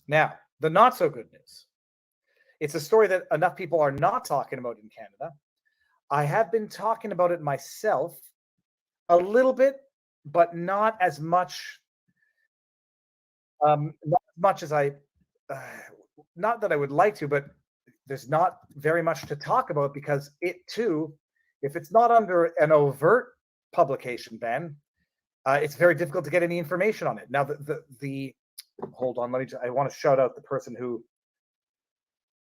Now, the not so good news. It's a story that enough people are not talking about in Canada. I have been talking about it myself a little bit, but not as much. Not as much as not that I would like to, but there's not very much to talk about because it too, if it's not under an overt publication ban, it's very difficult to get any information on it. Now, the hold on, I want to shout out the person who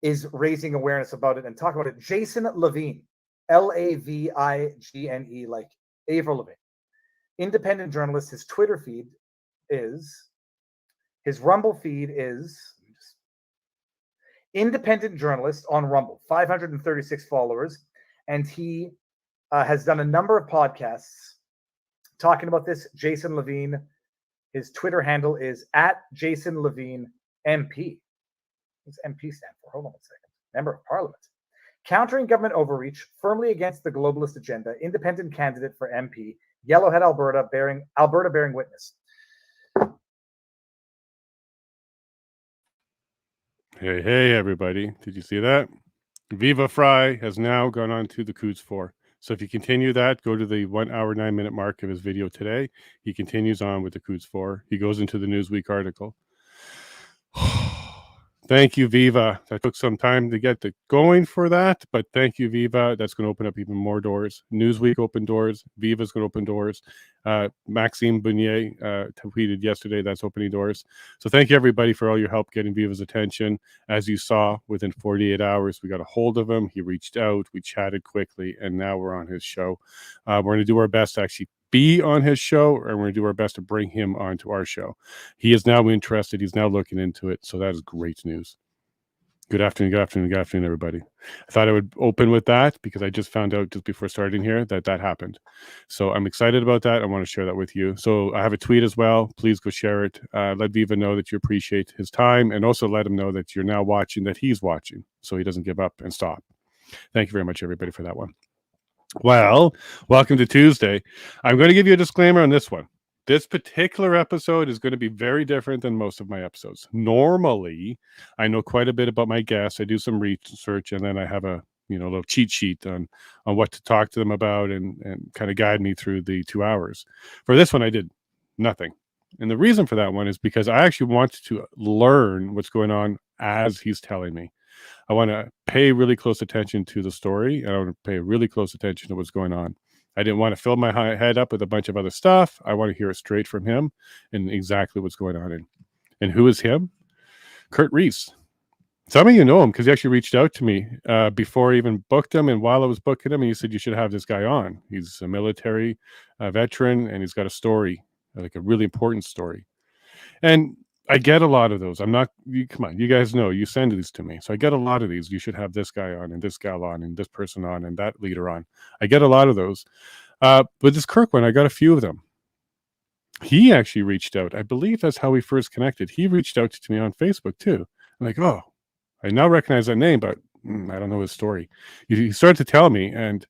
is raising awareness about it and talk about it. Jason Levine, Lavigene, like Avril Lavigne, independent journalist. His Twitter feed is, his Rumble feed is independent journalist on Rumble, 536 followers, and he has done a number of podcasts talking about this. Jason Levine, his Twitter handle is @JasonLevineMP. What's MP stand for? Hold on a second. Member of Parliament. Countering government overreach, firmly against the globalist agenda, independent candidate for MP, Yellowhead, Alberta bearing witness. Hey, everybody. Did you see that? Viva Fry has now gone on to the Coups 4. So if you continue that, go to the 1 hour, 9 minute mark of his video today. He continues on with the Coups 4. He goes into the Newsweek article. Thank you, Viva. That took some time to get going for that, but thank you, Viva. That's going to open up even more doors. Newsweek opened doors. Viva's going to open doors. Maxime Bunier tweeted yesterday that's opening doors. So thank you, everybody, for all your help getting Viva's attention. As you saw, within 48 hours, we got a hold of him. He reached out. We chatted quickly, and now we're on his show. We're going to do our best to actually be on his show, and we're going to do our best to bring him onto our show. He is now interested. He's now looking into it. So that is great news. Good afternoon, everybody. I thought I would open with that because I just found out just before starting here that happened. So I'm excited about that. I want to share that with you. So I have a tweet as well. Please go share it. Let Viva know that you appreciate his time, and also let him know that you're now watching, that he's watching, so he doesn't give up and stop. Thank you very much, everybody, for that one. Well, welcome to Tuesday. I'm going to give you a disclaimer on this one. This particular episode is going to be very different than most of my episodes. Normally, I know quite a bit about my guests. I do some research, and then I have a little cheat sheet on what to talk to them about and kind of guide me through the 2 hours. For this one, I did nothing. And the reason for that one is because I actually wanted to learn what's going on as he's telling me. I want to pay really close attention to the story, and I want to pay really close attention to what's going on. I didn't want to fill my head up with a bunch of other stuff. I want to hear it straight from him and exactly what's going on. And who is him? Kurt Riese. Some of you know him because he actually reached out to me before I even booked him, and while I was booking him, he said, you should have this guy on. He's a military veteran, and he's got a story, like a really important story. And I get a lot of those. Come on, you guys know, you send these to me. So I get a lot of these. You should have this guy on and this gal on and this person on and that leader on. I get a lot of those. But this Kirk one, I got a few of them. He actually reached out. I believe that's how we first connected. He reached out to me on Facebook too. I'm like, oh, I now recognize that name, but I don't know his story. He started to tell me, and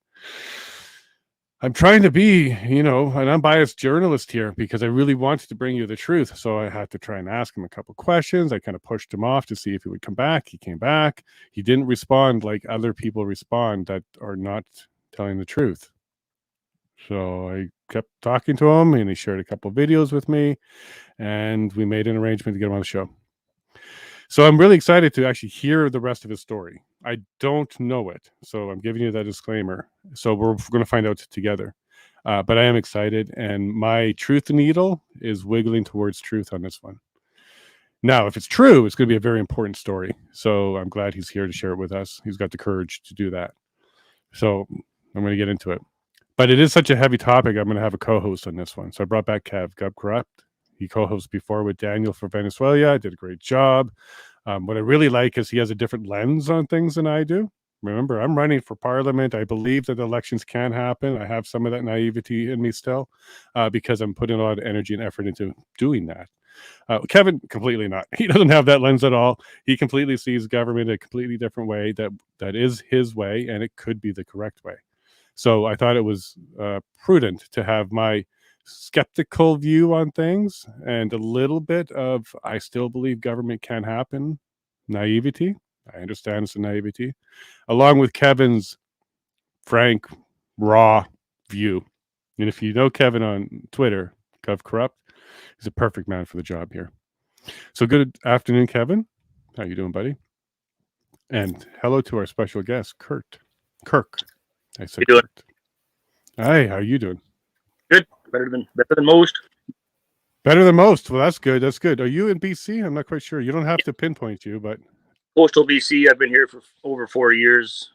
I'm trying to be, an unbiased journalist here because I really wanted to bring you the truth. So I had to try and ask him a couple questions. I kind of pushed him off to see if he would come back. He came back. He didn't respond like other people respond that are not telling the truth. So I kept talking to him, and he shared a couple videos with me, and we made an arrangement to get him on the show. So I'm really excited to actually hear the rest of his story. I don't know it, so I'm giving you that disclaimer. So we're going to find out together. But I am excited, and my truth needle is wiggling towards truth on this one. Now, if it's true, it's going to be a very important story. So I'm glad he's here to share it with us. He's got the courage to do that. So I'm going to get into it. But it is such a heavy topic, I'm going to have a co-host on this one. So I brought back Kev Corrupt. He co-hosted before with Daniel for Venezuela. Did a great job. What I really like is he has a different lens on things than I do. Remember, I'm running for parliament. I believe that elections can happen. I have some of that naivety in me still because I'm putting a lot of energy and effort into doing that. Kevin, completely not. He doesn't have that lens at all. He completely sees government a completely different way that is his way, and it could be the correct way. So I thought it was prudent to have my skeptical view on things and a little bit of I still believe government can happen naivety. I understand it's a naivety, along with Kevin's frank, raw view. And if you know Kevin on Twitter, Kev Corrupt, he's a perfect man for the job here. So good afternoon, Kevin. How you doing, buddy? And hello to our special guest, Kirk. I said You doing? Kurt. Hi, how are you doing? Good. Better than most. Better than most. Well, that's good. That's good. Are you in BC? I'm not quite sure. You don't have to pinpoint you, but Coastal BC. I've been here for over 4 years.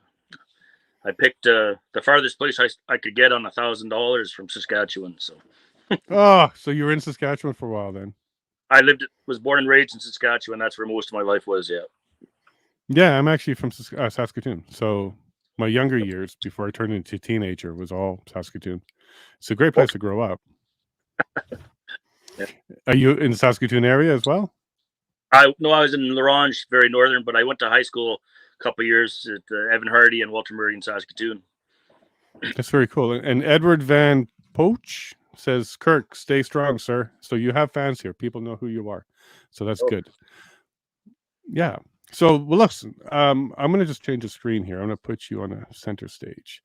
I picked the farthest place I could get on $1,000 from Saskatchewan. So so you were in Saskatchewan for a while then. I was born and raised in Saskatchewan. That's where most of my life was. Yeah. Yeah, I'm actually from Saskatoon. So my younger years before I turned into a teenager was all Saskatoon. It's a great place to grow up. Yeah. Are you in the Saskatoon area as well? I was in Larange, very northern, but I went to high school a couple of years at Evan Hardy and Walter Murray in Saskatoon. That's very cool. And Edward Van Poach says, Kirk, stay strong, sir. So you have fans here. People know who you are. So that's good. Yeah. So, well, listen, I'm going to just change the screen here. I'm going to put you on a center stage.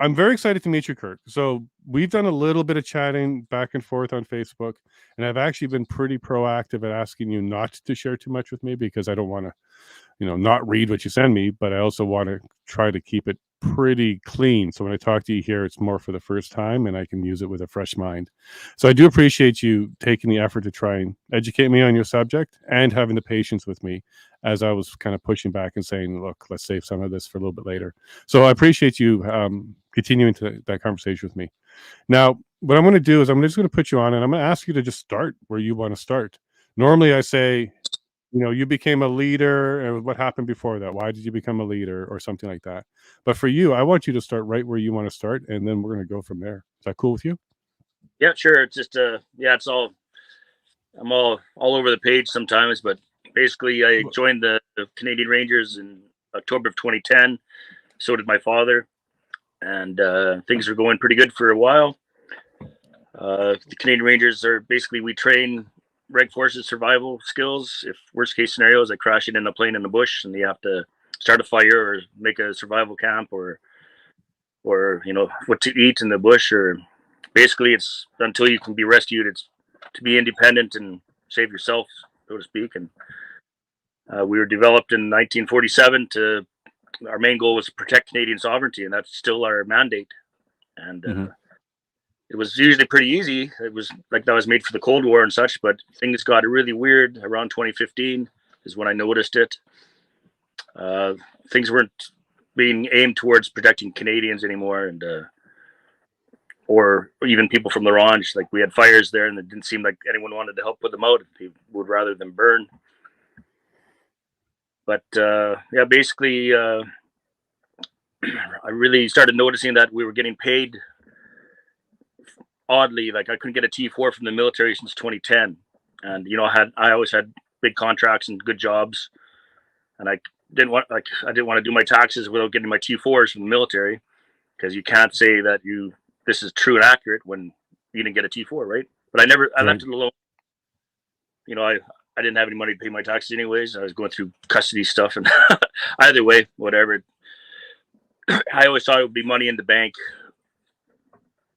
I'm very excited to meet you, Kirk. So we've done a little bit of chatting back and forth on Facebook, and I've actually been pretty proactive at asking you not to share too much with me because I don't want to, not read what you send me, but I also want to try to keep it pretty clean. So when I talk to you here, it's more for the first time and I can use it with a fresh mind. So I do appreciate you taking the effort to try and educate me on your subject and having the patience with me as I was kind of pushing back and saying, look, let's save some of this for a little bit later. So I appreciate you continuing that conversation with me. Now, what I'm going to do is I'm just going to put you on and I'm going to ask you to just start where you want to start. Normally I say, you became a leader and what happened before that? Why did you become a leader or something like that? But for you, I want you to start right where you want to start and then we're going to go from there. Is that cool with you? Yeah, sure. It's just it's all I'm all over the page sometimes, but basically I joined the Canadian Rangers in October of 2010. So did my father, and things were going pretty good for a while. The Canadian Rangers are basically, we train Reg Forces survival skills. If worst case scenario is like crashing in a plane in the bush and you have to start a fire or make a survival camp or what to eat in the bush, or basically it's until you can be rescued, it's to be independent and save yourself, so to speak. And we were developed in 1947 our main goal was to protect Canadian sovereignty, and that's still our mandate. And it was usually pretty easy. It was like that was made for the Cold War and such, but things got really weird around 2015 is when I noticed it. Things weren't being aimed towards protecting Canadians anymore, and or even people from Larange. Like we had fires there, and it didn't seem like anyone wanted to help put them out. They would rather them burn. But basically, I really started noticing that we were getting paid oddly. Like I couldn't get a T4 from the military since 2010, and I always had big contracts and good jobs, and I didn't want to do my taxes without getting my T4s from the military, because you can't say that this is true and accurate when you didn't get a T4, right? But I left it alone. I didn't have any money to pay my taxes anyways. I was going through custody stuff, and either way, whatever. I always thought it would be money in the bank.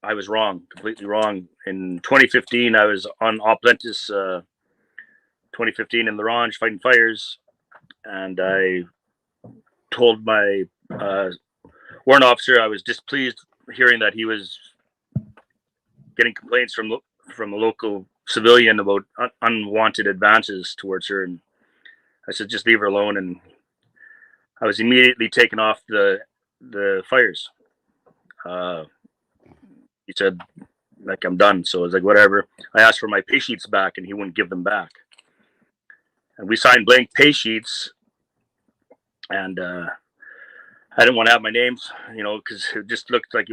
I was wrong, completely wrong. In 2015, I was on Oplentis 2015 in Larange fighting fires, and I told my warrant officer I was displeased hearing that he was getting complaints from a local civilian about unwanted advances towards her, and I said just leave her alone, and I was immediately taken off the fires. He said, like, I'm done. So I was like, whatever. I asked for my pay sheets back, and he wouldn't give them back. And we signed blank pay sheets, and I didn't want to have my names, because it just looked like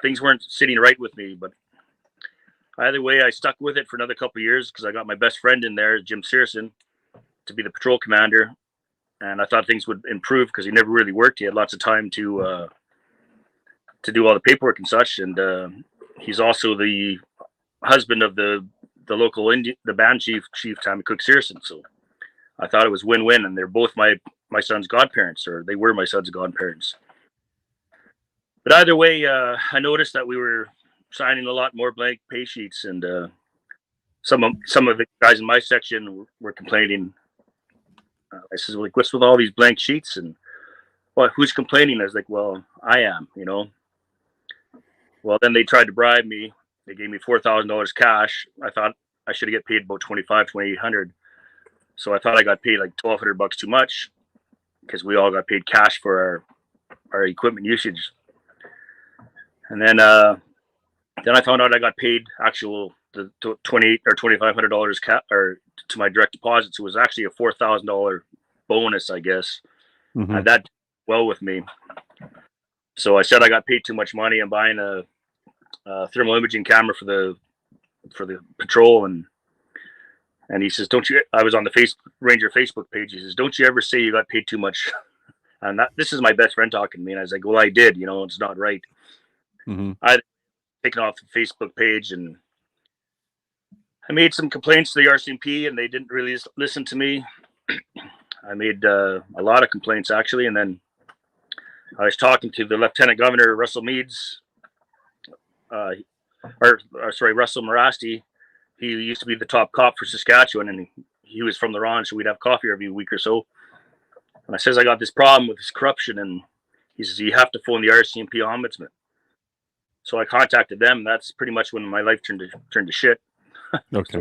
things weren't sitting right with me. But either way, I stuck with it for another couple of years because I got my best friend in there, Jim Searson, to be the patrol commander. And I thought things would improve because he never really worked. He had lots of time to do all the paperwork and such. And he's also the husband of the local the band chief Tammy Cook Searson. So I thought it was win-win, and they're both my son's godparents, or they were my son's godparents. But either way, I noticed that we were signing a lot more blank pay sheets, and some of the guys in my section were complaining. I said, like, what's with all these blank sheets? And, well, who's complaining? I was like, well, I am, you know. Well, then they tried to bribe me. They gave me $4,000 cash. I thought I should get paid about $2,800. So I thought I got paid like $1,200 too much, because we all got paid cash for our equipment usage. And then I found out I got paid the $2,800 or $2,500 or to my direct deposits. It was actually a $4,000 bonus, I guess. Mm-hmm. And that did well with me. So I said I got paid too much money. I'm buying a thermal imaging camera for the patrol, and he says, "Don't you?" I was on the Ranger Facebook page. He says, "Don't you ever say you got paid too much?" And this is my best friend talking to me, and I was like, "Well, I did. You know, it's not right." Mm-hmm. I taken off the Facebook page, and I made some complaints to the RCMP, and they didn't really listen to me. I made a lot of complaints, actually, and then I was talking to the Lieutenant Governor, Russell Meads, Russell Morasti. He used to be the top cop for Saskatchewan, and he was from the Ron, so we'd have coffee every week or so. And I says, I got this problem with this corruption, and he says, you have to phone the RCMP ombudsman. So I contacted them. That's pretty much when my life turned to shit. Okay.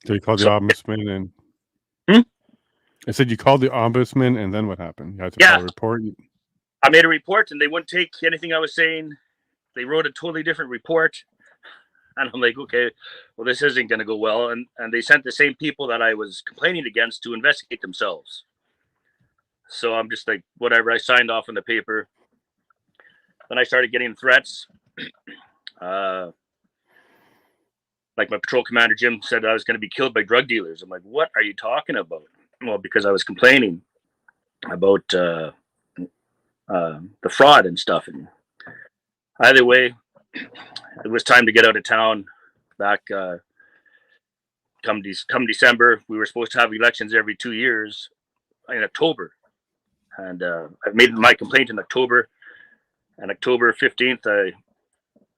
So you called the ombudsman, and I said you called the ombudsman, and then what happened? You had to file a report. I made a report, and they wouldn't take anything I was saying. They wrote a totally different report, and I'm like, okay, well, this isn't going to go well. And they sent the same people that I was complaining against to investigate themselves. So I'm just like, whatever. I signed off on the paper. Then I started getting threats. Like my patrol commander, Jim, said I was going to be killed by drug dealers. I'm like, what are you talking about? Well, because I was complaining about the fraud and stuff. And either way, it was time to get out of town. Back come December, we were supposed to have elections every 2 years in October. And I made my complaint in October. And October 15th,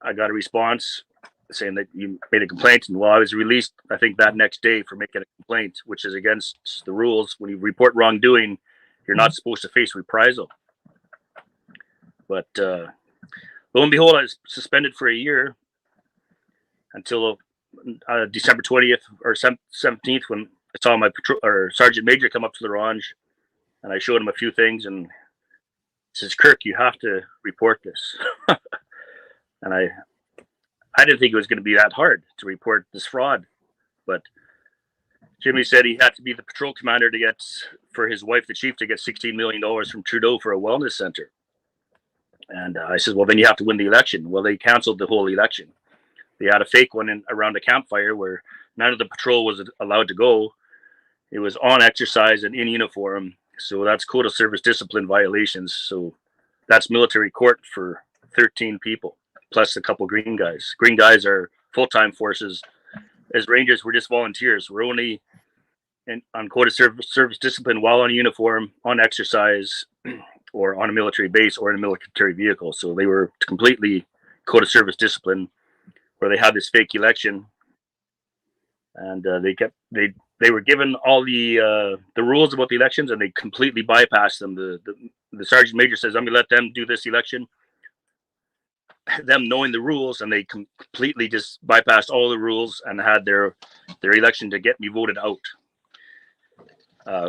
I got a response saying that you made a complaint. And I was released, I think, that next day for making a complaint, which is against the rules. When you report wrongdoing, you're not supposed to face reprisal. But lo and behold, I was suspended for a year until December 20th or 17th, when I saw my Sergeant Major come up to the range, and I showed him a few things, and he says, "Kirk, you have to report this." And I didn't think it was going to be that hard to report this fraud, but Jimmy said he had to be the patrol commander to get, for his wife, the chief, to get $16 million from Trudeau for a wellness center. And I said, well, then you have to win the election. Well, they canceled the whole election. They had a fake one around a campfire where none of the patrol was allowed to go. It was on exercise and in uniform. So that's code of service discipline violations. So that's military court for 13 people, plus a couple green guys. Green guys are full-time forces. As Rangers, we're just volunteers. We're only on code of service discipline while on uniform, on exercise, or on a military base or in a military vehicle. So they were completely code of service discipline, where they had this fake election, and they were given all the rules about the elections, and they completely bypassed them. The Sergeant Major says, I'm gonna let them do this election, them knowing the rules, and they completely just bypassed all the rules and had their election to get me voted out,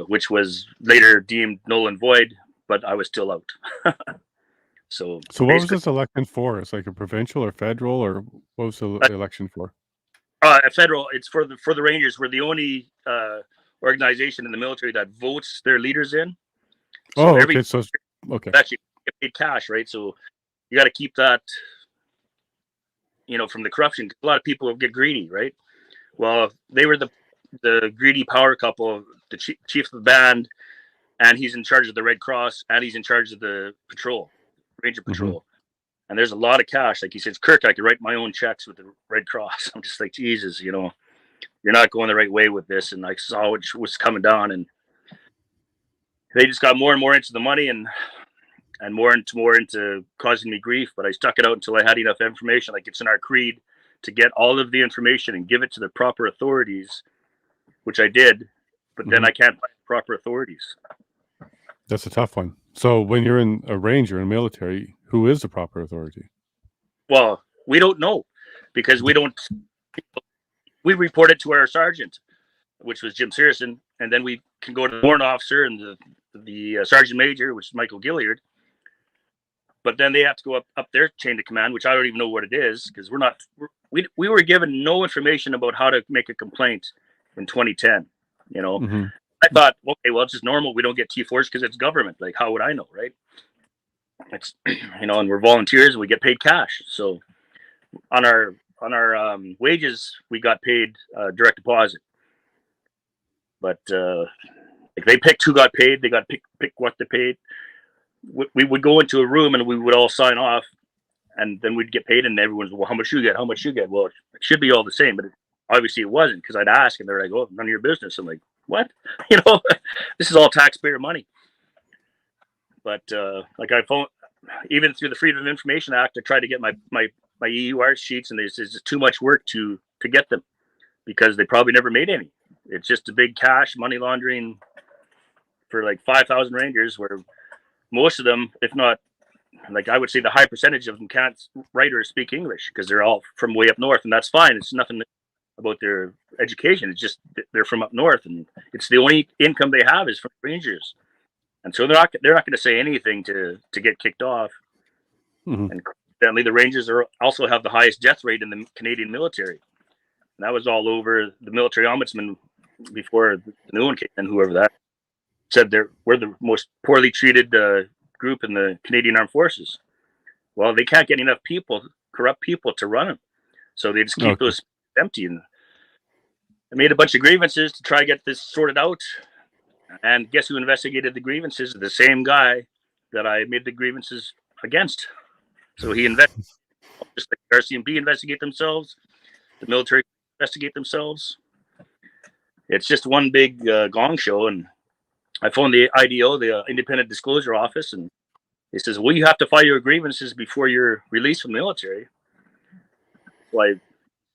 which was later deemed null and void, but I was still out. So what was this election for? It's like a provincial or federal, or what was the election for? Federal. It's for the Rangers. We're the only organization in the military that votes their leaders in. So okay. So okay, actually get paid cash, right? So you got to keep that, from the corruption. A lot of people get greedy, right? Well, they were the greedy power couple, the chief of the band, and he's in charge of the Red Cross, and he's in charge of the patrol. Ranger Patrol. And there's a lot of cash. Like he says, Kirk, I could write my own checks with the Red Cross. I'm just like, Jesus, you know, you're not going the right way with this. And I saw what was coming down, and they just got more and more into the money and more into causing me grief. But I stuck it out until I had enough information. Like it's in our creed to get all of the information and give it to the proper authorities, which I did. But then I can't find the proper authorities. That's a tough one. So when you're in a Ranger in military, who is the proper authority? Well, we don't know, because we report it to our sergeant, which was Jim Searson, and then we can go to the warrant officer and the sergeant major, which is Michael Gilliard. But then they have to go up their chain of command, which I don't even know what it is, because we were given no information about how to make a complaint in 2010. You know, I thought, okay, well, it's just normal. We don't get T4s because it's government. Like, how would I know, right? It's, you know, and we're volunteers and we get paid cash. So on our wages, we got paid direct deposit. But like they picked who got paid. They got pick what they paid. We would go into a room and we would all sign off, and then we'd get paid. And everyone's, well, how much you get? How much you get? Well, it should be all the same, but obviously it wasn't, because I'd ask and they're like, oh, none of your business. I'm like, what? You know, this is all taxpayer money. But like I phone, even through the Freedom of Information Act, I tried to get my EUR sheets, and it's just too much work to get them, because they probably never made any. It's just a big cash money laundering for like 5,000 Rangers, where most of them, if not, like I would say the high percentage of them can't write or speak English, because they're all from way up north, and that's fine. It's nothing about their education. It's just they're from up north, and it's the only income they have is from Rangers. And so they're not going to say anything to get kicked off. And coincidentally, the Rangers also have the highest death rate in the Canadian military. And that was all over the military ombudsman before the new one came in, whoever that said we're the most poorly treated group in the Canadian Armed Forces. Well, they can't get enough corrupt people to run them. So they just keep those empty. And I made a bunch of grievances to try to get this sorted out. And guess who investigated the grievances? The same guy that I made the grievances against. So he investigated, just like RCMP investigate themselves, the military investigate themselves. It's just one big gong show. And I phoned the IDO, the Independent Disclosure Office, and he says, well, you have to file your grievances before you're released from the military. Like,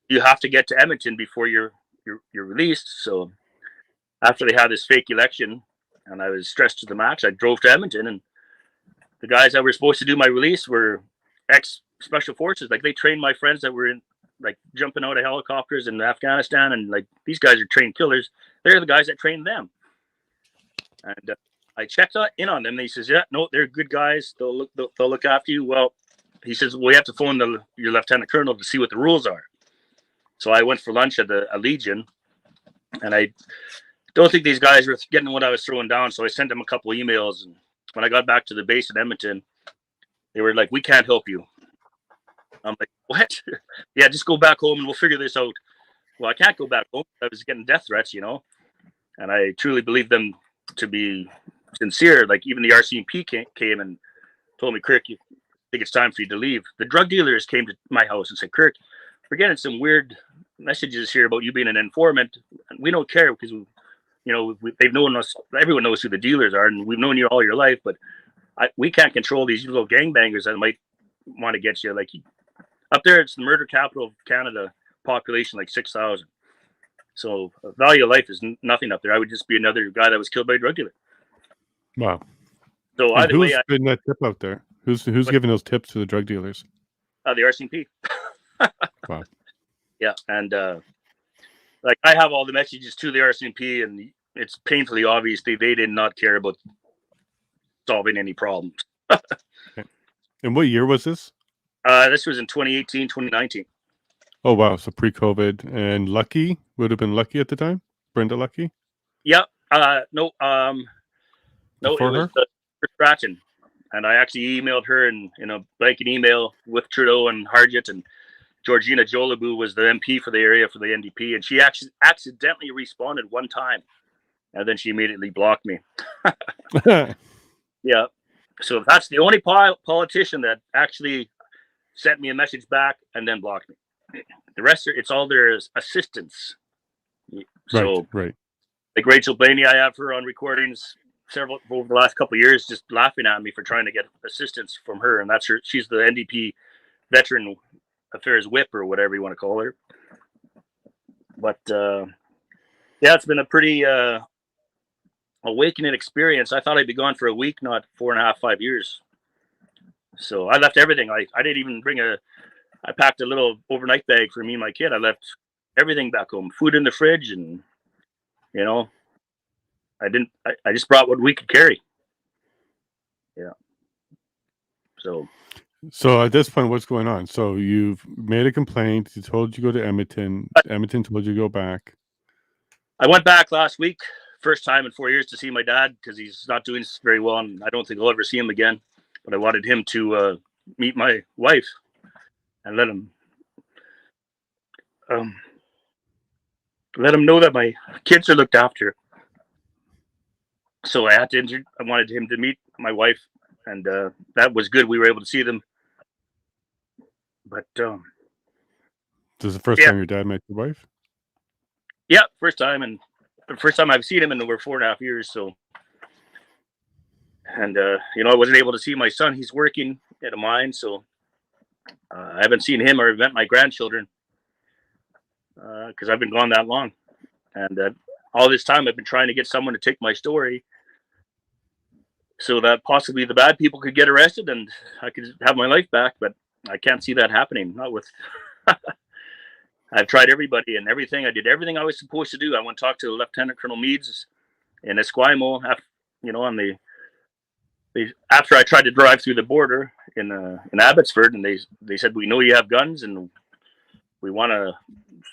you have to get to Edmonton before you're released. So after they had this fake election and I was stressed to the max, I drove to Edmonton, and the guys that were supposed to do my release were ex-special forces. Like, they trained my friends that were in, like, jumping out of helicopters in Afghanistan, and like, these guys are trained killers. They're the guys that trained them. And I checked in on them. And he says, yeah, no, they're good guys. They'll look after you. Well, he says, well, we have to phone your lieutenant colonel to see what the rules are. So I went for lunch at the Legion, and I don't think these guys were getting what I was throwing down. So I sent them a couple of emails. And when I got back to the base in Edmonton, they were like, we can't help you. I'm like, what? Yeah, just go back home and we'll figure this out. Well, I can't go back home. I was getting death threats, you know, and I truly believe them to be sincere. Like, even the RCMP came and told me, Kirk, I think it's time for you to leave. The drug dealers came to my house and said, Kirk, we're getting some weird messages here about you being an informant. And we don't care, because they've known us. Everyone knows who the dealers are, and we've known you all your life. But we can't control these little gangbangers that might want to get you. Like, up there, it's the murder capital of Canada, population like 6,000. So value of life is nothing up there. I would just be another guy that was killed by a drug dealer. Wow. So and either way, who's been that tip out there? Who's giving those tips to the drug dealers? The RCMP. Wow. Yeah, and like, I have all the messages to the RCMP, and it's painfully obvious they did not care about solving any problems. Okay. And what year was this? This was in 2018, 2019. Oh, wow. So pre-COVID. And Lucky would have been Lucky at the time? Brenda Lucky? Yeah. No, it was Stratton. And I actually emailed her in a blanket email with Trudeau and Harjit, and Georgina Jolibu was the MP for the area for the NDP. And she actually accidentally responded one time, and then she immediately blocked me. Yeah. So that's the only politician that actually sent me a message back and then blocked me. The rest, it's all their assistants. So, right. like Rachel Blaney, I have her on recordings several over the last couple of years, just laughing at me for trying to get assistance from her, and that's her. She's the NDP Veteran Affairs Whip or whatever you want to call her. But yeah, it's been a pretty awakening experience. I thought I'd be gone for a week, not 4.5, 5 years. So I left everything. I didn't even bring I packed a little overnight bag for me and my kid. I left everything back home, food in the fridge, and I just brought what we could carry. Yeah. So at this point, what's going on? So you've made a complaint. You told you go to Edmonton. Edmonton told you to go back. I went back last week, first time in 4 years, to see my dad because he's not doing very well, and I don't think I'll ever see him again. But I wanted him to meet my wife and let him know that my kids are looked after. So I wanted him to meet my wife, and that was good. We were able to see them. But this is the first time your dad met your wife? Yeah, first time, and the first time I've seen him in over 4.5 years. So, and I wasn't able to see my son. He's working at a mine, so I haven't seen him or met my grandchildren because I've been gone that long. And all this time, I've been trying to get someone to take my story so that possibly the bad people could get arrested and I could have my life back. But I can't see that happening. Not with. I've tried everybody and everything. I did everything I was supposed to do. I went to talk to Lieutenant Colonel Meads in Esquimalt, after I tried to drive through the border in Abbotsford, and they said, we know you have guns and we want to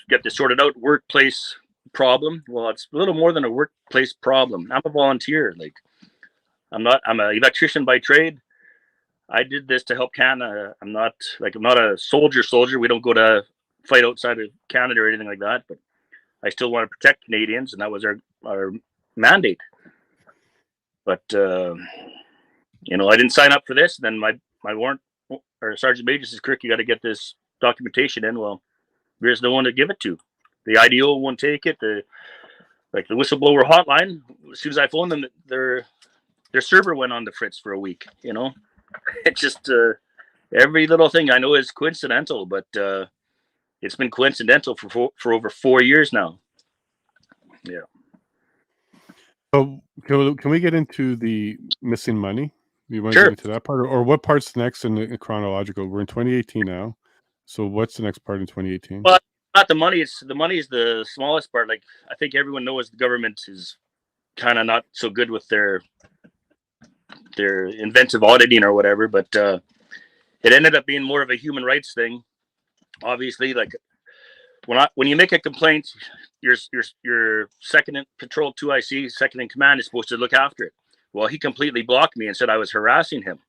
get this sorted out. Workplace problem. Well, it's a little more than a workplace problem. I'm a volunteer. Like I'm an electrician by trade. I did this to help Canada. I'm not a soldier. We don't go to fight outside of Canada or anything like that, but I still want to protect Canadians, and that was our mandate. But I didn't sign up for this. Then my warrant or Sergeant Major says, Kirk, you got to get this documentation in. Well, there's no one to give it to. The IDO won't take it. The whistleblower hotline, as soon as I phoned them, their server went on the fritz for a week. It's just every little thing I know is coincidental, but it's been coincidental for over 4 years now. Yeah. So can we get into the missing money? You want to Sure. get into that part, or what part's next in the chronological? We're in 2018 now. So what's the next part in 2018? Well, not the money. The money is the smallest part. Like I think everyone knows the government is kind of not so good with their inventive auditing or whatever, but it ended up being more of a human rights thing. Obviously, like when you make a complaint, your second in patrol 2IC, second in command, is supposed to look after it. Well, he completely blocked me and said I was harassing him.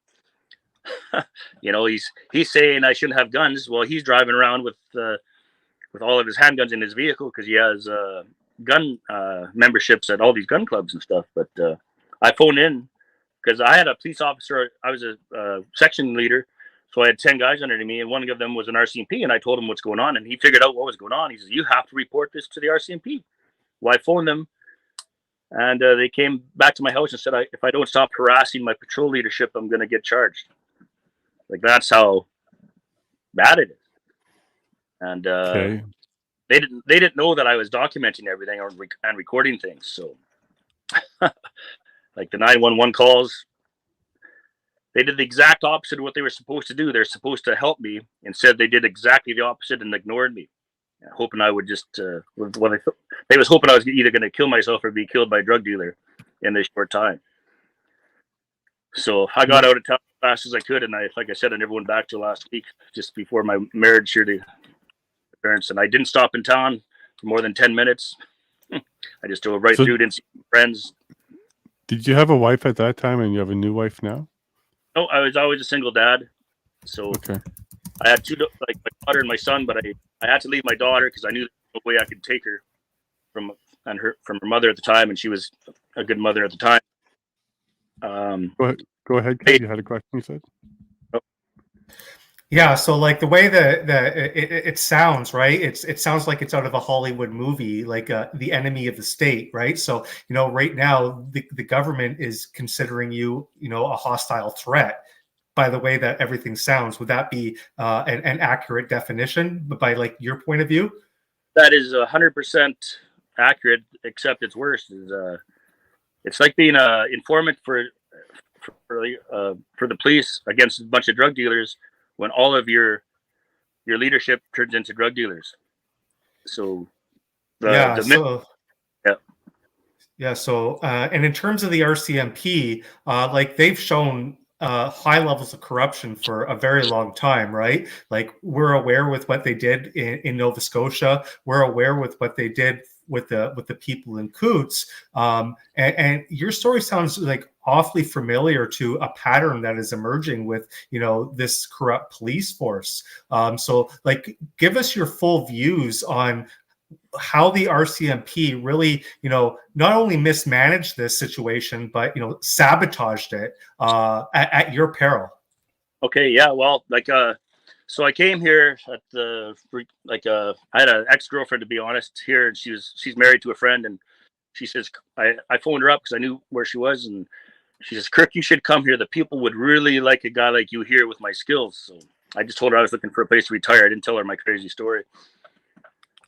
He's saying I shouldn't have guns. Well, he's driving around with all of his handguns in his vehicle because he has gun memberships at all these gun clubs and stuff. But I phoned in because I had a police officer. I was a section leader, so I had 10 guys under me, and one of them was an RCMP, and I told him what's going on, and he figured out what was going on. He says, you have to report this to the RCMP. Well, I phoned them, and they came back to my house and said, if I don't stop harassing my patrol leadership, I'm going to get charged. Like, that's how bad it is. And okay. They didn't know that I was documenting everything and recording things. So like the 911 calls, they did the exact opposite of what they were supposed to do. They're supposed to help me. Instead, they did exactly the opposite and ignored me, hoping I would just they was hoping I was either going to kill myself or be killed by a drug dealer in this short time. So I got out of town as fast as I could, and like I said, I never went back till last week, just before my marriage here to parents. And I didn't stop in town for more than 10 minutes. I just drove right through, didn't see friends. Did you have a wife at that time, and you have a new wife now? No, I was always a single dad. So okay. I had two, like my daughter and my son, but I had to leave my daughter because I knew the way I could take her from her mother at the time, and she was a good mother at the time. Go ahead, Kirk. You had a question, you said? Yeah, so like the way it sounds, right? It sounds like it's out of a Hollywood movie, like the enemy of the state, right? So right now the government is considering you, a hostile threat. By the way that everything sounds, would that be an accurate definition? But by like your point of view, That is 100% accurate, except it's worse. It's like being an informant for the police against a bunch of drug dealers when all of your leadership turns into drug dealers. So yeah. So and in terms of the RCMP, like they've shown high levels of corruption for a very long time, right? Like we're aware with what they did in Nova Scotia. We're aware with what they did with the people in Coots. And your story sounds like awfully familiar to a pattern that is emerging with this corrupt police force. So like, give us your full views on how the RCMP really, not only mismanaged this situation, but sabotaged it at your peril. Okay, yeah, well, so I came here at I had an ex-girlfriend, to be honest, here, and she's married to a friend, and she says, I phoned her up because I knew where she was, and she says, Kirk, you should come here. The people would really like a guy like you here with my skills. So I just told her I was looking for a place to retire. I didn't tell her my crazy story.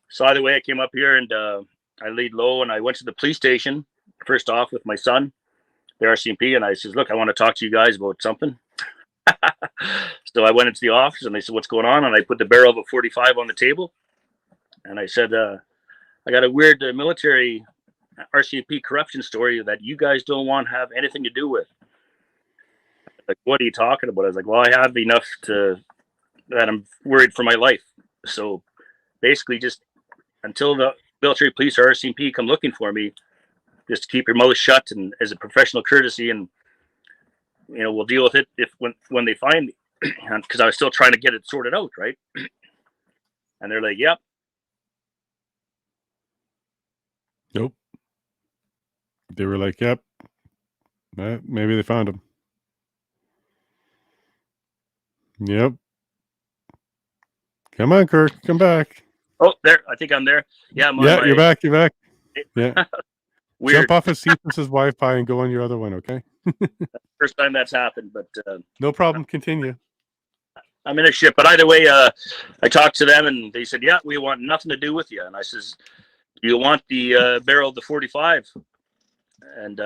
So either way, I came up here and I laid low, and I went to the police station first off with my son, the RCMP, and I says, look, I want to talk to you guys about something. So I went into the office and they said, what's going on? And I put the barrel of a 45 on the table. And I said, I got a weird military RCMP corruption story that you guys don't want to have anything to do with. Like, what are you talking about? I was like, well, I have enough that I'm worried for my life. So basically just until the military police or RCMP come looking for me, just keep your mouth shut and as a professional courtesy, and we'll deal with it when they find me, because I was still trying to get it sorted out, right? And they're like, yep. Nope. They were like, yep. Maybe they found him. Yep. Come on, Kirk. Come back. Oh, there. I think I'm there. Yeah. You're back. You're back. Yeah. Weird. Jump off of Cephas's Wi-Fi and go on your other one, okay? First time that's happened, but no problem. Continue. I'm in a ship, but either way, I talked to them and they said, yeah, we want nothing to do with you. And I says, do you want the barrel of the 45? And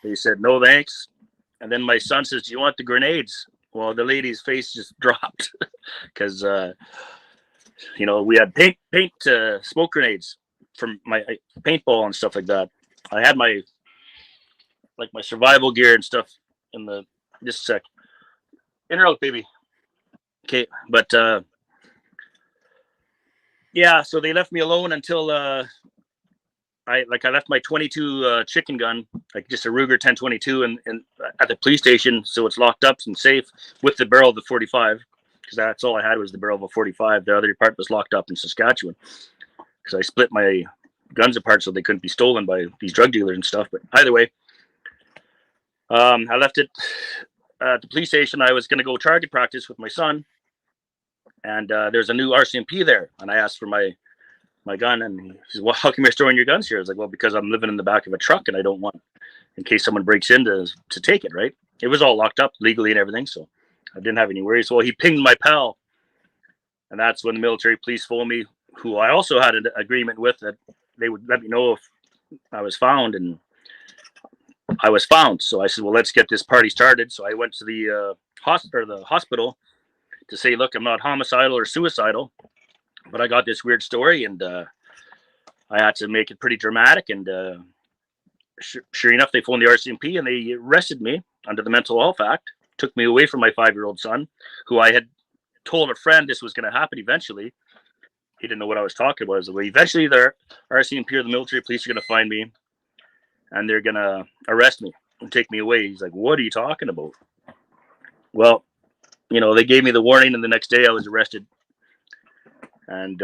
they said, no, thanks. And then my son says, do you want the grenades? Well, the lady's face just dropped because, we had paint smoke grenades from my paintball and stuff like that. I had my survival gear and stuff in just a sec. In or out, baby. Okay, but yeah, so they left me alone until I left my 22 chicken gun, like just a Ruger 1022, and at the police station, so it's locked up and safe with the barrel of the 45, because that's all I had was the barrel of a 45. The other part was locked up in Saskatchewan because I split my guns apart so they couldn't be stolen by these drug dealers and stuff. But either way, I left it at the police station. I was going to go target practice with my son, and there's a new RCMP there, and I asked for my gun, and he said, well, how come you're storing your guns here? I was like, well, because I'm living in the back of a truck and I don't want, in case someone breaks in to take it, right? It was all locked up legally and everything, so I didn't have any worries. Well, he pinged my pal, and that's when the military police phoned me, who I also had an agreement with that they would let me know if I was found, and I was found. So I said, well, let's get this party started. So I went to the hospital to say, look, I'm not homicidal or suicidal, but I got this weird story, and I had to make it pretty dramatic. And sure enough, they phoned the RCMP and they arrested me under the Mental Health Act, took me away from my 5-year-old son, who I had told a friend this was going to happen eventually. He didn't know what I was talking about. I was like, well, eventually the RCMP or the military police are going to find me and they're going to arrest me and take me away. He's like, what are you talking about? Well, they gave me the warning, and the next day I was arrested. And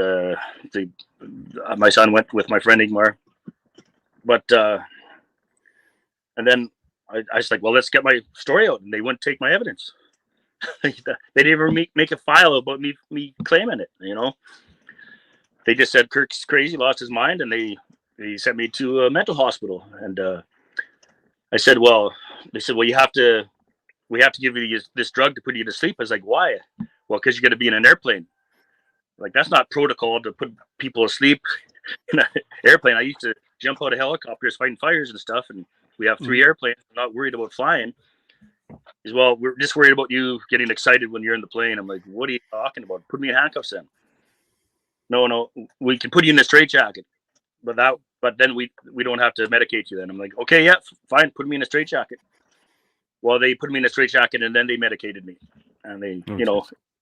my son went with my friend Ingmar. But and then I was like, well, let's get my story out, and they wouldn't take my evidence. They didn't even make a file about me claiming it. They just said Kirk's crazy, lost his mind, and they sent me to a mental hospital. And I said, well, they said, well, we have to give you this drug to put you to sleep. I was like, why? Well, because you're going to be in an airplane. Like, that's not protocol to put people to sleep in an airplane. I used to jump out of helicopters fighting fires and stuff, and we have 3 airplanes. I'm not worried about flying. As well, we're just worried about you getting excited when you're in the plane. I'm like, what are you talking about? Put me in handcuffs then. No, we can put you in a straitjacket, but then we don't have to medicate you then. I'm like, okay, yeah, fine, put me in a straitjacket. Well, they put me in a straitjacket and then they medicated me, and they,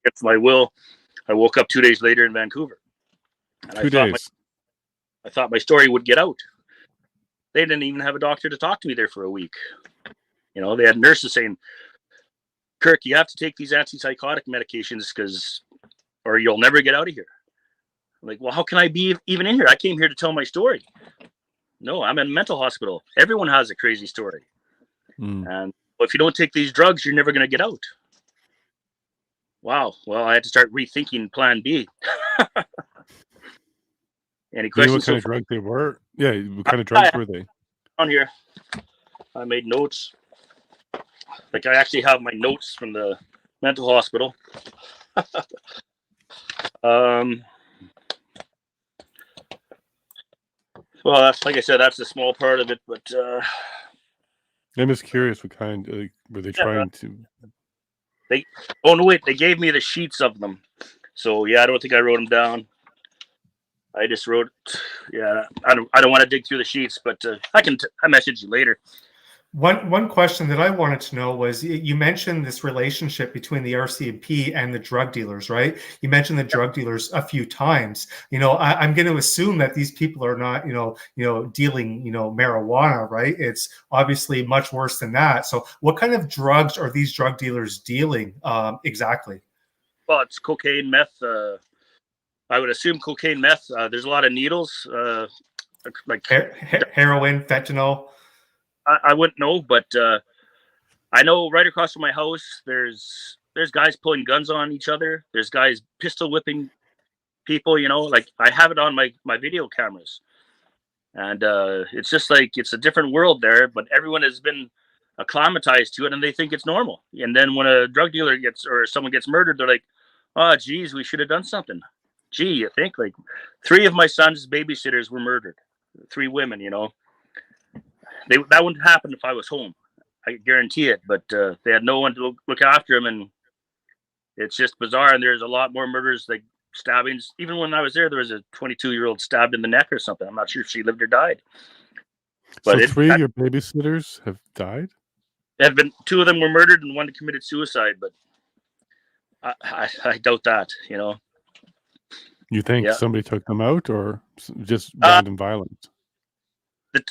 it's my will. I woke up 2 days later in Vancouver, and I thought my story would get out. They didn't even have a doctor to talk to me there for a week. They had nurses saying, Kirk, you have to take these antipsychotic medications or you'll never get out of here. I'm like, well, how can I be even in here? I came here to tell my story. No, I'm in a mental hospital. Everyone has a crazy story. And if you don't take these drugs, you're never going to get out. Wow. Well, I had to start rethinking plan B. Any questions? What kind of drug they were? Yeah, what kind of drugs were they? On here, I made notes. Like, I actually have my notes from the mental hospital. Well, that's, like I said, that's a small part of it, but I'm just curious what kind were they trying to? They gave me the sheets of them. So yeah, I don't think I wrote them down. I just wrote, yeah, I don't want to dig through the sheets, but I message you later. One question that I wanted to know was, you mentioned this relationship between the RCMP and the drug dealers, right? You mentioned the drug dealers a few times. I'm going to assume that these people are not, dealing, marijuana, right? It's obviously much worse than that. So what kind of drugs are these drug dealers dealing exactly? Well, it's cocaine, meth. I would assume cocaine, meth. There's a lot of needles, like heroin, fentanyl. I wouldn't know, but I know right across from my house, there's guys pulling guns on each other. There's guys pistol whipping people, like I have it on my video cameras. And it's just like, it's a different world there, but everyone has been acclimatized to it and they think it's normal. And then when a drug dealer or someone gets murdered, they're like, oh, geez, we should have done something. Gee, you think? Like 3 of my son's babysitters were murdered. 3 women, that wouldn't happen if I was home. I guarantee it. But they had no one to look after him, and it's just bizarre. And there's a lot more murders, like stabbings. Even when I was there was a 22-year-old stabbed in the neck or something. I'm not sure if she lived or died. But so 3 of your babysitters have died? Have been 2 of them were murdered and 1 committed suicide. But I doubt that. You think somebody took them out, or just random violence?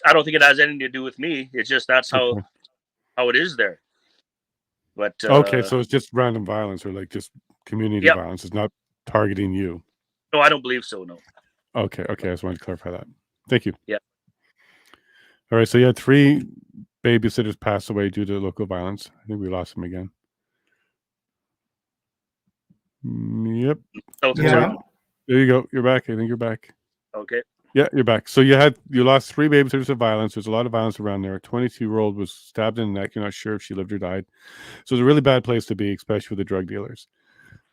I don't think it has anything to do with me. It's just that's how it is there. But okay, so it's just random violence, or like just community violence. It's not targeting you. No, I don't believe so. No. Okay. I just wanted to clarify that. Thank you. Yeah. All right. So you had 3 babysitters pass away due to local violence. I think we lost them again. Yep. Yeah. There you go. You're back. I think you're back. Okay. Yeah, you're back. So you lost 3 babysitters to violence. There's a lot of violence around there. A 22-year-old was stabbed in the neck. You're not sure if she lived or died. So it's a really bad place to be, especially with the drug dealers.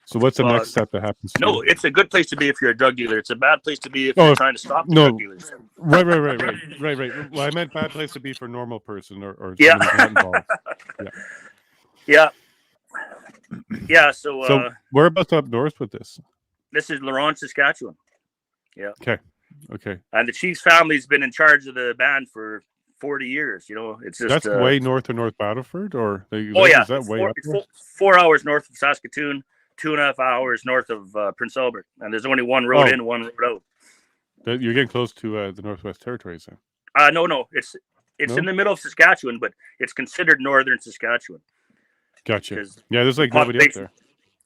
So what's the next step that happens? No, it's a good place to be if you're a drug dealer. It's a bad place to be if you're trying to stop drug dealers. Right. Well, I meant bad place to be for a normal person or somebody who's not involved. Yeah. So whereabouts up north with this? This is Laurent, Saskatchewan. Yeah. Okay. And the Chief's family's been in charge of the band for 40 years. It's just that's way north of North Battleford, or is that way up there? 4 hours north of Saskatoon, 2.5 hours north of Prince Albert, and there's only one road in, one road out. You're getting close to the Northwest Territories, then. No, it's in the middle of Saskatchewan, but it's considered northern Saskatchewan. Gotcha. Yeah, there's like nobody up there.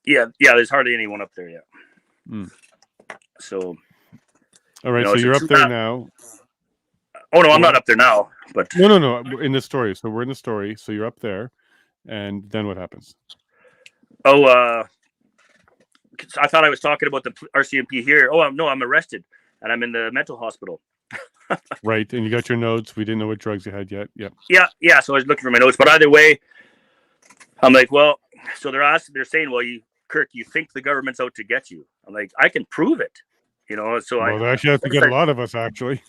Yeah, there's hardly anyone up there yet. So. All right, so you're up there now. Oh no, I'm not up there now. But No. We're in the story. So we're in the story. So you're up there, and then what happens? oh, I thought I was talking about the RCMP here. Oh no, I'm arrested and I'm in the mental hospital. Right, and you got your notes. We didn't know what drugs you had yet. Yep. Yeah. So I was looking for my notes, but either way, I'm like, well, so they're saying, well, Kirk, you think the government's out to get you? I'm like, I can prove it, you know. So Well, they actually have to get a lot of us, actually.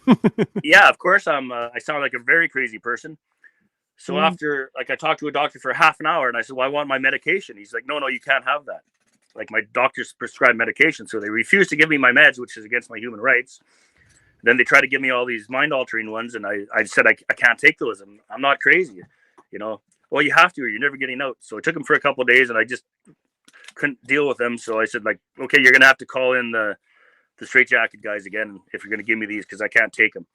Yeah, of course. I sound like a very crazy person. So after, like, I talked to a doctor for half an hour, and I said, well, I want my medication. He's like, no, you can't have that. Like, my doctor's prescribed medication, so they refuse to give me my meds, which is against my human rights. Then they try to give me all these mind-altering ones, and I said I can't take those. I'm not crazy, you know. Well, you have to, or you're never getting out. So I took them for a couple of days, and I just couldn't deal with them. So I said, like, okay, you're gonna have to call in the straitjacket guys again if you're gonna give me these, because I can't take them.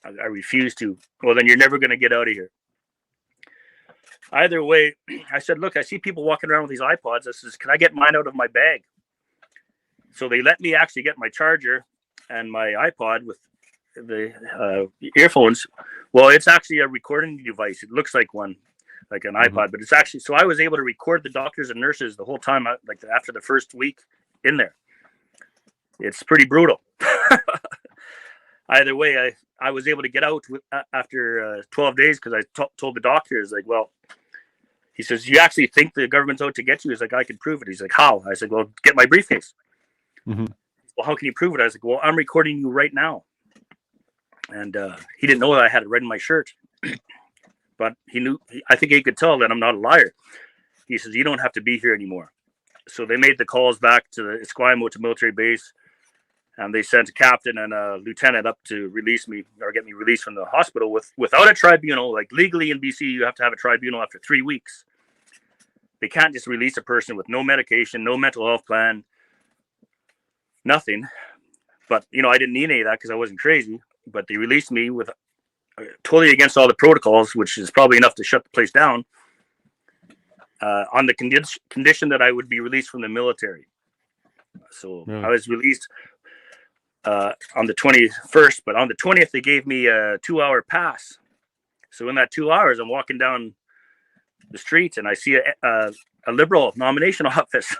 I refuse to. Well, then you're never gonna get out of here. Either way, I said, look, I see people walking around with these iPods. I says, can I get mine out of my bag? So they let me actually get my charger and my iPod with the earphones. Well, it's actually a recording device. It looks like one, like an iPod, but it's actually, so I was able to record the doctors and nurses the whole time, like after the first week in there. It's pretty brutal. Either way, I was able to get out after 12 days because I told the doctors, like, well, he says, you actually think the government's out to get you? He's like, I can prove it. He's like, how? I said, well, get my briefcase. Well, how can you prove it? I was like, well, I'm recording you right now. And he didn't know that I had it right in my shirt. But he knew, I think he could tell that I'm not a liar. He says, you don't have to be here anymore. So they made the calls back to the Esquimalt to military base. And they sent a captain and a lieutenant up to release me or get me released from the hospital without a tribunal. Like, legally in BC, you have to have a tribunal after 3 weeks. They can't just release a person with no medication, no mental health plan, nothing. But, you know, I didn't need any of that because I wasn't crazy. But they released me with totally against all the protocols, which is probably enough to shut the place down, on the condition that I would be released from the military. So I was released on the 21st, but on the 20th, they gave me a 2-hour pass. So in that 2 hours, I'm walking down the street and I see a Liberal nomination office.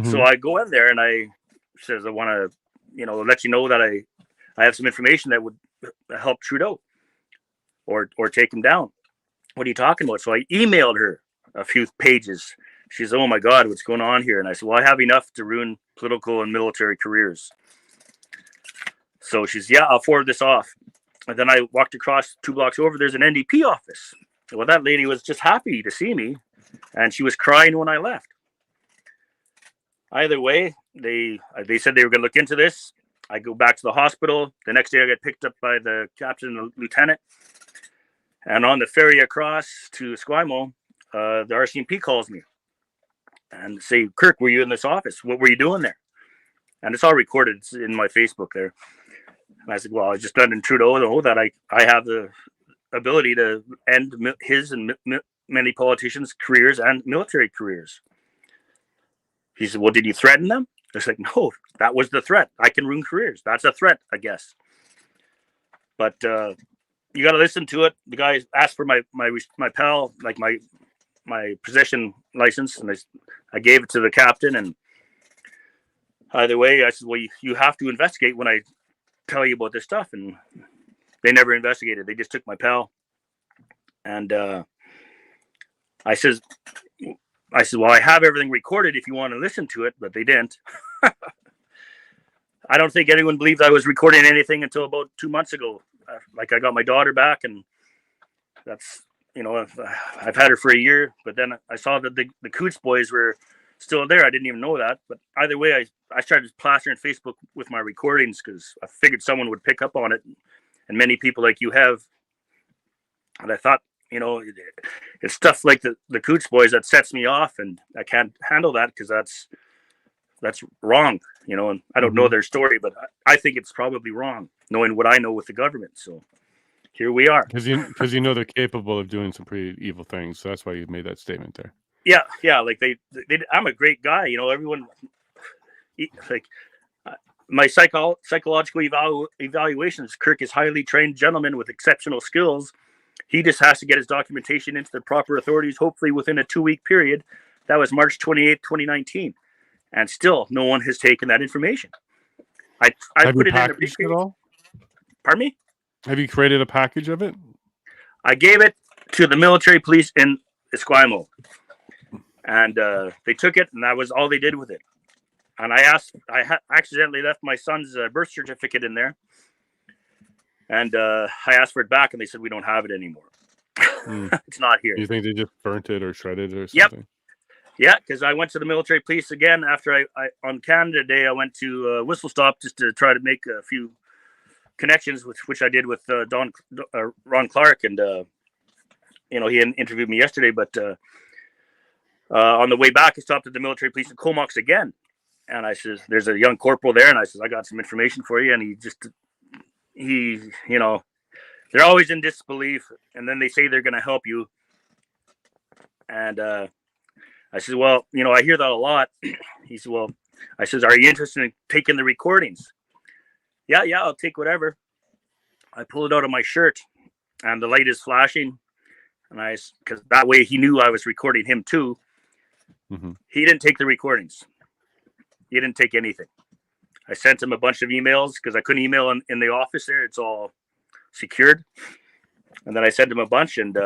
So I go in there and I says, I want to, you know, let you know that I have some information that would help Trudeau or take him down. What are you talking about? So I emailed her a few pages. She says, oh my God, what's going on here? And I said, well, I have enough to ruin political and military careers. So she's, yeah, I'll forward this off. And then I walked across 2 blocks over. There's an NDP office. Well, that lady was just happy to see me, and she was crying when I left. Either way, they said they were going to look into this. I go back to the hospital. The next day, I get picked up by the captain and the lieutenant. And on the ferry across to Esquimalt, the RCMP calls me and say, Kirk, were you in this office? What were you doing there? And it's all recorded. It's in my Facebook there. And I said, well, I just letting Trudeau know that I have the ability to end his and many politicians' careers and military careers. He said, well, did you threaten them? I was like, no, that was the threat. I can ruin careers. That's a threat, I guess. But you got to listen to it. The guy asked for my PAL, like my possession license, and I gave it to the captain. And either way, I said, well, you have to investigate when I tell you about this stuff. And they never investigated. They just took my PAL. And I said, well, I have everything recorded if you want to listen to it, but they didn't. I don't think anyone believed I was recording anything until about 2 months ago. Like, I got my daughter back, and that's, you know, I've had her for a year, but then I saw that the Coots boys were still there. I didn't even know that. But either way, I started plastering Facebook with my recordings because I figured someone would pick up on it, and many people like you have. And I thought, you know, it's stuff like the Coots boys that sets me off, and I can't handle that because that's wrong, you know. And I don't know their story, but I think it's probably wrong, knowing what I know with the government. So here we are. Because you know they're capable of doing some pretty evil things. So that's why you made that statement there. Yeah. Like they I'm a great guy, you know. Everyone, like, my psychological evaluations, Kirk is highly trained gentleman with exceptional skills. He just has to get his documentation into the proper authorities, hopefully within a 2-week period. That was March 28th, 2019. And still, no one has taken that information. I Have put you it in a packaged big it all? Pardon me? Have you created a package of it? I gave it to the military police in Esquimalt. And they took it, and that was all they did with it. And I accidentally left my son's birth certificate in there. And I asked for it back, and they said, we don't have it anymore. It's not here. You think they just burnt it or shredded it or Yep. something? Yeah, because I went to the military police again after I on Canada Day. I went to Whistle Stop just to try to make a few connections, which I did with Ron Clark, and he interviewed me yesterday. But on the way back, I stopped at the military police in Comox again, and I says, "There's a young corporal there," and I says, "I got some information for you." And they're always in disbelief, and then they say they're going to help you, and I said, well, I hear that a lot. He said, well, I says, are you interested in taking the recordings? Yeah, I'll take whatever. I pull it out of my shirt, and the light is flashing, and because that way he knew I was recording him too. Mm-hmm. He didn't take the recordings. He didn't take anything. I sent him a bunch of emails because I couldn't email in the office there. It's all secured. And then I sent him a bunch, and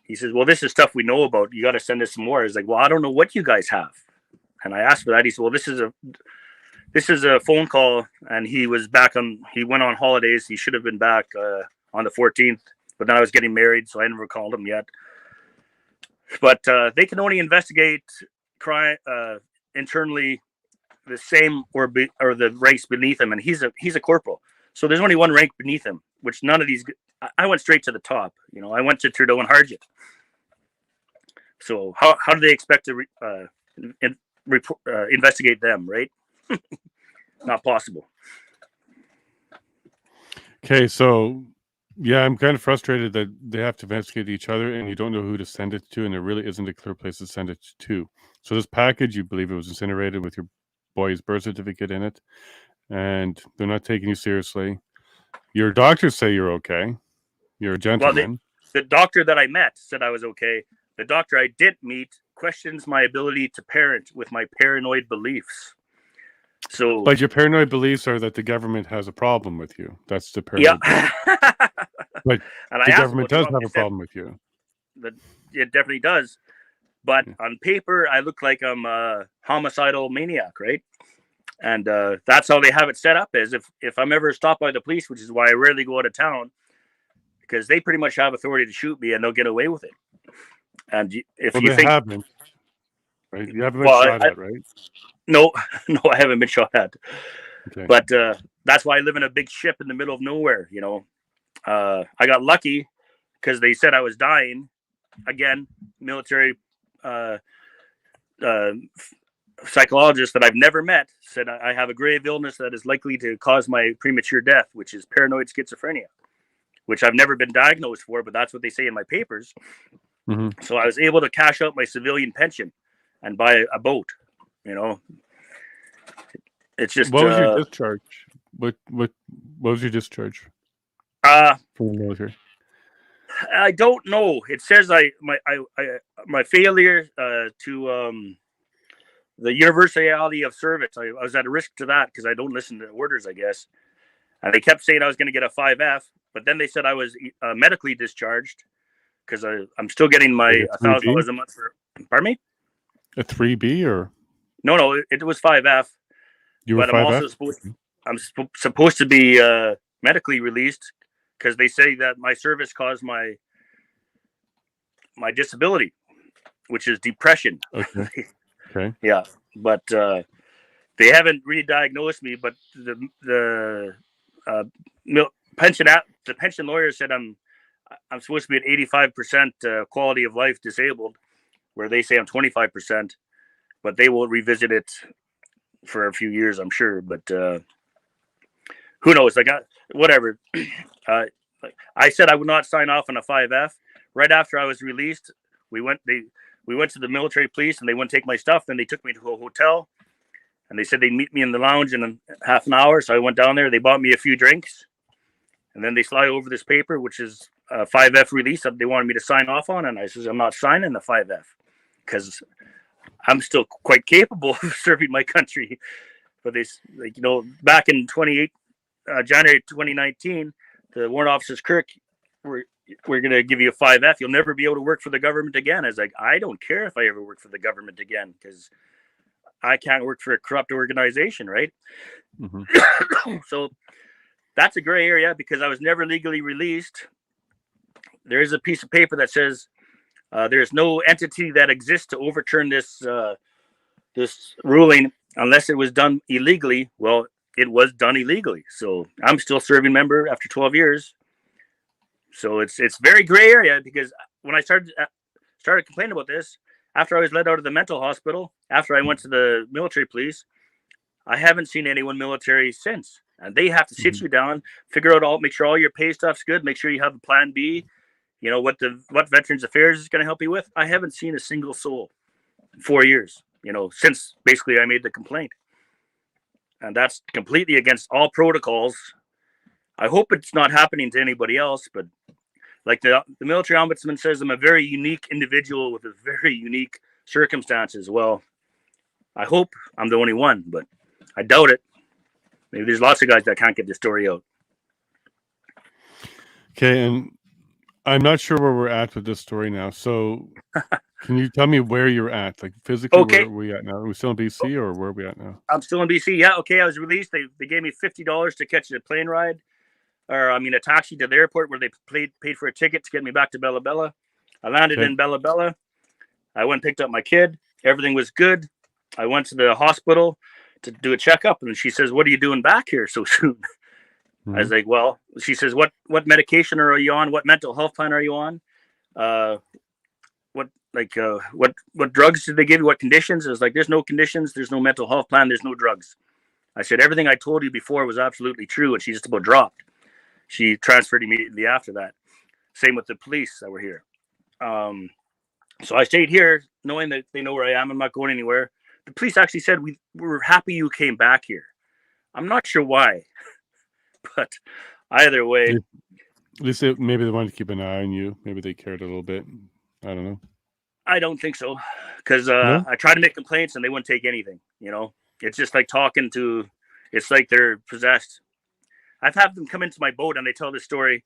he says, well, this is stuff we know about. You got to send us some more. He's like, well, I don't know what you guys have. And I asked for that. He said, well, this is a phone call. And he went on holidays. He should have been back on the 14th, but then I was getting married, so I never called him yet. But they can only investigate crime internally the same or the ranks beneath him. And he's a corporal. So there's only one rank beneath him, which none of these. I went straight to the top. I went to Trudeau and Harjit. So how do they expect to investigate them, right? Not possible. Okay, so yeah, I'm kind of frustrated that they have to investigate each other, and you don't know who to send it to, and there really isn't a clear place to send it to. So this package, you believe it was incinerated with your boy's birth certificate in it, and they're not taking you seriously. Your doctors say you're okay. You're a gentleman. Well, the doctor that I met said I was okay. The doctor I didn't meet questions my ability to parent with my paranoid beliefs. So, but your paranoid beliefs are that the government has a problem with you. That's the paranoid. Yeah. But and the government does have a problem with you. It definitely does. But on paper, I look like I'm a homicidal maniac, right? And that's how they have it set up. Is if I'm ever stopped by the police, which is why I rarely go out of town, because they pretty much have authority to shoot me and they'll get away with it. And if you think haven't, right? You haven't been shot at, right? No, I haven't been shot at. Okay. But that's why I live in a big ship in the middle of nowhere. I got lucky because they said I was dying. Again, military psychologist that I've never met said I have a grave illness that is likely to cause my premature death, which is paranoid schizophrenia, which I've never been diagnosed for, but that's what they say in my papers. Mm-hmm. So I was able to cash out my civilian pension and buy a boat. It's just. What was your discharge? What was your discharge? From the military. I don't know. It says my failure to the universality of service. I was at a risk to that because I don't listen to orders, I guess. And they kept saying I was going to get a 5F, but then they said I was medically discharged because I'm still getting my $1,000 a month for. Pardon me? A 3B or? No, it was 5F. You were 5F? I'm also supposed to be medically released because they say that my service caused my disability, which is depression. Okay. Okay. Yeah, but they haven't really diagnosed me. But the pension lawyer said I'm supposed to be at 85% quality of life disabled, where they say I'm 25%, but they will revisit it for a few years, I'm sure. But who knows? Whatever. I said I would not sign off on a 5F. Right after I was released, we went to the military police and they wouldn't take my stuff. Then they took me to a hotel and they said they'd meet me in the lounge in half an hour. So I went down there. They bought me a few drinks, and then they slide over this paper, which is a 5F release that they wanted me to sign off on. And I says, I'm not signing the 5F because I'm still quite capable of serving my country. But they, like, you know, back in January 2019, the warrant officers, Kirk, we're going to give you a 5F. You'll never be able to work for the government again. I was like, I don't care if I ever work for the government again, because I can't work for a corrupt organization, right? Mm-hmm. So that's a gray area because I was never legally released. There is a piece of paper that says there's no entity that exists to overturn this this ruling unless it was done illegally. Well, it was done illegally. So I'm still serving member after 12 years. So it's very gray area, because when I started complaining about this, after I was let out of the mental hospital, after I went to the military police, I haven't seen anyone military since. And they have to sit you down, figure out make sure all your pay stuff's good, make sure you have a plan B, you know, what Veterans Affairs is going to help you with. I haven't seen a single soul in 4 years, you know, since basically I made the complaint. And that's completely against all protocols. I hope it's not happening to anybody else, but like the military ombudsman says, I'm a very unique individual with a very unique circumstances. Well, I hope I'm the only one, but I doubt it. Maybe there's lots of guys that can't get the story out. Okay, and I'm not sure where we're at with this story now. So can you tell me where you're at? Like physically, Okay. where are we at now? Are we still in BC or where are we at now? I'm still in BC. Yeah, okay, I was released. They gave me $50 to catch a plane ride. Or a taxi to the airport, where they paid for a ticket to get me back to Bella Bella. I landed in Bella Bella. I went and picked up my kid. Everything was good. I went to the hospital to do a checkup, and she says, "What are you doing back here so soon?" Mm-hmm. I was like, "Well," she says, "What medication are you on? What mental health plan are you on? What drugs did they give you? What conditions?" I was like, "There's no conditions. There's no mental health plan. There's no drugs." I said, "Everything I told you before was absolutely true," and she just about dropped. She transferred immediately after that. Same with the police that were here. So I stayed here knowing that they know where I am. I'm not going anywhere. The police actually said, we're happy you came back here. I'm not sure why, but either way. At least maybe they wanted to keep an eye on you. Maybe they cared a little bit. I don't know. I don't think so, because No? I tried to make complaints and they wouldn't take anything. You know, it's just like it's like they're possessed. I've had them come into my boat and they tell this story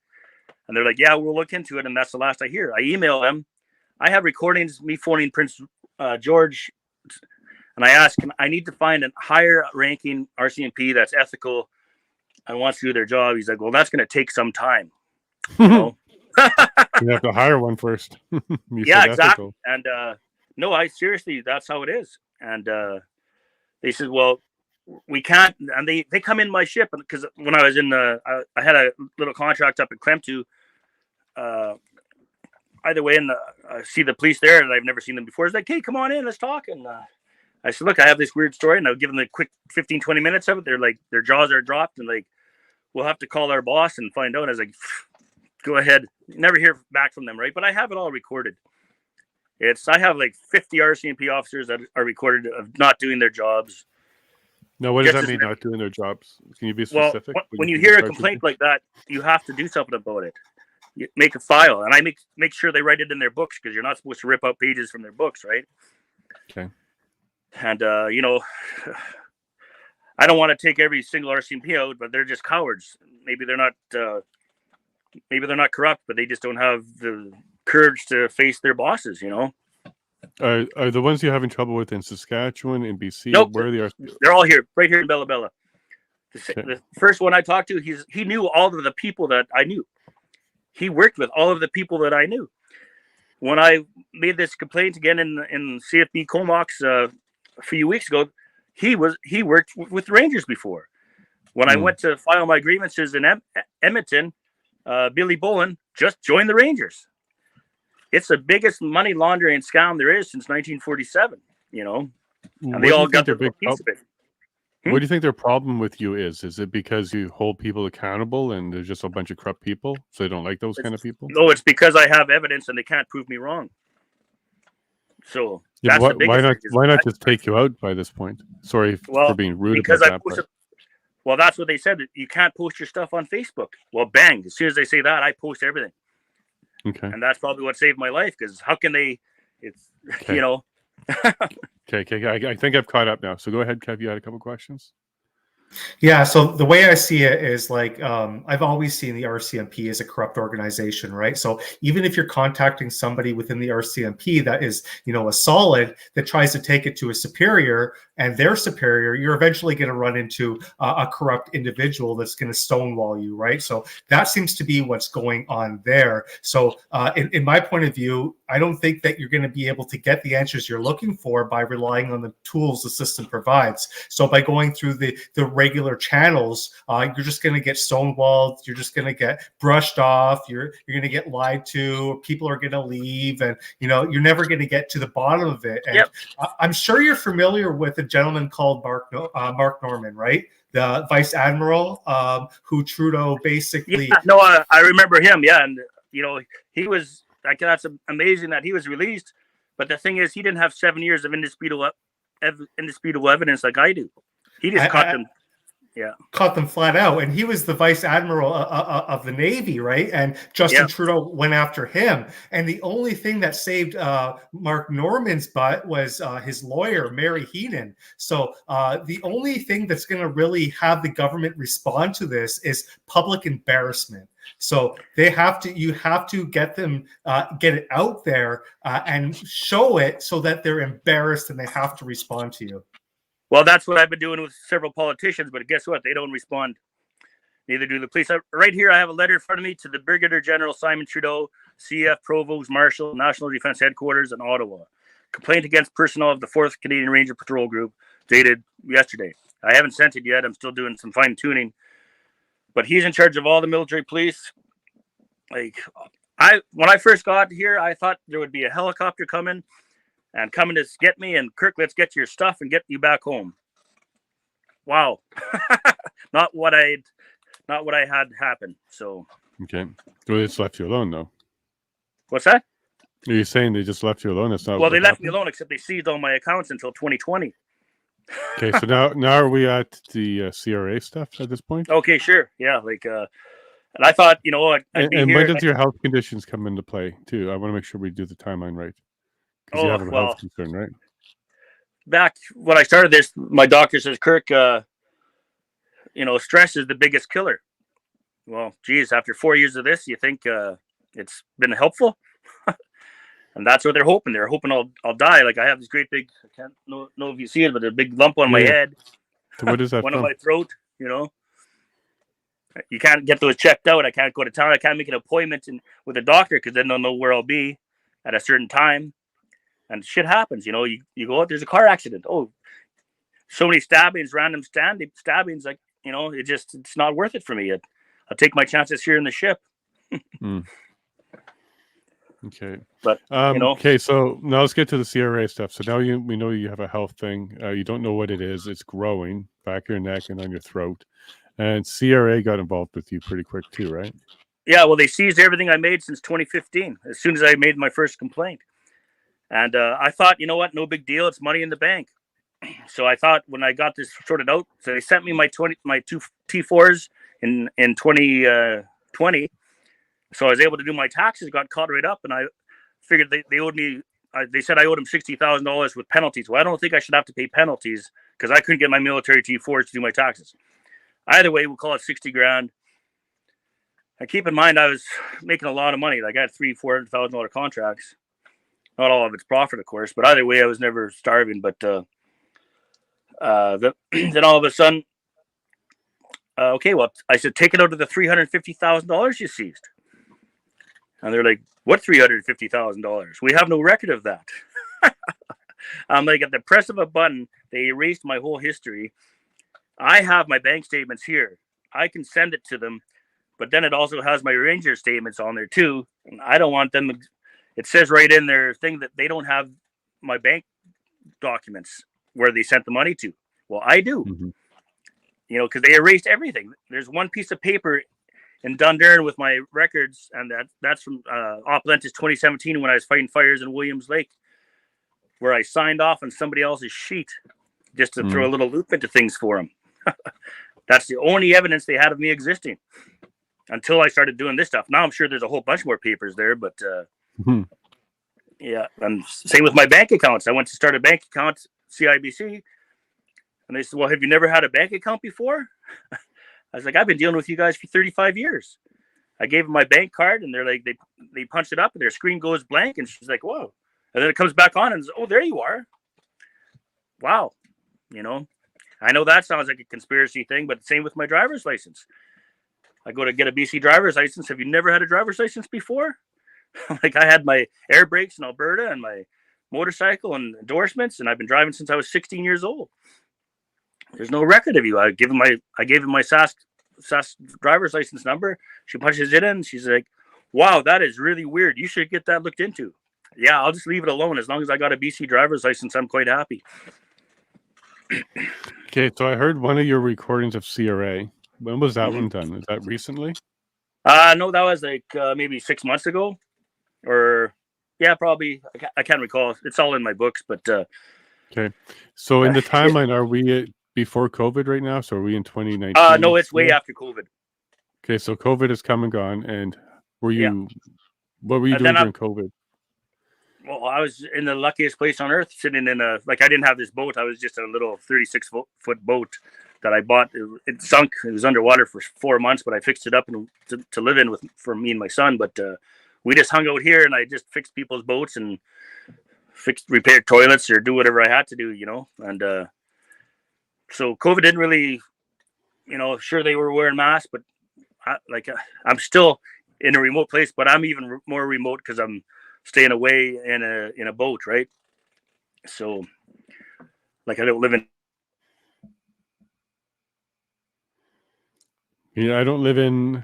and they're like, yeah, we'll look into it. And that's the last I hear. I email them. I have recordings, me phoning Prince George. And I ask him, I need to find a higher ranking RCMP that's ethical and wants to do their job. He's like, well, that's going to take some time. You know? You have to hire one first. Yeah, exactly. And no, seriously, that's how it is. And they said, well, we can't, and they come in my ship, because when I was in I had a little contract up in Clemtu. Either way, and I see the police there, and I've never seen them before. It's like, hey, come on in, let's talk. And I said, look, I have this weird story, and I'll give them a quick 15-20 minutes of it. They're like, their jaws are dropped, and like, we'll have to call our boss and find out. And I was like, go ahead. Never hear back from them, right? But I have it all recorded. I have like 50 RCMP officers that are recorded of not doing their jobs. No, what does that mean, not doing their jobs? Can you be specific? Well, when you hear a complaint like that, you have to do something about it. You make a file, and I make sure they write it in their books, because you're not supposed to rip out pages from their books, right? Okay. And you know, I don't want to take every single RCMP out, but they're just cowards. Maybe they're not corrupt, but they just don't have the courage to face their bosses, you know. Are the ones you're having trouble with in Saskatchewan, in BC? Nope, where are they? They're all here, right here in Bella Bella. The first one I talked to, he knew all of the people that I knew. He worked with all of the people that I knew. When I made this complaint again in CFB Comox a few weeks ago, he worked with Rangers before. When I went to file my grievances in Edmonton, Billy Bowen just joined the Rangers. It's the biggest money laundering scam there is since 1947, you know, and they all got their big piece of it. What do you think their problem with you is? Is it because you hold people accountable and there's just a bunch of corrupt people, so they don't like those kind of people? No, it's because I have evidence and they can't prove me wrong. So Yeah, That's the biggest why not? thing is Why not that- just take you out by this point? Sorry for being rude because about I that. posted. Well, that's what they said. That you can't post your stuff on Facebook. Well, bang! As soon as they say that, I post everything, Okay. and that's probably what saved my life. Because how can they? It's Okay. Okay. I think I've caught up now. So go ahead, Kev. You had a couple questions. Yeah, so the way I see it is like I've always seen the RCMP as a corrupt organization, right? So even if you're contacting somebody within the RCMP that is, a solid that tries to take it to a superior and their superior, you're eventually going to run into a corrupt individual that's going to stonewall you, right? So that seems to be what's going on there. So in my point of view, I don't think that you're going to be able to get the answers you're looking for by relying on the tools the system provides. So by going through the regular channels, you're just going to get stonewalled. You're just going to get brushed off. You're going to get lied to. People are going to leave, and you're never going to get to the bottom of it. And I'm sure you're familiar with a gentleman called Mark Norman, right? The Vice Admiral, who Trudeau basically. Yeah, no, I remember him. Yeah, and he was like, that's amazing that he was released. But the thing is, he didn't have 7 years of indisputable evidence like I do. He just caught them. Yeah, caught them flat out, and he was the vice admiral of the Navy, right? And Justin Trudeau went after him, and the only thing that saved Mark Norman's butt was his lawyer, Mary Heenan. So the only thing that's going to really have the government respond to this is public embarrassment. So you have to get them get it out there and show it so that they're embarrassed and they have to respond to you. Well, that's what I've been doing with several politicians, but guess what? They don't respond. Neither do the police. Right here, I have a letter in front of me to the Brigadier General Simon Trudeau, CF Provost Marshal, National Defence Headquarters in Ottawa. Complaint against personnel of the 4th Canadian Ranger Patrol Group, dated yesterday. I haven't sent it yet. I'm still doing some fine-tuning. But he's in charge of all the military police. When I first got here, I thought there would be a helicopter coming to get me, and Kirk, let's get your stuff and get you back home. Wow. not what I had happen. So Okay. Well, they just left you alone, though. What's that? Are you saying they just left you alone? That's not. Well, they left me alone, except they seized all my accounts until 2020. Okay, so now are we at the CRA stuff at this point? Okay, sure. Yeah, and I thought, I'd be and here. when does your health conditions come into play too? I want to make sure we do the timeline right. Because you have a health concern, right? Back when I started this, my doctor says, Kirk, stress is the biggest killer. Well, geez, after 4 years of this, you think it's been helpful? And that's what they're hoping. They're hoping I'll die. Like, I have this great big, I can't know if you see it, but a big lump on my head. So what is that One from? on my throat, You can't get those checked out. I can't go to town. I can't make an appointment with a doctor because then they'll know where I'll be at a certain time. And shit happens, you go out, there's a car accident. Oh, so many stabbings, random stabbings, like, it's not worth it for me. I'll take my chances here in the ship. Okay. But, okay, so now let's get to the CRA stuff. So now we know you have a health thing. You don't know what it is. It's growing back your neck and on your throat. And CRA got involved with you pretty quick too, right? Yeah, well, they seized everything I made since 2015, as soon as I made my first complaint. And I thought, you know what, no big deal. It's money in the bank. So I thought when I got this sorted out, so they sent me my two T4s in 2020. So I was able to do my taxes, got caught right up, and I figured they owed me. They said I owed them $60,000 with penalties. Well, I don't think I should have to pay penalties because I couldn't get my military T4s to do my taxes. Either way, we'll call it $60,000. And keep in mind, I was making a lot of money. Like I had $300,000-$400,000 contracts. Not all of it's profit, of course, but either way, I was never starving. But then all of a sudden, okay, well, I said, take it out of the $350,000 you seized. And they're like, what $350,000? We have no record of that. I'm like, at the press of a button, they erased my whole history. I have my bank statements here. I can send it to them, but then it also has my Ranger statements on there too. And I don't want them to. It says right in their thing that they don't have my bank documents where they sent the money to. Well, I do, because they erased everything. There's one piece of paper in Dundurn with my records, and that's from Oplentis 2017 when I was fighting fires in Williams Lake, where I signed off on somebody else's sheet just to throw a little loop into things for them. That's the only evidence they had of me existing until I started doing this stuff. Now I'm sure there's a whole bunch more papers there, but yeah. And same with my bank accounts. I went to start a bank account, CIBC, and they said, well, have you never had a bank account before? I was like, I've been dealing with you guys for 35 years. I gave them my bank card, and they're like, they punched it up, and their screen goes blank, and she's like, whoa. And then it comes back on, and says, oh, there you are. Wow. You know, I know that sounds like a conspiracy thing, but same with my driver's license. I go to get a BC driver's license. Have you never had a driver's license before? Like, I had my air brakes in Alberta and my motorcycle and endorsements, and I've been driving since I was 16 years old. There's no record of you. I gave him my SAS driver's license number. She punches it in. She's like, wow, that is really weird. You should get that looked into. Yeah, I'll just leave it alone. As long as I got a BC driver's license, I'm quite happy. Okay, so I heard one of your recordings of CRA. When was that one done? Is that recently? No, that was like maybe 6 months ago, or yeah, probably. I can't recall. It's all in my books, but okay. So in the timeline, are we before COVID right now? So are we in 2019? No, it's way after COVID. Okay, so COVID has come and gone, and what were you doing during COVID? Well, I was in the luckiest place on earth, sitting in I didn't have this boat. I was just a little 36-foot boat that I bought. It sunk. It was underwater for 4 months, but I fixed it up to live in for me and my son. But we just hung out here, and I just fixed people's boats and repaired toilets or do whatever I had to do, you know. And so COVID didn't really, you know, sure they were wearing masks, but I'm still in a remote place, but I'm even more remote because I'm staying away in a boat, right? So, like, I don't live in. Yeah, I don't live in.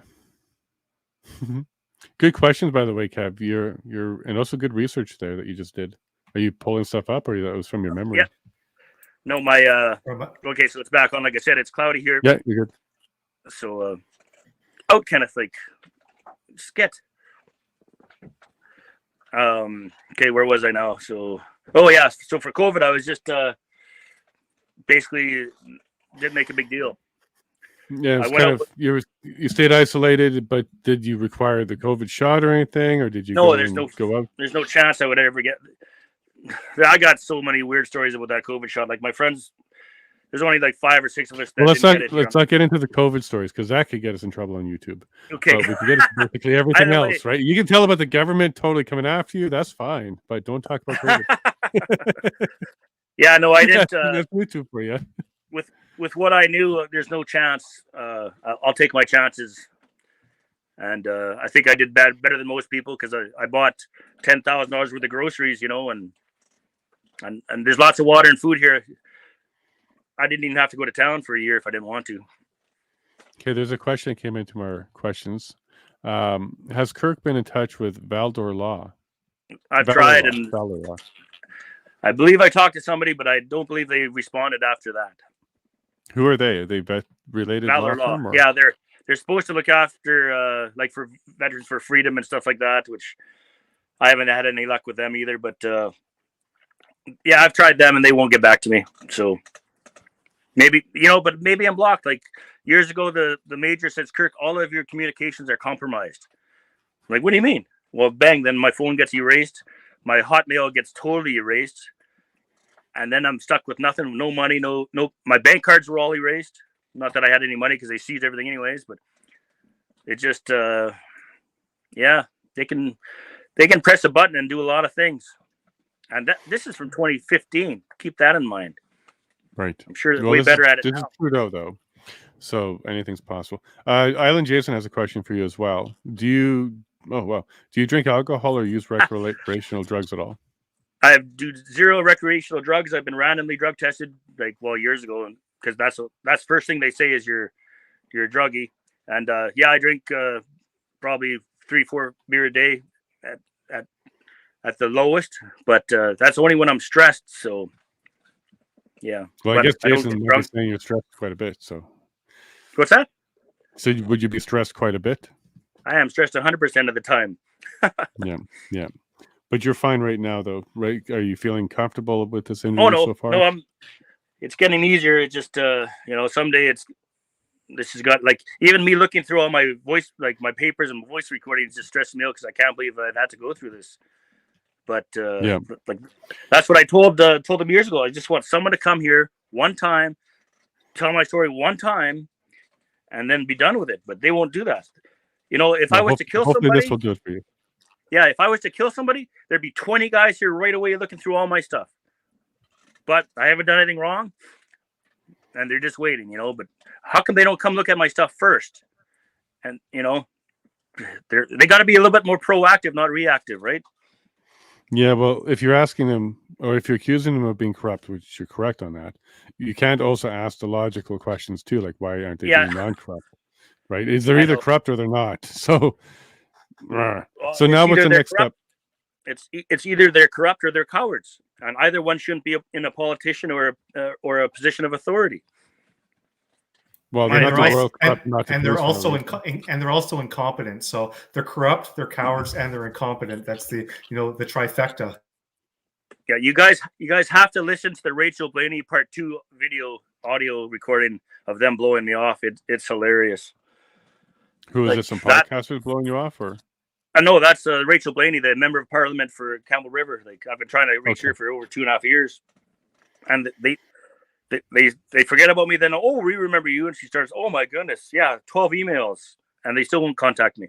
Good questions, by the way, Kev. You're and also good research there that you just did. Are you pulling stuff up, or that was from your memory? Yeah. No, my okay, so it's back on. Like I said, it's cloudy here. Yeah, you're good. So, Kenneth, like, skit. Okay, where was I now? So, so for COVID, I was just basically didn't make a big deal. Yeah, it's kind of you stayed isolated, but did you require the COVID shot or anything, or did you go out? There's no chance I would ever get. I got so many weird stories about that COVID shot. Like, my friends, there's only like 5 or 6 of us. That Let's not get into the COVID stories, because that could get us in trouble on YouTube. Okay, but we can get into basically everything else, right? You can tell about the government totally coming after you. That's fine, but don't talk about COVID. Yeah, no, I didn't. That's YouTube for you. With what I knew, there's no chance. I'll take my chances, and I think I did better than most people, because I bought $10,000 worth of groceries, you know, and there's lots of water and food here. I didn't even have to go to town for a year if I didn't want to. Okay, there's a question that came into our questions. Has Kirk been in touch with Valdor Law? I've tried, and I believe I talked to somebody, but I don't believe they responded after that. Who are they? Are they related Valdor Law? Yeah, they're supposed to look after like for Veterans for Freedom and stuff like that, which I haven't had any luck with them either. But yeah, I've tried them and they won't get back to me. So maybe, you know, but maybe I'm blocked. Like, years ago, the major says, Kirk, all of your communications are compromised. I'm like, what do you mean? Well, bang, then my phone gets erased. My Hotmail gets totally erased. And then I'm stuck with nothing, no money, no. My bank cards were all erased. Not that I had any money, because they seized everything anyways. But it just, yeah, they can press a button and do a lot of things. And this is from 2015. Keep that in mind. Right. I'm sure they're way better at it now. This is Trudeau, though, so anything's possible. Island Jason has a question for you as well. Do you drink alcohol or use recreational drugs at all? I do zero recreational drugs. I've been randomly drug tested years ago, because that's first thing they say is you're a druggie. And yeah, I drink probably 3-4 beer a day at the lowest, but that's only when I'm stressed. So yeah. Well, I guess Jason might be saying you're stressed quite a bit. So what's that? So would you be stressed quite a bit? I am stressed 100% of the time. Yeah. But you're fine right now, though, right? Are you feeling comfortable with this Oh interview no, so far? no, it's getting easier. It just someday this has got, like, even me looking through all my voice, like my papers and voice recordings, just stressing me out because I can't believe I've had to go through this. But Yeah. like that's what I told them years ago. I just want someone to come here one time, tell my story one time, and then be done with it. But they won't do that. If I was to kill Hopefully this somebody, will do it for you. yeah, if I was to kill somebody, there'd be 20 guys here right away looking through all my stuff. But I haven't done anything wrong, and they're just waiting, But how come they don't come look at my stuff first? And they got to be a little bit more proactive, not reactive, right? Yeah, well, if you're asking them, or if you're accusing them of being corrupt, which you're correct on that, you can't also ask the logical questions too, like why aren't they being non-corrupt, right? Is they're either corrupt or they're not. So, Well, so now what's the next corrupt. step? It's either they're corrupt or they're cowards, and either one shouldn't be in a politician or a position of authority. Well, they're not the world corrupt, and they're also incompetent. So they're corrupt, they're cowards, and they're incompetent. That's the the trifecta. Yeah, you guys have to listen to the Rachel Blaney Part 2 audio recording of them blowing me off. It's hilarious. Who is this? Some podcasters blowing you off, or? I know that's Rachel Blaney, the member of parliament for Campbell River. Like, I've been trying to reach her for over 2.5 years, and they forget about me. Then, oh, we remember you, and she starts, oh my goodness, yeah, 12 emails, and they still won't contact me.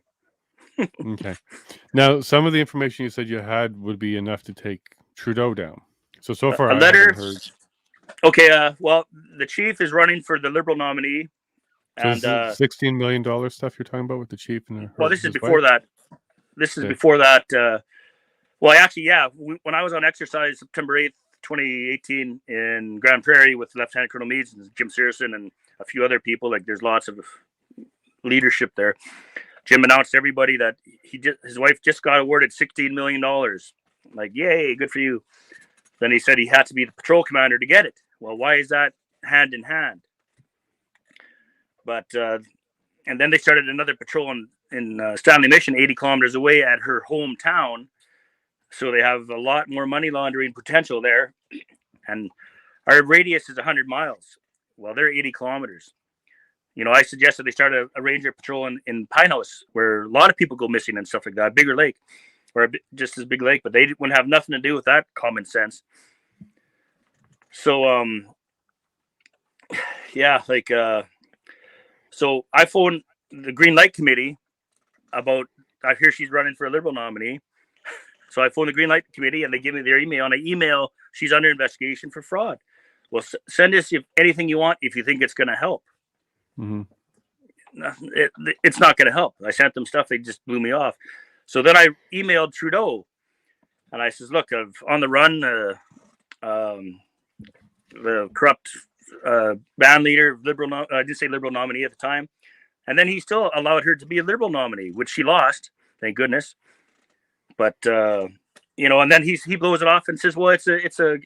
Okay. Now, some of the information you said you had would be enough to take Trudeau down. So far, a letter. I haven't heard. Okay. Well, the chief is running for the Liberal nominee. So and this is $16 million stuff you're talking about with the chief and this is before that. This is before that. Well, actually, yeah. When I was on exercise September 8th, 2018 in Grand Prairie with Lieutenant Colonel Meads and Jim Searson and a few other people, like there's lots of leadership there. Jim announced to everybody that his wife just got awarded $16 million. Like, yay, good for you. Then he said he had to be the patrol commander to get it. Well, why is that hand in hand? But and then they started another patrol in Stanley Mission, 80 kilometers away at her hometown. So they have a lot more money laundering potential there. And our radius is 100 miles. Well, they're 80 kilometers. I suggested they start a ranger patrol in Pine House, where a lot of people go missing and stuff like that, bigger lake, or just as big lake, but they wouldn't have nothing to do with that common sense. So, yeah, like, so I phoned the Green Light Committee about, I hear she's running for a Liberal nominee. So I phoned the Green Light Committee and they give me their email, and I email, she's under investigation for fraud. Well, send us anything you want if you think it's going to help. Mm-hmm. It's not going to help. I sent them stuff. They just blew me off. So then I emailed Trudeau and I says, look, I've on the run, the corrupt band leader, Liberal, I didn't say Liberal nominee at the time. And then he still allowed her to be a Liberal nominee, which she lost. Thank goodness. But, and then he blows it off and says, well, it's a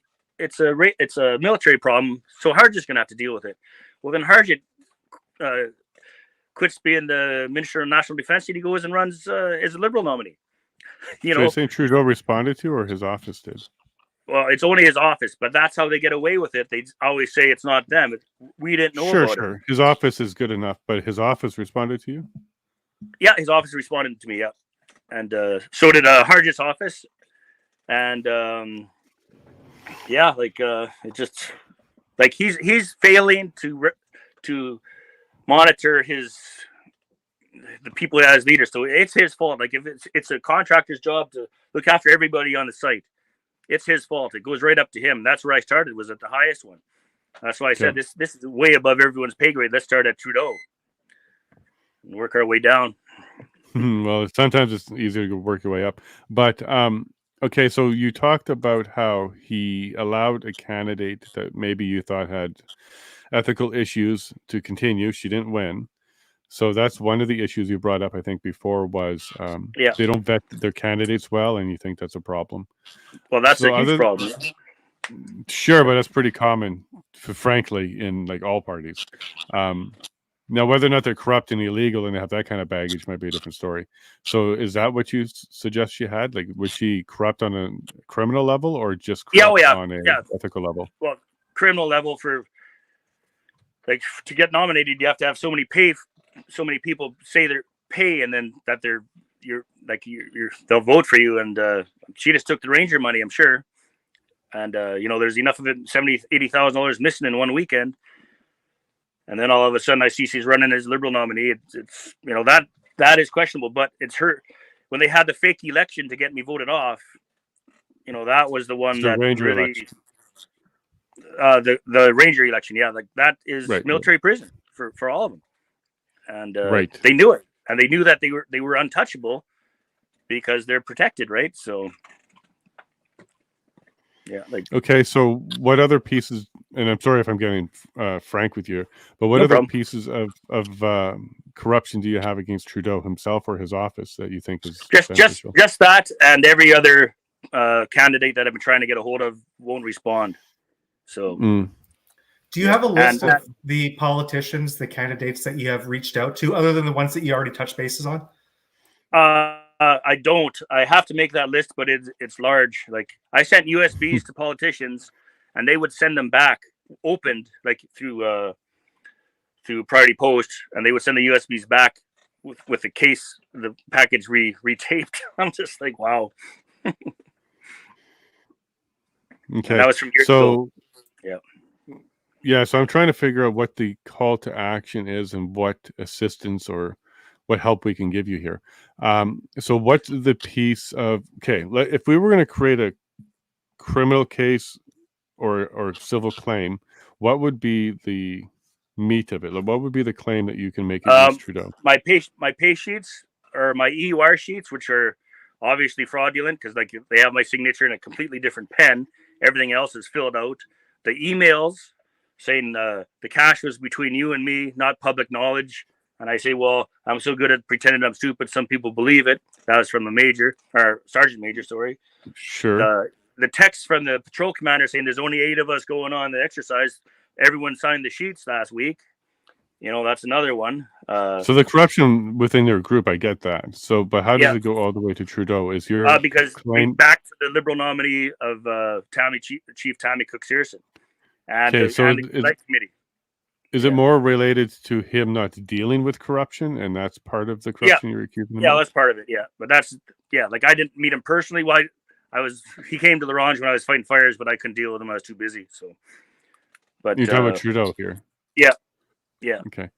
military problem. So Harjit's going to have to deal with it. Well, then Harjit quits being the Minister of National Defense and he goes and runs as a Liberal nominee. So you're saying Trudeau responded to, or his office did? Well, it's only his office, but that's how they get away with it. They always say it's not them. We didn't know about it. His office is good enough, but his office responded to you? Yeah, his office responded to me, yeah. And so did Harjit's office. And it just, like, he's failing to monitor the people as leaders. So it's his fault. Like, if it's a contractor's job to look after everybody on the site, it's his fault. It goes right up to him. That's where I started, was at the highest one. That's why I said this is way above everyone's pay grade. Let's start at Trudeau and work our way down. Well, sometimes it's easier to work your way up. But okay, so you talked about how he allowed a candidate that maybe you thought had ethical issues to continue. She didn't win. So that's one of the issues you brought up, I think, before was they don't vet their candidates well, and you think that's a problem. Well, that's a huge problem. Sure, but that's pretty common, frankly, in like all parties. Now, whether or not they're corrupt and illegal and they have that kind of baggage might be a different story. So, is that what you suggest she had? Like, was she corrupt on a criminal level or just corrupt on a ethical level? Well, criminal level for like to get nominated, you have to have so many people say their pay, and then that you're they'll vote for you. And she just took the Ranger money, I'm sure. And there's enough of it, $80,000 missing in one weekend. And then all of a sudden, I see she's running as Liberal nominee. It's that is questionable. But it's her when they had the fake election to get me voted off. That was the one that Ranger really election. The Ranger election. Yeah, like that is military prison for all of them. And they knew it, and they knew that they were untouchable because they're protected, right? So. Yeah. Okay. So what other pieces, and I'm sorry if I'm getting frank with you, but what other pieces of corruption do you have against Trudeau himself or his office that you think is just that, and every other candidate that I've been trying to get a hold of won't respond. So do you have a list of the politicians, the candidates that you have reached out to, other than the ones that you already touched bases on? I don't. I have to make that list, but it's large. Like I sent USBs to politicians, and they would send them back opened, like through Priority Post, and they would send the USBs back with the case, the package retaped. I'm just like, wow. Okay, and that was from years ago. Yeah. So I'm trying to figure out what the call to action is and what assistance or what help we can give you here. So what's the piece of, if we were going to create a criminal case or civil claim, what would be the meat of it? Like, what would be the claim that you can make against Trudeau? My pay sheets or my EUR sheets, which are obviously fraudulent because like they have my signature in a completely different pen. Everything else is filled out. The emails saying the cash was between you and me, not public knowledge. And I say, well, I'm so good at pretending I'm stupid, some people believe it. That was from the sergeant major, sorry. Sure. The text from the patrol commander saying there's only 8 of us going on the exercise. Everyone signed the sheets last week. That's another one. So the corruption within your group, I get that. So, but how does it go all the way to Trudeau? Is your because claim back to the Liberal nominee of Chief Tammy Cook-Searson and the select committee. Is it more related to him not dealing with corruption, and that's part of the corruption you're accusing him of? Yeah, that's part of it. Yeah, but that's like I didn't meet him personally. Why? He came to the Range when I was fighting fires, but I couldn't deal with him. I was too busy. So, but you're talking about Trudeau here. Yeah. Okay.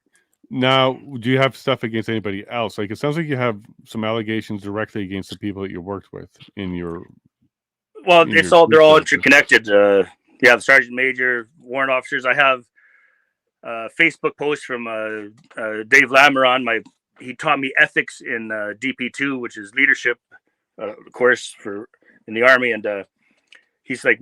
Now, do you have stuff against anybody else? Like, it sounds like you have some allegations directly against the people that you worked with in your. Well, they're all interconnected. The sergeant major, warrant officers. I have Facebook post from Dave Lameron. He taught me ethics in DP2, which is leadership course in the Army, and he's like,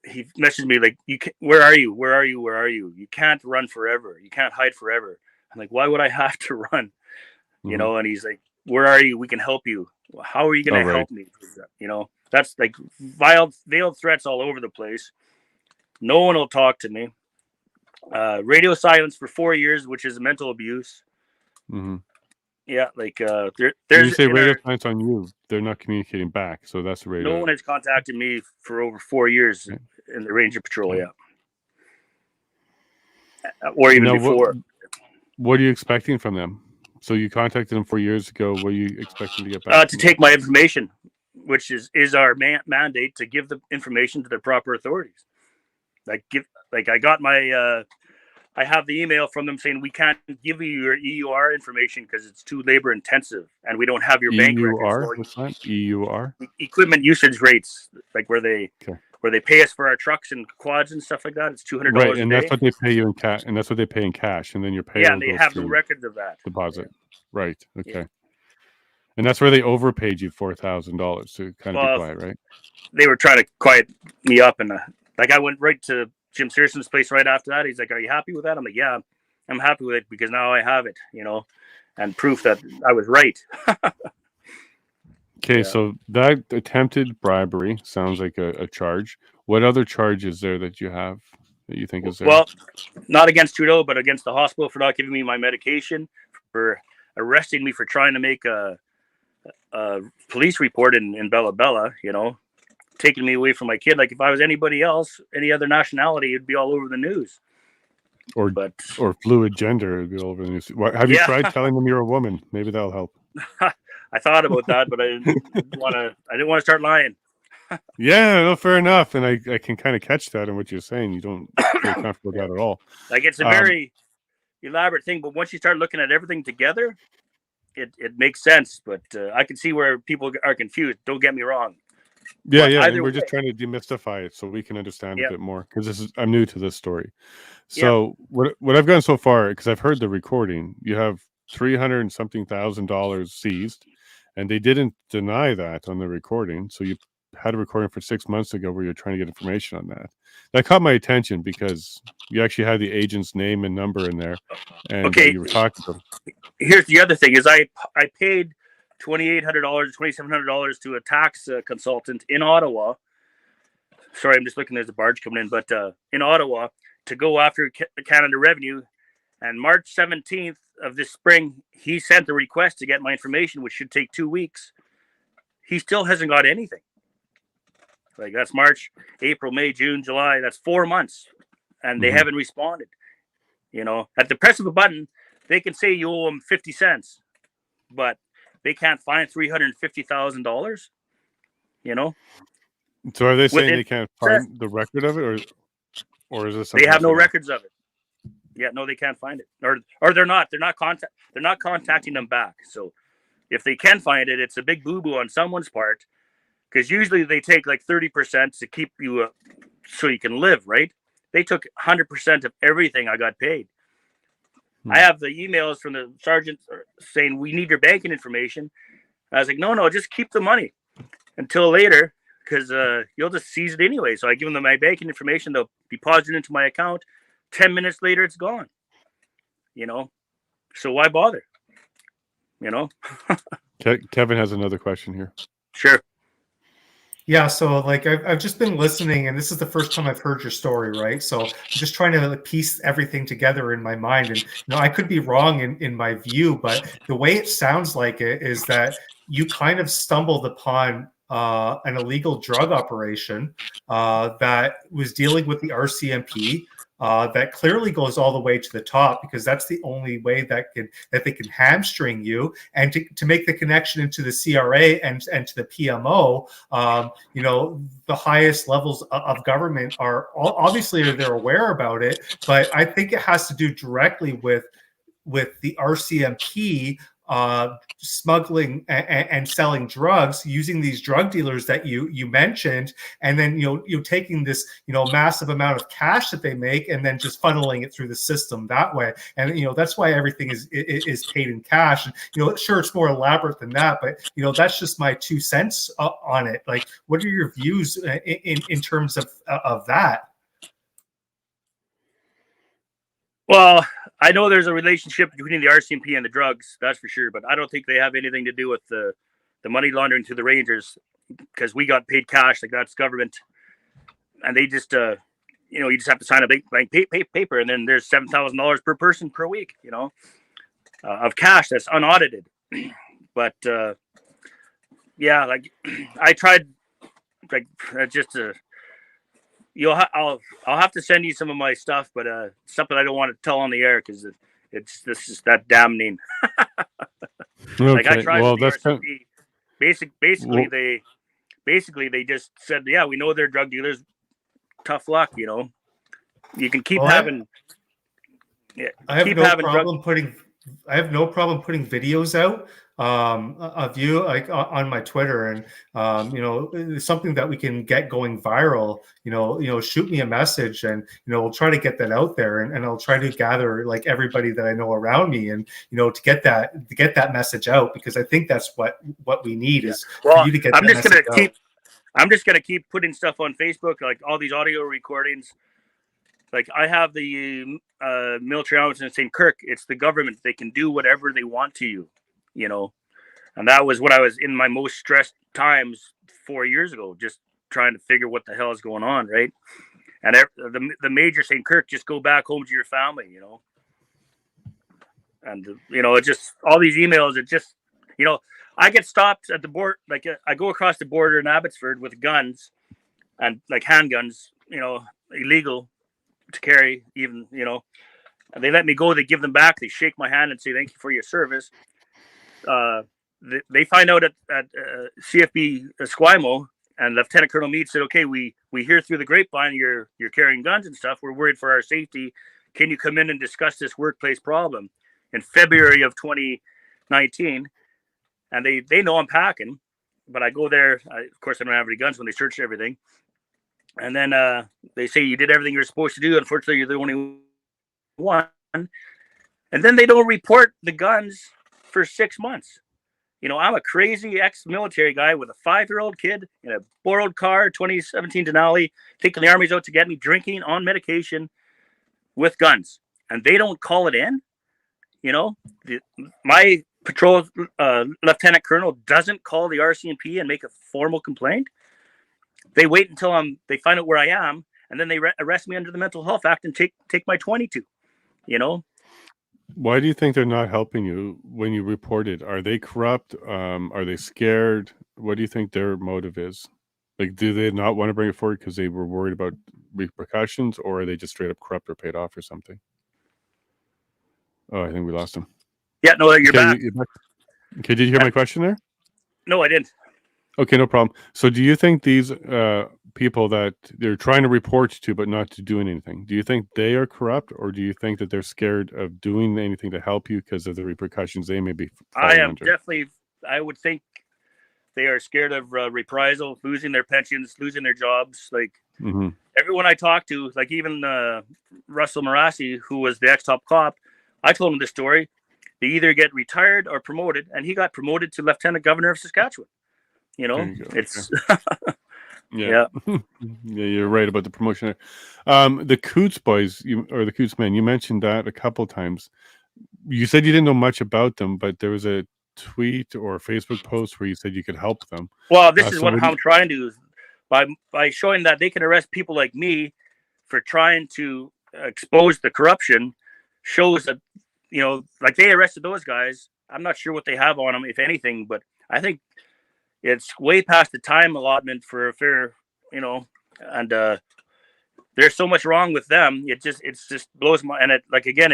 he messaged me like, where are you? You can't run forever. You can't hide forever. I'm like, why would I have to run? Mm-hmm. And he's like, where are you? We can help you. How are you going to help me? That's like veiled threats all over the place. No one will talk to me. Radio silence for 4 years, which is mental abuse. Mm-hmm. Yeah, like there's. You say radio silence on you; they're not communicating back, so that's the radio. No one has contacted me for over 4 years in the Ranger Patrol. Yeah, or even before. What are you expecting from them? So you contacted them 4 years ago. What are you expecting to get back? To take my information, which is our mandate to give the information to the proper authorities. I got my. I have the email from them saying we can't give you your EUR information because it's too labor intensive, and we don't have your bank records. What's that? EUR? Equipment usage rates, like where they pay us for our trucks and quads and stuff like that. It's $200. Right, and that's what they pay you in cash, and that's what they pay in cash, and then your pay. Yeah, and they have no records of that deposit. Right. Okay. Yeah. And that's where they overpaid you $4,000 to kind of be quiet, right? They were trying to quiet me up, and I went right to Jim Searson's place right after that. He's like, "Are you happy with that?" I'm like, "Yeah, I'm happy with it because now I have it, and proof that I was right." Okay, so that attempted bribery sounds like a charge. What other charge is there that you have that you think is there? Well, not against Trudeau, but against the hospital for not giving me my medication, for arresting me for trying to make a police report in Bella Bella, you know, taking me away from my kid. Like if I was anybody else, any other nationality, it'd be all over the news. Or fluid gender, it'd be all over the news. Have you tried telling them you're a woman? Maybe that'll help. I thought about that, but I didn't want to start lying. Yeah, no, fair enough. And I can kind of catch that in what you're saying. You don't feel comfortable with that at all. Like it's a very elaborate thing, but once you start looking at everything together, it makes sense. But I can see where people are confused. Don't get me wrong. Yeah, yeah. And we're just trying to demystify it so we can understand a bit more, because I'm new to this story. So what I've gotten so far, because I've heard the recording, you have $300 and something thousand seized, and they didn't deny that on the recording. So you had a recording for 6 months ago where you're trying to get information on that. That caught my attention because you actually had the agent's name and number in there, and you were talking to them. Here's the other thing: is I paid $2,800, $2,700 to a tax consultant in Ottawa. Sorry, I'm just looking. There's a barge coming in, but in Ottawa to go after Canada Revenue. And March 17th of this spring, he sent the request to get my information, which should take 2 weeks. He still hasn't got anything. Like that's March, April, May, June, July. That's 4 months, and they haven't responded. You know, at the press of a button, they can say you owe them 50 cents, but they can't find $350,000. You know. So are they saying they can't find the record of it, or is this? They have no records of it. Yeah, no, they can't find it, or they're not contacting them back. So if they can find it, it's a big boo-boo on someone's part, because usually they take like 30% to keep you so you can live, right? They took 100% of everything I got paid. I have the emails from the sergeant saying we need your banking information. I was like, no, just keep the money until later, because you'll just seize it anyway. So I give them my banking information. They'll deposit it into my account. 10 minutes later, it's gone. You know, so why bother? You know. Kevin has another question here. Sure. Yeah, so like I've just been listening, and this is the first time I've heard your story, right? So I'm just trying to piece everything together in my mind, and I could be wrong in my view, but the way it sounds like it is that you kind of stumbled upon an illegal drug operation that was dealing with the RCMP. That clearly goes all the way to the top, because that's the only way that they can hamstring you, and to make the connection into the CRA and to the PMO. The highest levels of government are obviously they're aware about it, but I think it has to do directly with the RCMP smuggling and selling drugs, using these drug dealers that you mentioned, and then you're taking this massive amount of cash that they make and then just funneling it through the system that way. And that's why everything is paid in cash. And sure, it's more elaborate than that, but that's just my 2 cents on it. Like, what are your views in terms of that? Well, I know there's a relationship between the RCMP and the drugs, that's for sure, but I don't think they have anything to do with the money laundering to the Rangers, because we got paid cash, like that's government, and they just you just have to sign a blank paper, and then there's $7,000 per person per week, of cash that's unaudited. But yeah, like I tried, like just I'll have to send you some of my stuff, but something I don't want to tell on the air, because this is that damning. Okay. Like I tried. Well, that's basically they just said, yeah, we know they're drug dealers. Tough luck, you can keep having. Yeah, I have no problem putting videos out of you, like on my Twitter, and it's something that we can get going viral. Shoot me a message, and we'll try to get that out there, and I'll try to gather like everybody that I know around me, and to get that message out, because I think that's what we need is for you to get. I'm just gonna keep putting stuff on Facebook, like all these audio recordings. Like I have the military officer in St. Kirk. It's the government. They can do whatever they want to you, and that was what I was in my most stressed times 4 years ago, just trying to figure what the hell is going on, right? and the major saying, Kirk, just go back home to your family, you know. And it just, all these emails, it just, I get stopped at the border, like I go across the border in Abbotsford with guns and like handguns, illegal to carry, even, and they let me go. They give them back. They shake my hand and say, thank you for your service. They find out at CFB Esquimalt, and Lieutenant Colonel Meade said, okay, we hear through the grapevine you're carrying guns and stuff. We're worried for our safety. Can you come in and discuss this workplace problem? In February of 2019, and they know I'm packing, but I go there. Of course, I don't have any guns when they search everything. And then they say you did everything you're supposed to do. Unfortunately, you're the only one. And then they don't report the guns for 6 months. I'm a crazy ex-military guy with a 5-year-old kid in a borrowed car, 2017 Denali, thinking the Army's out to get me, drinking on medication with guns. And they don't call it in. My patrol lieutenant colonel doesn't call the RCMP and make a formal complaint. They wait until they find out where I am, and then they arrest me under the Mental Health Act and take my 22. Why do you think they're not helping you when you report it? Are they corrupt? Are they scared? What do you think their motive is? Like, do they not want to bring it forward because they were worried about repercussions, or are they just straight up corrupt or paid off or something? Oh, I think we lost him. Yeah, no, you're back. Okay, did you hear my question there? No, I didn't. Okay, no problem. So do you think these people that they're trying to report to but not to do anything, do you think they are corrupt, or do you think that they're scared of doing anything to help you because of the repercussions they may be definitely, I would think they are scared of reprisal, losing their pensions, losing their jobs. Like, everyone I talked to, like even Russell Marassi, who was the ex-top cop, I told him this story. They either get retired or promoted, and he got promoted to Lieutenant Governor of Saskatchewan. It's yeah. Yeah, you're right about the promotion there. The Coots boys, or the Coots men, you mentioned that a couple times. You said you didn't know much about them, but there was a tweet or Facebook post where you said you could help them. Well, this is what I'm trying to do, by showing that they can arrest people like me for trying to expose the corruption. Shows that, like they arrested those guys. I'm not sure what they have on them, if anything, but I think it's way past the time allotment for a fair, and there's so much wrong with them. It just blows my, and it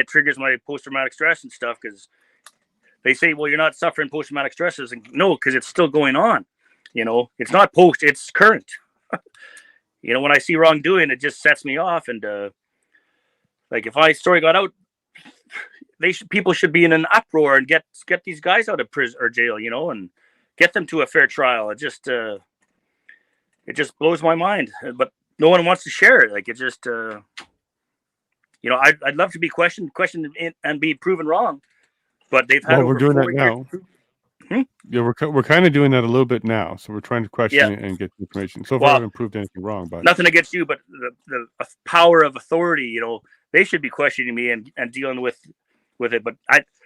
triggers my post-traumatic stress and stuff, because they say, well, you're not suffering post-traumatic stresses. And no, because it's still going on. It's not post, it's current. When I see wrongdoing, it just sets me off. And like if my story got out, people should be in an uproar and get these guys out of prison or jail, and get them to a fair trial. It just blows my mind, but no one wants to share it. Like, it just, I'd love to be questioned and be proven wrong, but they've had. Well, we're doing that now. Yeah, we're kind of doing that a little bit now. So we're trying to question it and get information. So far, I haven't proved anything wrong, but nothing against you, but the power of authority, they should be questioning me and dealing with it. But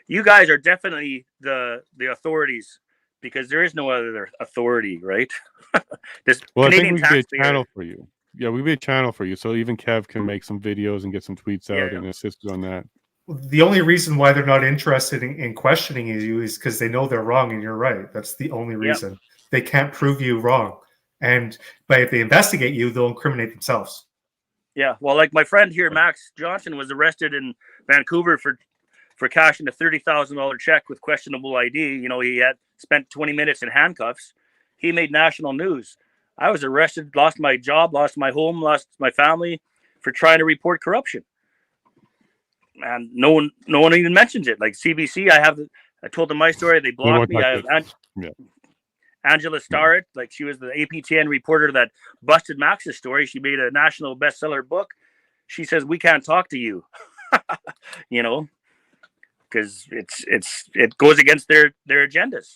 you guys are definitely the authorities, because there is no other authority, right? I think we could be a channel for you. Yeah, we'd be a channel for you. So even Kev can make some videos and get some tweets out and assist you on that. The only reason why they're not interested in questioning you is because they know they're wrong and you're right. That's the only reason. They can't prove you wrong. But if they investigate you, they'll incriminate themselves. Yeah, well, like my friend here, Max Johnson, was arrested in Vancouver for cashing a $30,000 check with questionable ID. He had spent 20 minutes in handcuffs. He made national news. I was arrested, lost my job, lost my home, lost my family for trying to report corruption. And no one even mentions it. Like CBC, I told them my story. They blocked me. I have Angela Starrett, like she was the APTN reporter that busted Max's story. She made a national bestseller book. She says, we can't talk to you, because it goes against their agendas.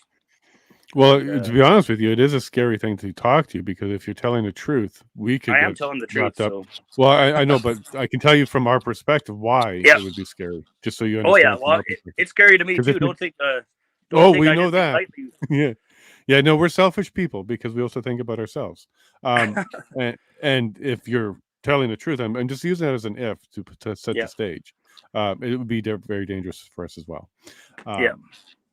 Well, to be honest with you, it is a scary thing to talk to you, because if you're telling the truth, we could. I am telling the truth. So. Well, I know, but I can tell you from our perspective why it would be scary. Just so you understand. Oh yeah, well, it's scary to me too. Don't think. We know that. Yeah. No, we're selfish people because we also think about ourselves. And if you're telling the truth. I'm just using that as an if to set Yeah. the stage. It would be very dangerous for us as well. Yeah.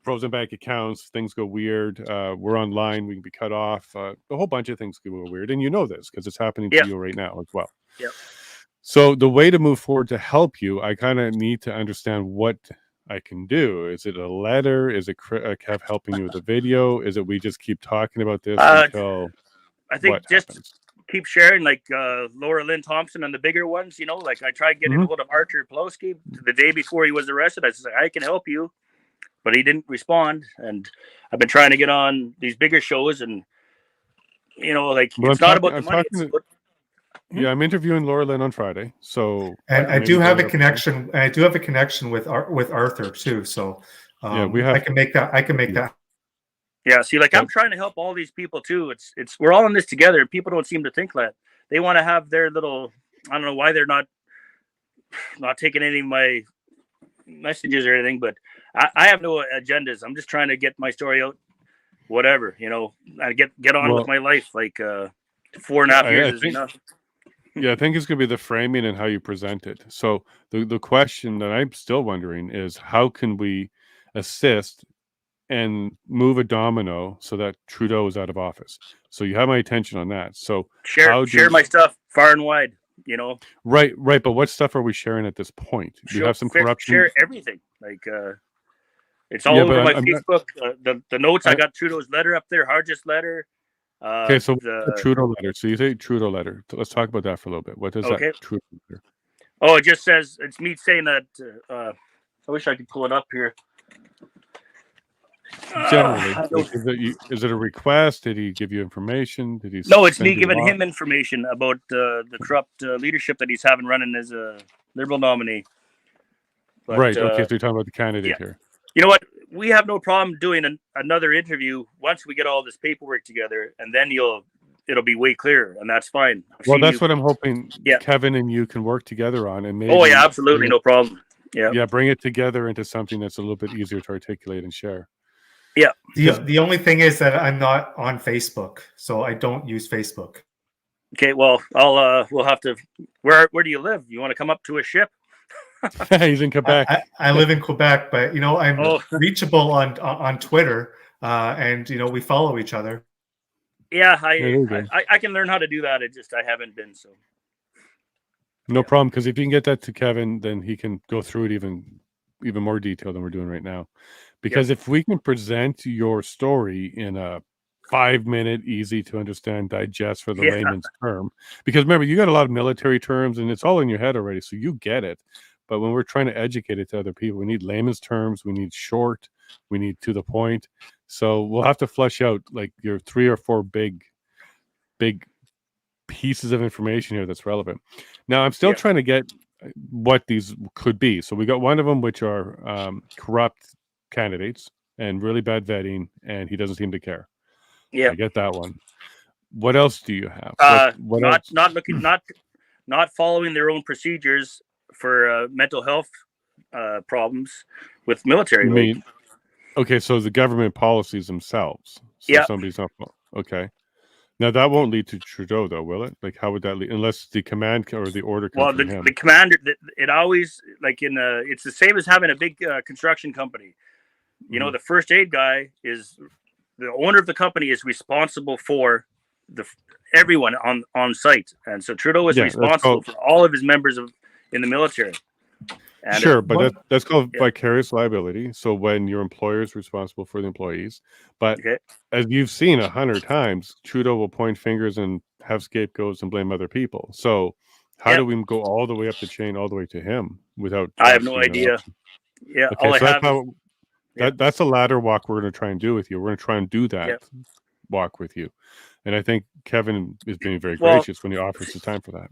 Frozen bank accounts, things go weird. We're online, we can be cut off. A whole bunch of things go weird, and you know this because it's happening Yeah. to you right now as well. Yeah. So the way to move forward to help you, I kind of need to understand what I can do. Is it a letter? Is it Kev helping you with a video? Is it we just keep talking about this until I think what just happens? keep sharing, like Laura Lynn Thompson and the bigger ones. You know, like I tried getting hold of Archer Pulowski the day before he was arrested. I said, I can help you, but he didn't respond. And I've been trying to get on these bigger shows, and you know, like Well, it's not about the money. Yeah, I'm interviewing Laura Lynn on Friday, so and I do have a connection. I do have a connection with Arthur too. So yeah, we have. I can make that. Yeah, see, like I'm trying to help all these people too. It's we're all in this together. People don't seem to think that. They want to have their little. I don't know why they're not taking any of my messages or anything, but I have no agendas. I'm just trying to get my story out. Whatever, you know, I get on with my life. Like 4.5 years is enough. Yeah, I think it's going to be the framing and how you present it. So the question that I'm still wondering is how can we assist and move a domino so that Trudeau is out of office? So you have my attention on that. So share my stuff far and wide, you know. Right. But what stuff are we sharing at this point? You have some corruption. Share everything. Like it's all over my Facebook. The notes, I got Trudeau's letter up there, Hargis letter. Okay, so the Trudeau letter. So you say Trudeau letter. Let's talk about that for a little bit. What does that Trudeau letter? Oh, it just says it's me saying that. I wish I could pull it up here. Generally, is it a request? Did he give you information? Did he? No, it's me giving him information about the corrupt leadership that he's having running as a Liberal nominee. But, right. Okay. So you're talking about the candidate here. You know what? We have no problem doing another interview once we get all this paperwork together, and then it'll be way clearer, and that's fine. That's what I'm hoping. Kevin and you can work together on, and maybe. Oh yeah, absolutely, no problem. Yeah. Yeah, bring it together into something that's a little bit easier to articulate and share. Yeah. The only thing is that I'm not on Facebook, so I don't use Facebook. Okay, well, we'll have to. Where do you live? You want to come up to a ship? He's in Quebec. I live in Quebec, but I'm reachable on Twitter, and we follow each other. Yeah, I can learn how to do that. I haven't been so. No problem, because if you can get that to Kevin, then he can go through it even more detail than we're doing right now. Because if we can present your story in a 5-minute, easy to understand, digest for the layman's term, because remember, you got a lot of military terms and it's all in your head already, so you get it. But when we're trying to educate it to other people, we need layman's terms, we need short, we need to the point. So we'll have to flesh out like your 3 or 4 big pieces of information here that's relevant. Now, I'm still trying to get what these could be. So we got one of them, which are corrupt candidates and really bad vetting, and he doesn't seem to care. Yeah, I get that one. What else do you have? Not following their own procedures for mental health problems with military. Okay, so the government policies themselves. So somebody's not okay. Now that won't lead to Trudeau, though, will it? Like, how would that lead? Unless the command or the order comes from him. The commander, it always it's the same as having a big construction company. You know, the first aid guy is the owner of the company is responsible for everyone on site, and so Trudeau is responsible for all of his members in the military. And but that's called vicarious liability. So when your employer is responsible for the employees, but as you've seen 100 times, Trudeau will point fingers and have scapegoats and blame other people. So how do we go all the way up the chain, all the way to him without? I have no idea. Yeah, okay, that's a ladder walk we're going to try and do with you. We're going to try and do that walk with you, and I think Kevin is being very gracious when he offers the time for that.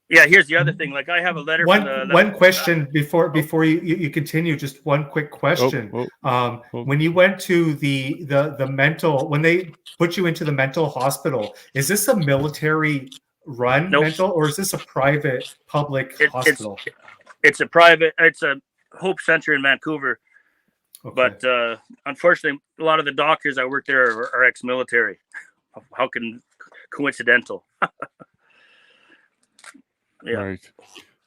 Yeah, here's the other thing. Like I have a letter. One question before you continue. Just one quick question. When you went to the mental, when they put you into the mental hospital, is this a military run mental, or is this a private public hospital? It's a private. It's a Hope Center in Vancouver. Okay. But unfortunately, a lot of the doctors that work there are ex-military. How coincidental? Yeah. Right.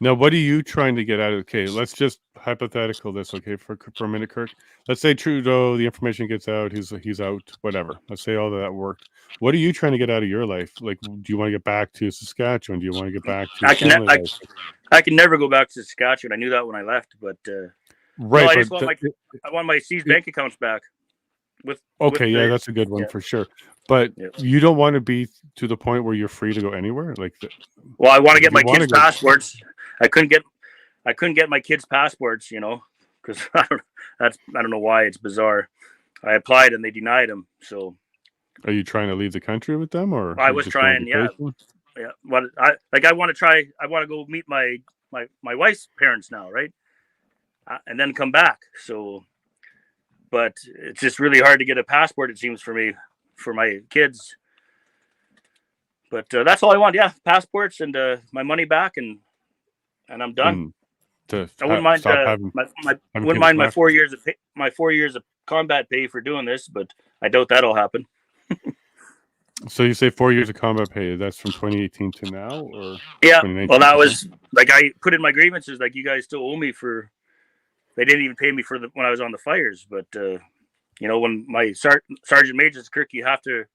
Now, what are you trying to get out of? Okay, let's just hypothetical this, okay, for a minute, Kirk. Let's say Trudeau, the information gets out, he's out, whatever. Let's say all of that worked. What are you trying to get out of your life? Like, do you want to get back to Saskatchewan? Do you want to get back to family life? I can never go back to Saskatchewan. I knew that when I left, but Right. no, I just want I want my seized bank accounts back. That's a good one for sure. But you don't want to be to the point where you're free to go anywhere. Well, I want to get my kids' passports. I couldn't get my kids' passports, because I don't know why. It's bizarre. I applied and they denied them. So, are you trying to leave the country with them, or I was trying? Yeah. What I want to try. I want to go meet my wife's parents now, right? And then come back. So, but it's just really hard to get a passport. It seems for me, for my kids. But that's all I want. Yeah, passports and my money back, and I'm done. I wouldn't mind my 4 years of my 4 years of combat pay for doing this, but I doubt that'll happen. So you say 4 years of combat pay? That's from 2018 to now, or yeah? Well, that was like I put in my grievances. Like, you guys still owe me for. They didn't even pay me for when I was on the fires, but when my sergeant major says, Kirk, you have to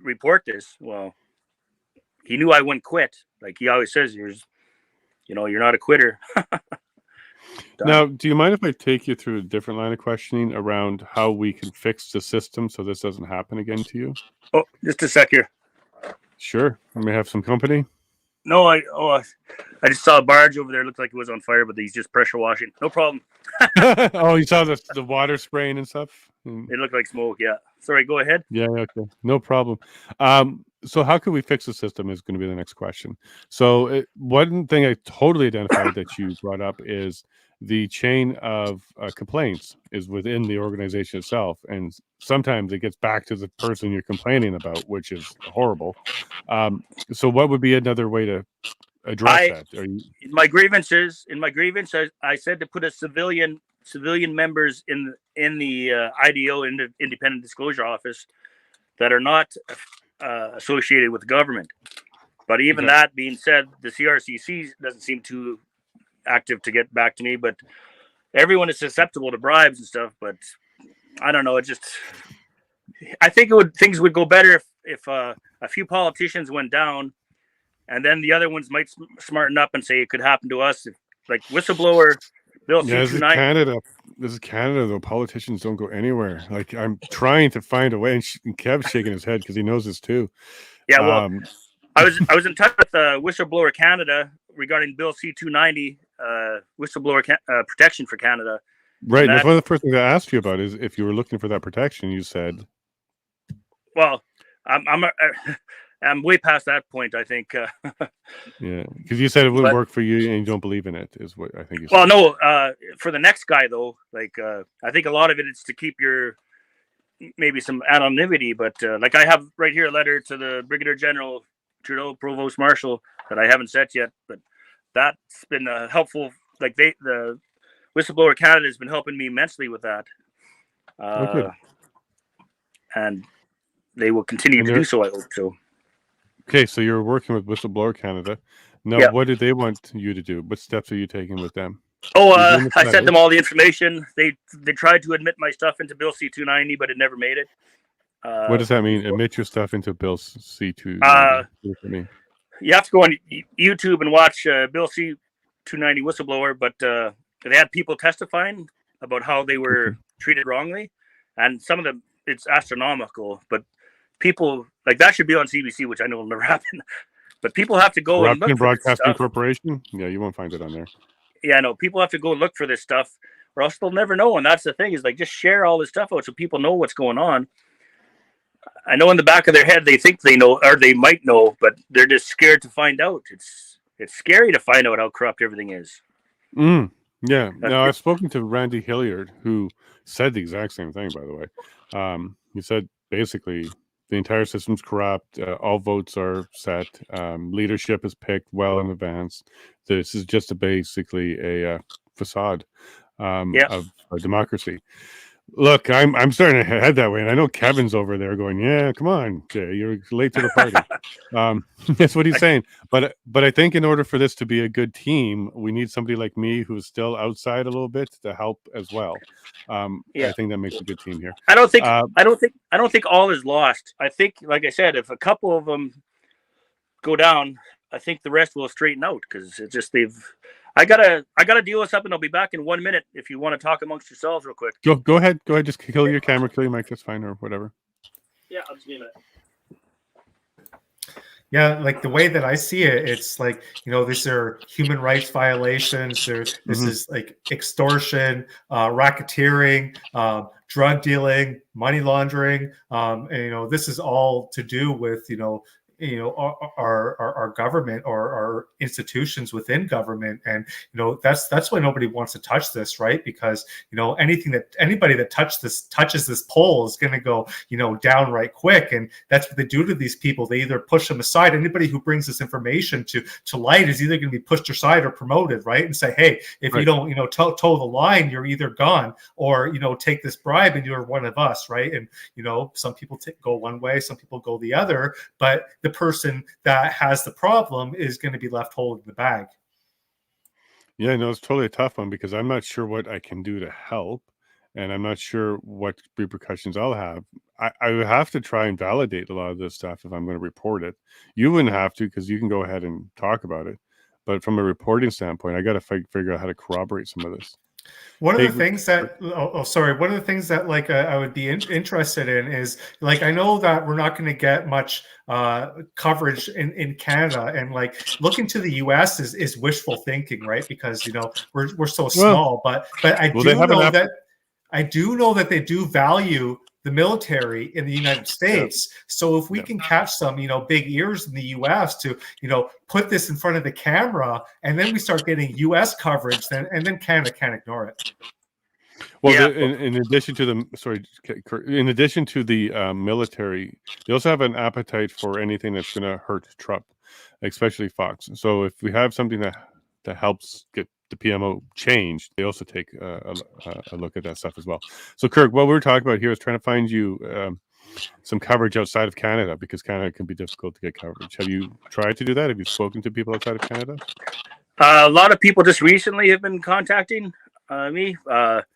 report this. Well, he knew I wouldn't quit. Like he always says, you're not a quitter. Now, do you mind if I take you through a different line of questioning around how we can fix the system so this doesn't happen again to you? Oh, just a sec here. Sure. I may have some company. No, I just saw a barge over there. It looked like it was on fire, but he's just pressure washing. No problem. Oh, you saw the water spraying and stuff? It looked like smoke, yeah. Sorry, go ahead. Yeah, okay. No problem. So how could we fix the system is going to be the next question. So one thing I totally identified that you brought up is the chain of complaints is within the organization itself. And sometimes it gets back to the person you're complaining about, which is horrible. So what would be another way to address that? In my grievance, I said to put a civilian members in the IDO, in the Independent Disclosure Office, that are not associated with the government. But even that being said, the CRCC doesn't seem too active to get back to me. But everyone is susceptible to bribes and stuff. But I don't know. I think things would go better if a few politicians went down, and then the other ones might smarten up and say it could happen to us. Like Whistleblower, Bill C-290. This is Canada, though. Politicians don't go anywhere. Like, I'm trying to find a way, and Kev's shaking his head because he knows this too. Yeah, well, I was in touch with Whistleblower Canada regarding Bill C-290, whistleblower protection for Canada. Right. That's one of the first things I asked you about is if you were looking for that protection. You said, "Well, I'm way past that point. I think." Yeah, because you said it wouldn't work for you, and you don't believe in it. Is what I think you said. Well, no. For the next guy, though, I think a lot of it is to keep maybe some anonymity. But like I have right here a letter to the Brigadier General Trudeau, Provost Marshal, that I haven't sent yet. But that's been helpful. Like the Whistleblower Canada has been helping me immensely with that. And they will continue to do so, I hope so. Okay, so you're working with Whistleblower Canada. Now, what did they want you to do? What steps are you taking with them? Oh, I sent them all the information. They tried to admit my stuff into Bill C-290, but it never made it. What does that mean? Admit your stuff into Bill C-290? You have to go on YouTube and watch Bill C-290 Whistleblower, but they had people testifying about how they were treated wrongly, and some of them, it's astronomical, but people like that should be on CBC, which I know will never happen. But people have to go and look for Broadcasting Corporation. Yeah, you won't find it on there. Yeah, no, people have to go look for this stuff, or else they'll never know. And that's the thing, is like, just share all this stuff out so people know what's going on. I know in the back of their head they think they know, or they might know, but they're just scared to find out. It's scary to find out how corrupt everything is. Yeah. Now, I've spoken to Randy Hilliard, who said the exact same thing, by the way. He said basically the entire system's corrupt. All votes are set. Leadership is picked well in advance. This is just basically a facade of a democracy. Look, I'm starting to head that way, and I know Kevin's over there going, "Yeah, come on, Jay, you're late to the party." That's what he's saying. But I think in order for this to be a good team, we need somebody like me who's still outside a little bit to help as well. Yeah. I think that makes a good team here. I don't think all is lost. I think, like I said, if a couple of them go down, I think the rest will straighten out because it's just I gotta deal with something. I'll be back in 1 minute. If you want to talk amongst yourselves real quick. Go ahead. Just kill your camera, kill your mic. That's fine, or whatever. Yeah, I'll just be a minute. Yeah, like the way that I see it, it's like, these are human rights violations. This is like extortion, racketeering, drug dealing, money laundering. And, this is all to do with, our government or our institutions within government. And, that's why nobody wants to touch this, right? Because, anybody that touches this pole is going to go, down right quick. And that's what they do to these people. They either push them aside. Anybody who brings this information to light is either going to be pushed aside or promoted, right? And say, hey, if you don't, toe the line, you're either gone, or, take this bribe and you're one of us, right? And, some people go one way, some people go the other, but the person that has the problem is going to be left holding the bag. Yeah, no, it's totally a tough one because I'm not sure what I can do to help, and I'm not sure what repercussions I'll have. I would have to try and validate a lot of this stuff if I'm going to report it. You wouldn't have to because you can go ahead and talk about it. But from a reporting standpoint, I got to figure out how to corroborate some of this. One of the things that like I would be interested in is, like, I know that we're not going to get much coverage in Canada, and like looking to the US is wishful thinking, right? Because we're so small, but I do know that they do value the military in the United States. So if we can catch some, big ears in the US to, put this in front of the camera, and then we start getting US coverage, and then Canada can't ignore it. Well, in addition to the military, they also have an appetite for anything that's going to hurt Trump, especially Fox. So if we have something that helps get the PMO changed, they also take a look at that stuff as well. So, Kirk, what we're talking about here is trying to find you some coverage outside of Canada, because Canada can be difficult to get coverage. Have you tried to do that? Have you spoken to people outside of Canada? A lot of people just recently have been contacting me, but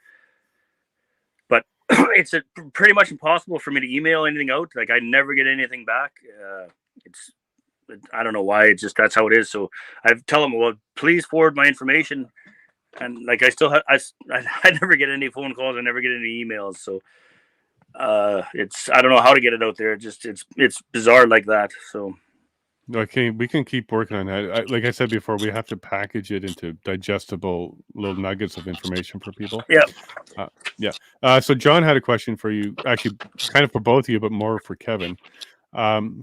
it's pretty much impossible for me to email anything out. Like, I never get anything back. I don't know why. It's just, that's how it is. So I tell them, well, please forward my information. And like, I never get any phone calls. I never get any emails. So I don't know how to get it out there. It's bizarre like that. So. Okay, we can keep working on that. Like I said before, we have to package it into digestible little nuggets of information for people. Yeah. So John had a question for you, actually kind of for both of you, but more for Kevin.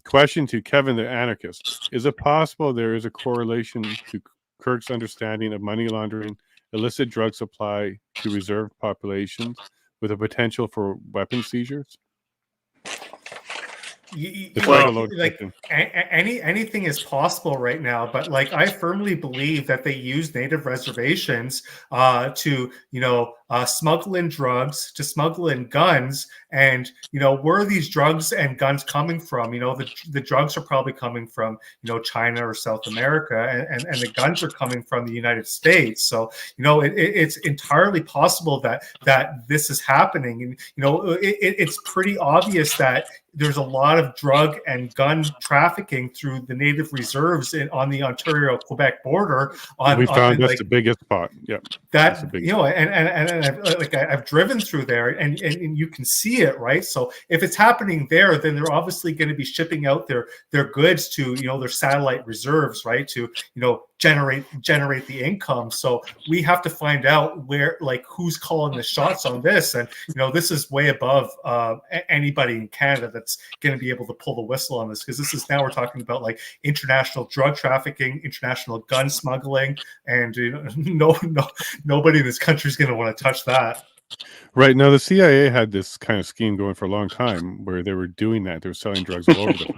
Question to Kevin, the anarchist. Is it possible there is a correlation to Kirk's understanding of money laundering, illicit drug supply to reserve populations with a potential for weapon seizures? Anything is possible right now, but like, I firmly believe that they use native reservations to smuggle in drugs, to smuggle in guns, and where are these drugs and guns coming from? The drugs are probably coming from China or South America, and the guns are coming from the United States. So it's entirely possible that this is happening, and it's pretty obvious that there's a lot of drug and gun trafficking through the native reserves on the Ontario-Quebec border. That's the biggest spot. Yeah, I've driven through there, and you can see it, right? So if it's happening there, then they're obviously going to be shipping out their goods to their satellite reserves, right? To generate the income. So we have to find out who's calling the shots on this, and this is way above anybody in Canada that's going to be able to pull the whistle on this, because now we're talking about like international drug trafficking, international gun smuggling, and nobody in this country is going to want to touch that. Right. Now, the CIA had this kind of scheme going for a long time where they were doing that. They were selling drugs all over the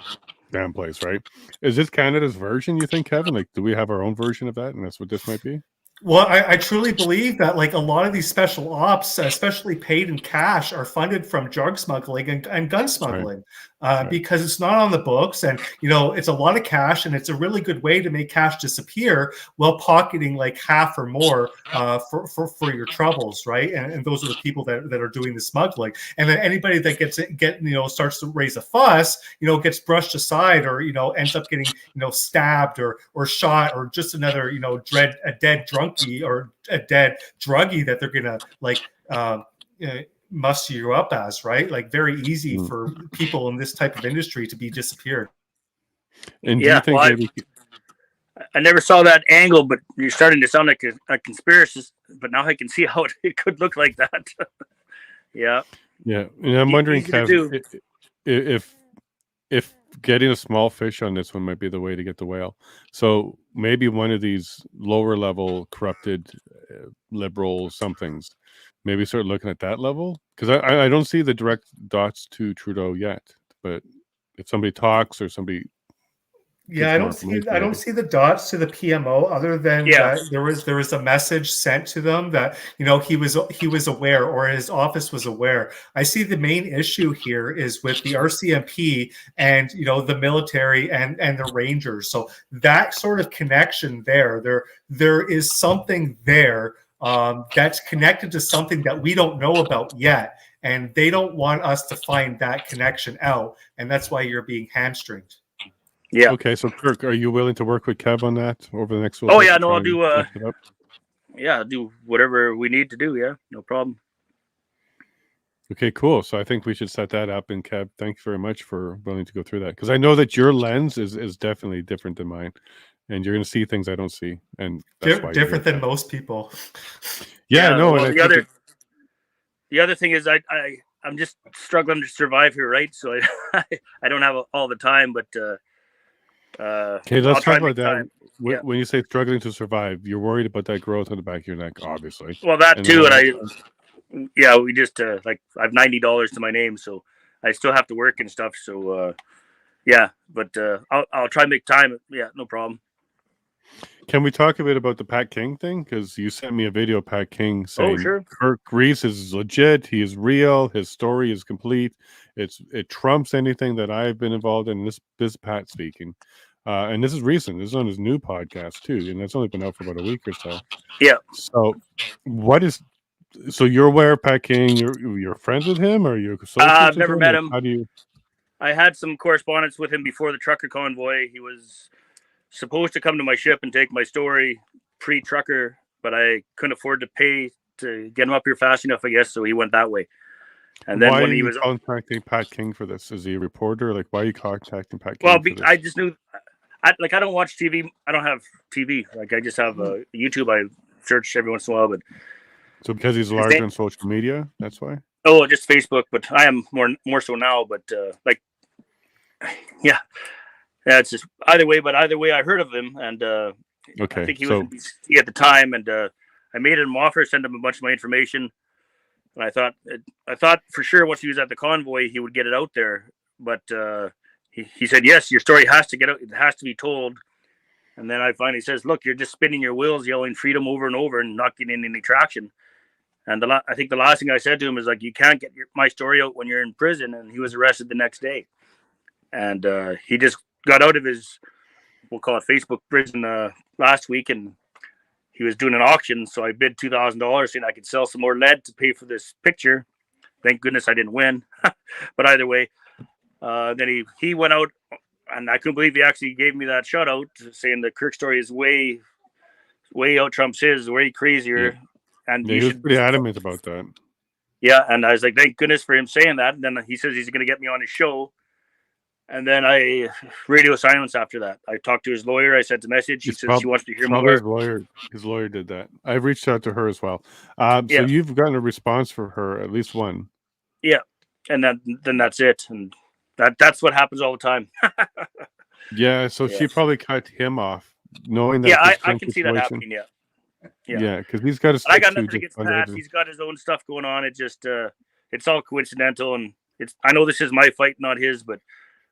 damn place, right? Is this Canada's version, you think, Kevin? Like, do we have our own version of that, and that's what this might be? Well, I truly believe that like a lot of these special ops, especially paid in cash, are funded from drug smuggling and gun smuggling, because it's not on the books, and it's a lot of cash, and it's a really good way to make cash disappear while pocketing like half or more for your troubles, right? And those are the people that are doing the smuggling, and then anybody that starts to raise a fuss, gets brushed aside, or ends up getting stabbed or shot, or just another a dead drunkie or a dead druggie that they're gonna like muster you up as, right? Like very easy for people in this type of industry to be disappeared. And do you think maybe I never saw that angle, but you're starting to sound like a conspiracist. But now I can see how it could look like that. Yeah. And I'm wondering, Kev, if getting a small fish on this one might be the way to get the whale. So maybe one of these lower level corrupted liberal somethings, maybe start looking at that level, because I don't see the direct dots to Trudeau yet. But if somebody talks or somebody, I don't see the dots to the PMO, other than that there was a message sent to them that he was aware, or his office was aware. I see the main issue here is with the RCMP and the military and the Rangers. So that sort of connection there is something there that's connected to something that we don't know about yet, and they don't want us to find that connection out, and that's why you're being hamstringed. Yeah. Okay, so Kirk, are you willing to work with Kev on that over the next? Oh yeah, no, I'll do. I'll do whatever we need to do. Yeah, no problem. Okay, cool. So I think we should set that up. And Kev, thank you very much for willing to go through that, because I know that your lens is definitely different than mine, and you're going to see things I don't see, and that's why different than most people. Yeah, no. Well, and the other thing is I'm just struggling to survive here, right? So I don't have all the time, but. Okay, let's talk about that. When you say struggling to survive, you're worried about that growth on the back of your neck, obviously. Well, that too, and we just like I have $90 to my name, so I still have to work and stuff. So but I'll try to make time. Yeah, no problem. Can we talk a bit about the Pat King thing? Because you sent me a video of Pat King saying Kirk Riese is legit. He is real. His story is complete. It trumps anything that I've been involved in. This Pat speaking. And this is recent. This is on his new podcast too, and it's only been out for about a week or so. Yeah. So, so you're aware of Pat King? You're friends with him, or you're I've never met him. How do you? I had some correspondence with him before the trucker convoy. He was supposed to come to my ship and take my story pre-trucker, but I couldn't afford to pay to get him up here fast enough, I guess. So he went that way. And then when he was contacting Pat King for this, is he a reporter? Like, why are you contacting Pat King? Well, I just knew. I don't watch TV. I don't have TV. Like I just have YouTube. I search every once in a while, but so because he's larger on social media, that's why. Oh, just Facebook. But I am more so now. But it's just either way. But either way, I heard of him, and okay, I think he was in BC at the time, and I made him an offer, sent him a bunch of my information, and I thought for sure once he was at the convoy, he would get it out there, but. He said, yes, your story has to get out. It has to be told. And then I finally says, look, you're just spinning your wheels, yelling freedom over and over and not getting any traction. And I think the last thing I said to him is like, you can't get my story out when you're in prison. And he was arrested the next day. And he just got out of his, we'll call it Facebook prison last week. And he was doing an auction. So I bid $2,000 saying I could sell some more lead to pay for this picture. Thank goodness I didn't win. But either way, then he went out, and I couldn't believe he actually gave me that shout out, saying the Kirk story is way out trumps his, way crazier. Yeah. And he was pretty adamant about that. Yeah, and I was like, thank goodness for him saying that. And then he says he's going to get me on his show. And then radio silence after that. I talked to his lawyer. I sent a message. He says she wants to hear more. His lawyer did that. I've reached out to her as well. So you've gotten a response for her, at least one. Yeah, and then that's it. And that's what happens all the time. Yeah, so she probably cut him off, knowing that. Yeah, I can see that happening. Yeah, because he's got I got nothing against Pat. He's got his own stuff going on. It just it's all coincidental, and I know this is my fight, not his. But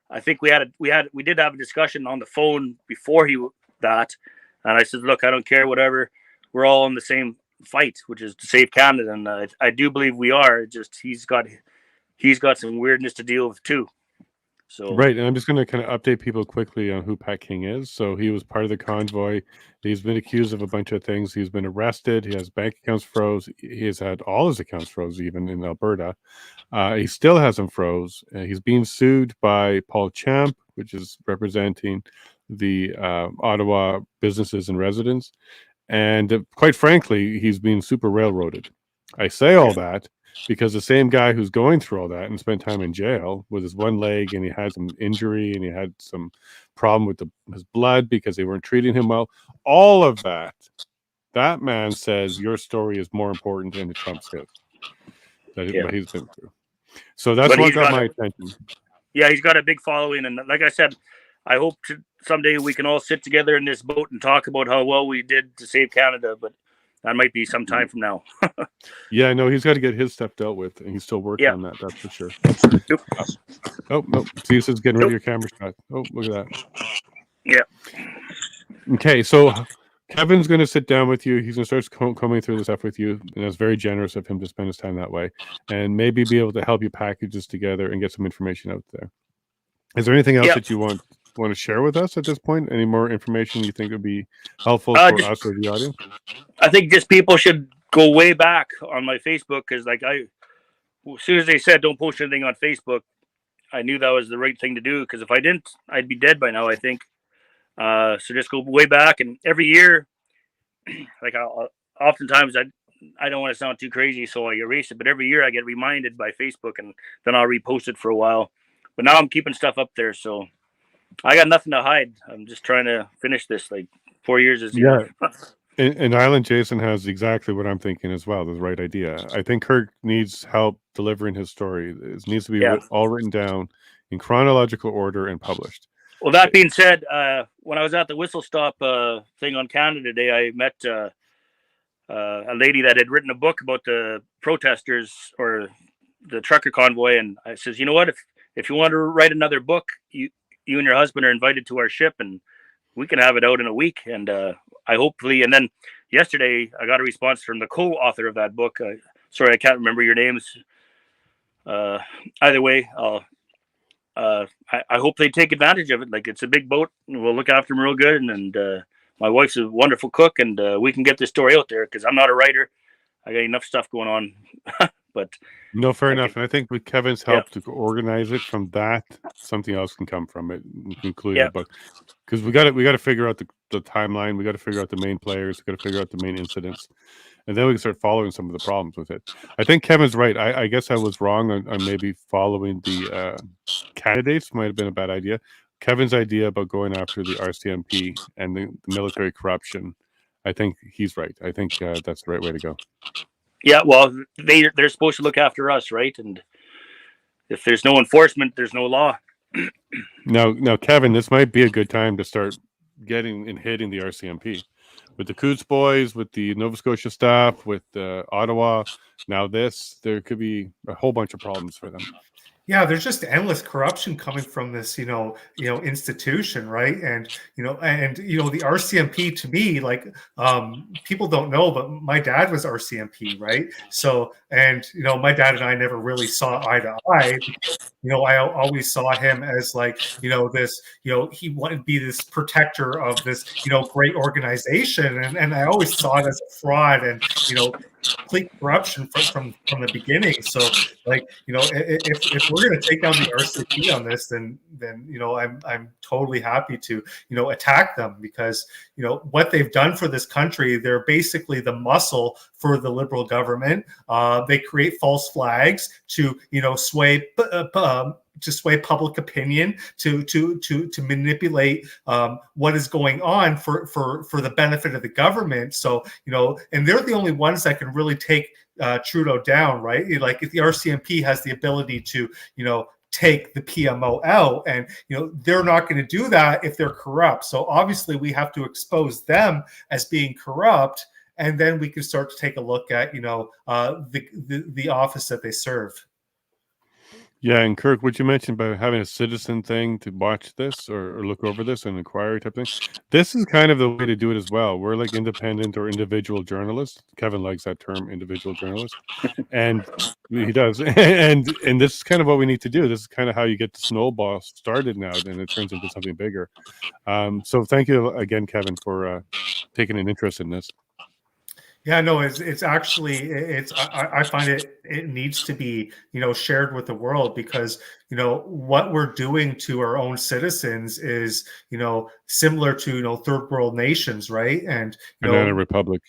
I think we did have a discussion on the phone before and I said, look, I don't care, whatever. we're all in the same fight, which is to save Canada, and I do believe we are. Just he's got some weirdness to deal with too. So Right, and I'm just going to kind of update people quickly on who Pat King is. So he was part of the convoy. He's been accused of a bunch of things. He's been arrested. He has bank accounts froze. He has had all his accounts froze, even in Alberta. He still has them froze. He's being sued by Paul Champ, which is representing the Ottawa businesses and residents. And quite frankly, he's being super railroaded. I say all that because the same guy who's going through all that and spent time in jail with his one leg, and he had some injury and he had some problem with his blood because they weren't treating him well. All of that man says your story is more important than Trump's his. What he's been through. So that's what got my attention. Yeah, he's got a big following, and like I said, I hope someday we can all sit together in this boat and talk about how well we did to save Canada, but that might be some time from now. Yeah, no, he's got to get his stuff dealt with, and he's still working on that. That's for sure. Oh, no. See, this is getting rid of your camera shot. Oh, look at that. Yeah. Okay, so Kevin's going to sit down with you. He's going to start combing through the stuff with you, and it's very generous of him to spend his time that way, and maybe be able to help you package this together and get some information out there. Is there anything else that you want to share with us at this point? Any more information you think would be helpful for us or the audience? I think just people should go way back on my Facebook, because as soon as they said don't post anything on Facebook, I knew that was the right thing to do, because if I didn't, I'd be dead by now, I think. So just go way back, and every year, like oftentimes I don't want to sound too crazy, so I erase it, but every year I get reminded by Facebook, and then I'll repost it for a while. But now I'm keeping stuff up there, so I got nothing to hide. I'm just trying to finish this. Like 4 years is And Island Jason has exactly what I'm thinking as well. The right idea. I think Kirk needs help delivering his story. It needs to be all written down in chronological order and published. Well, that being said, when I was at the Whistle Stop thing on Canada Day, I met a lady that had written a book about the protesters or the trucker convoy, and I says, you know what, if you want to write another book, you and your husband are invited to our ship, and we can have it out in a week. And and then yesterday I got a response from the co-author of that book. Sorry, I can't remember your names. Either way, I hope they take advantage of it. Like, it's a big boat, and we'll look after them real good. And my wife's a wonderful cook, and we can get this story out there, because I'm not a writer. I got enough stuff going on. But no, fair enough. And I think with Kevin's help to organize it from that, something else can come from it, including the book. Because we got to figure out the timeline. We got to figure out the main players. We got to figure out the main incidents, and then we can start following some of the problems with it. I think Kevin's right. I guess I was wrong on maybe following the candidates. Might have been a bad idea. Kevin's idea about going after the RCMP and the military corruption, I think he's right. I think that's the right way to go. Yeah, well, they're supposed to look after us, right? And if there's no enforcement, there's no law. Now, Kevin, this might be a good time to start getting and hitting the RCMP with the Coots boys, with the Nova Scotia staff, with Ottawa. Now, there could be a whole bunch of problems for them. Yeah, there's just endless corruption coming from this, institution, right? And the RCMP, to me, like, people don't know, but my dad was RCMP, right? So, and my dad and I never really saw eye to eye. I always saw him as like, this, he wanted to be this protector of this, great organization, and I always saw it as a fraud and complete corruption from the beginning. So, like, if we're going to take down the RCMP on this, then I'm totally happy to attack them, because what they've done for this country, they're basically the muscle for the Liberal government. They create false flags to sway public opinion, to manipulate what is going on for the benefit of the government. So and they're the only ones that can really take Trudeau down, right? Like, if the RCMP has the ability to take the PMO out, and they're not going to do that if they're corrupt. So obviously we have to expose them as being corrupt, and then we can start to take a look at the office that they serve. Yeah, and Kirk, what you mentioned about having a citizen thing to watch this or look over this and inquiry type thing, this is kind of the way to do it as well. We're like independent or individual journalists. Kevin likes that term, individual journalist, and he does. And this is kind of what we need to do. This is kind of how you get the snowball started now, and it turns into something bigger. So thank you again, Kevin, for taking an interest in this. Yeah, no, it's actually I find it needs to be, you know, shared with the world, because, you know, what we're doing to our own citizens is, you know, similar to, you know, third world nations, right? And Banana Republic,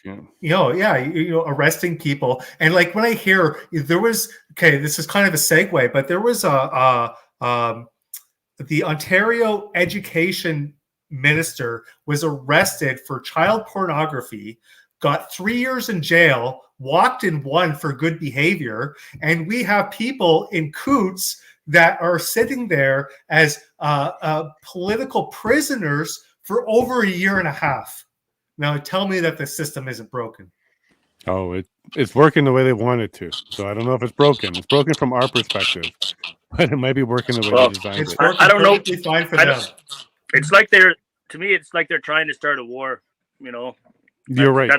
arresting people. And like when I hear there was, okay, this is kind of a segue, but there was the Ontario education minister was arrested for child pornography, got 3 years in jail, walked in one for good behavior, and we have people in Coots that are sitting there as political prisoners for over a year and a half. Now, tell me that the system isn't broken. Oh, it's working the way they want it to. So I don't know if it's broken. It's broken from our perspective, but it might be working the way they designed it's it. working I don't know. perfectly fine for them. It's like it's like they're trying to start a war, you know. You're right.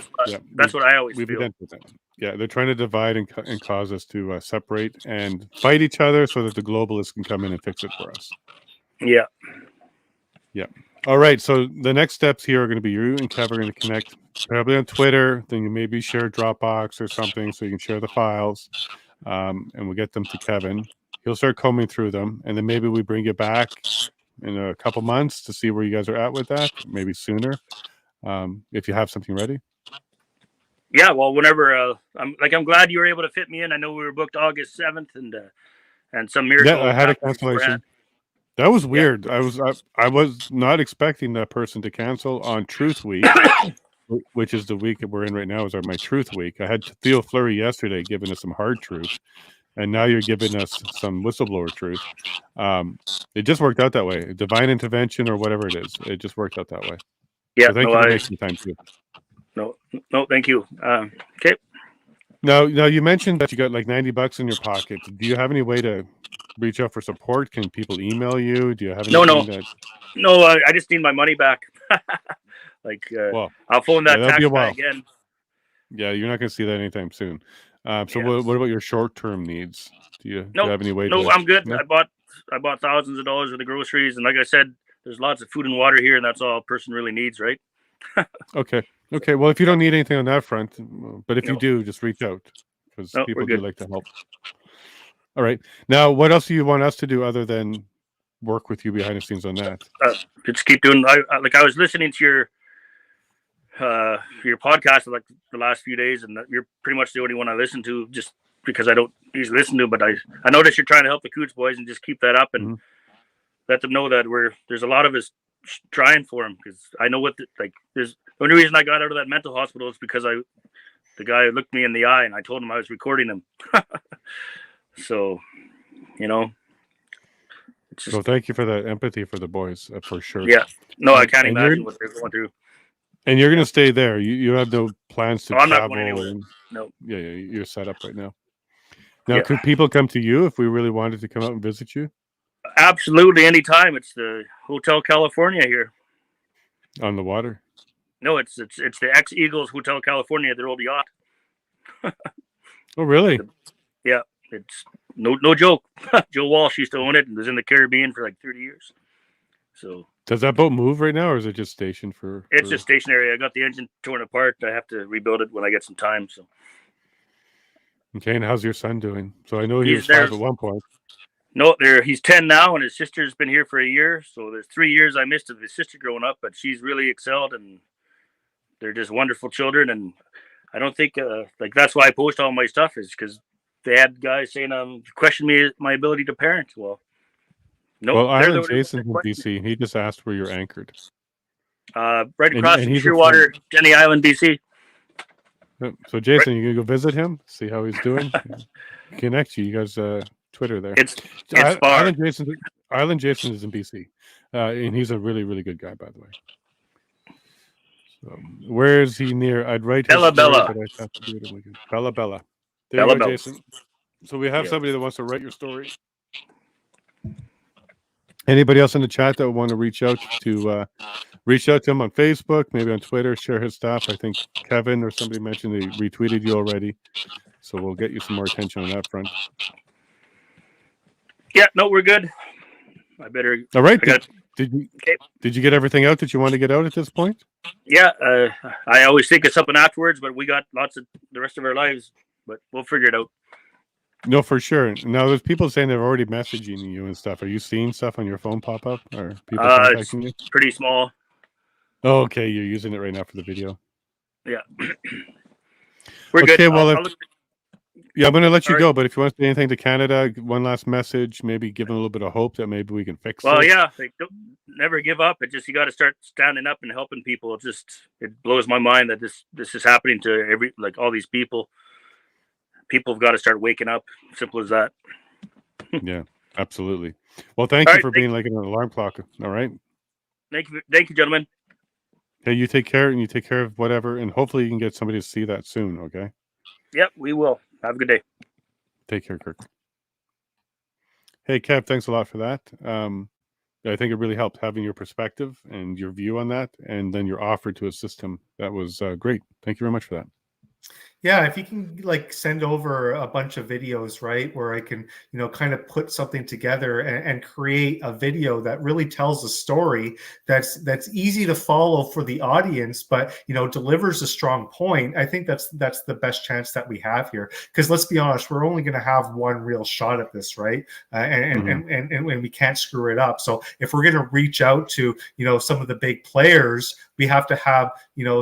That's what I always feel. That. Yeah, they're trying to divide and cause us to separate and fight each other so that the globalists can come in and fix it for us. Yeah. Yeah. All right. So the next steps here are going to be you and Kev are going to connect probably on Twitter. Then you maybe share Dropbox or something so you can share the files, and we'll get them to Kevin. He'll start combing through them, and then maybe we bring you back in a couple months to see where you guys are at with that. Maybe sooner. If you have something ready. Yeah, well, whenever I'm glad you were able to fit me in. I know we were booked August 7th, and some miracle. Yeah, I had a cancellation. That was weird. Yeah. I was not expecting that person to cancel on Truth Week, which is the week that we're in right now. Is my Truth Week. I had Theo Fleury yesterday giving us some hard truth, and now you're giving us some whistleblower truth. It just worked out that way. Divine intervention or whatever it is. It just worked out that way. Yeah, so thank you for making time too. No, thank you. Okay. Now you mentioned that you got like $90 in your pocket. Do you have any way to reach out for support? Can people email you? Do you have anything? No, I just need my money back. I'll phone that tax guy again. Yeah, you're not going to see that anytime soon. What about your short-term needs? Do you have any way? No, I'm good. No? I bought thousands of dollars of the groceries, and like I said, there's lots of food and water here, and that's all a person really needs, right? Okay. Well, if you don't need anything on that front, but if you do, just reach out, because people do like to help. All right. Now, what else do you want us to do other than work with you behind the scenes on that? Just keep doing. I was listening to your podcast like the last few days, and you're pretty much the only one I listen to, just because I don't usually listen to. But I noticed you're trying to help the Coots boys, and just keep that up and let them know that there's a lot of us trying for them, because I know there's the only reason I got out of that mental hospital is because the guy looked me in the eye and I told him I was recording him. So, you know. So thank you for that empathy for the boys, for sure. Yeah. No, I can't imagine what they're going through. And you're going to stay there. You have no plans to travel. I'm not going anywhere. No. Yeah, you're set up right now. Now, could people come to you if we really wanted to come out and visit you? Absolutely, anytime. It's the Hotel California here. On the water? No, it's the ex-Eagles Hotel California, their old yacht. Oh, really? Yeah, it's no joke. Joe Walsh used to own it and was in the Caribbean for like 30 years. So does that boat move right now, or is it just stationed for? It's just stationary. I got the engine torn apart. I have to rebuild it when I get some time. So. Okay, and how's your son doing? So I know he was 5 at one point. No, he's 10 now, and his sister's been here for a year. So there's 3 years I missed of his sister growing up, but she's really excelled, and they're just wonderful children. And I don't think that's why I post all my stuff, is because they had guys saying question me my ability to parent. Well, no. Well, Island Jason's in BC. He just asked where you're anchored. Right across from Shearwater, Jenny Island, BC. So Jason, you gonna go visit him, see how he's doing, connect you. You guys Twitter there. It's far. Island Jason is in BC, and he's a really, really good guy, by the way. So where is he near? I'd write Bella. Bella. There you go, Jason. So we have somebody that wants to write your story. Anybody else in the chat that would want to reach out to him on Facebook, maybe on Twitter, share his stuff? I think Kevin or somebody mentioned they retweeted you already, so we'll get you some more attention on that front. Yeah, no, we're good. I better. All right. I Did you get everything out that you want to get out at this point? Yeah, I always think of something afterwards, but we got lots of the rest of our lives, but we'll figure it out. No, for sure. Now, there's people saying they're already messaging you and stuff. Are you seeing stuff on your phone pop up, or people It's contacting you? pretty small. Oh, okay. You're using it right now for the video. Yeah. We're okay, good. well, yeah, I'm going to let you All go, right. but if you want to say anything to Canada, one last message, maybe give them a little bit of hope that maybe we can fix Well, this. yeah, like, don't never give up. It just, you got to start standing up and helping people. It blows my mind that this is happening to all these people. People have got to start waking up. Simple as that. Yeah, absolutely. Well, thank All you right, for being like an alarm clock. All right. Thank you, gentlemen. Hey, you take care, and you take care of whatever, and hopefully you can get somebody to see that soon. Okay. Yep, we will. Have a good day. Take care, Kirk. Hey, Kev, thanks a lot for that. I think it really helped having your perspective and your view on that, and then your offer to assist him. That was great. Thank you very much for that. Yeah, if you can like send over a bunch of videos, right, where I can, kind of put something together and create a video that really tells a story that's easy to follow for the audience, but delivers a strong point. I think that's the best chance that we have here. Because let's be honest, we're only going to have one real shot at this, right? And we can't screw it up. So if we're going to reach out to some of the big players, we have to have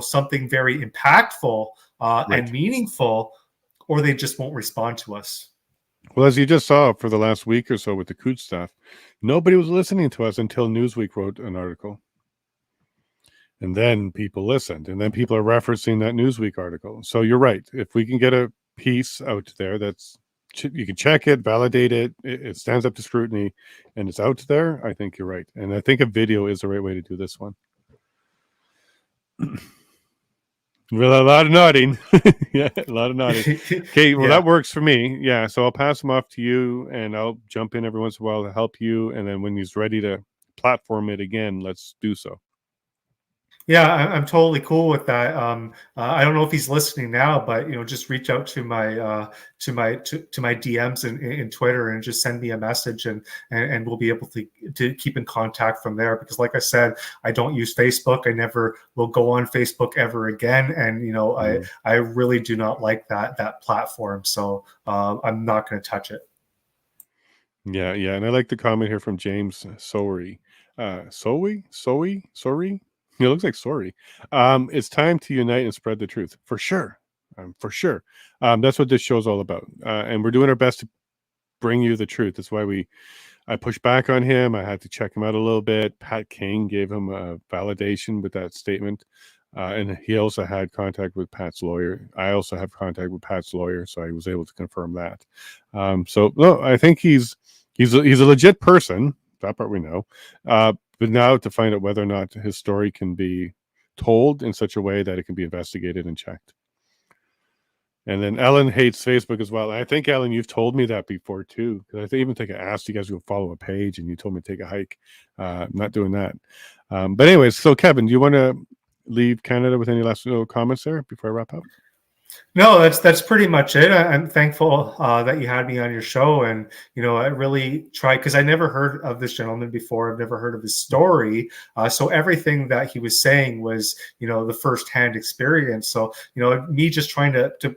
something very impactful. Right. And meaningful, or they just won't respond to us. Well, as you just saw for the last week or so with the Cooch stuff, nobody was listening to us until Newsweek wrote an article. And then people listened, and then people are referencing that Newsweek article. So you're right. If we can get a piece out there you can check it, validate it, it stands up to scrutiny, and it's out there, I think you're right. And I think a video is the right way to do this one. Well, a lot of nodding. Yeah, a lot of nodding. Okay, well, that works for me. Yeah, so I'll pass him off to you, and I'll jump in every once in a while to help you. And then when he's ready to platform it again, let's do so. Yeah, I'm totally cool with that. I don't know if he's listening now, but just reach out to my DMs in Twitter and just send me a message, and we'll be able to keep in contact from there. Because, like I said, I don't use Facebook. I never will go on Facebook ever again, and I really do not like that platform. So I'm not going to touch it. Yeah, and I like the comment here from James Sorry. Sorry. It looks like sorry. It's time to unite and spread the truth. For sure. For sure. That's what this show's all about. And we're doing our best to bring you the truth. That's why I pushed back on him. I had to check him out a little bit. Pat King gave him a validation with that statement. And he also had contact with Pat's lawyer. I also have contact with Pat's lawyer, so I was able to confirm that. So no, I think he's a legit person. That part we know. But now to find out whether or not his story can be told in such a way that it can be investigated and checked. And then Ellen hates Facebook as well. And I think, Ellen, you've told me that before too. Because I even think I asked you guys to follow a page and you told me to take a hike. I'm not doing that. But anyways, so Kevin, do you want to leave Canada with any last little comments there before I wrap up? No, that's pretty much it. I'm thankful that you had me on your show, and I really tried, because I never heard of this gentleman before. I've never heard of his story, so everything that he was saying was the firsthand experience. So me just trying to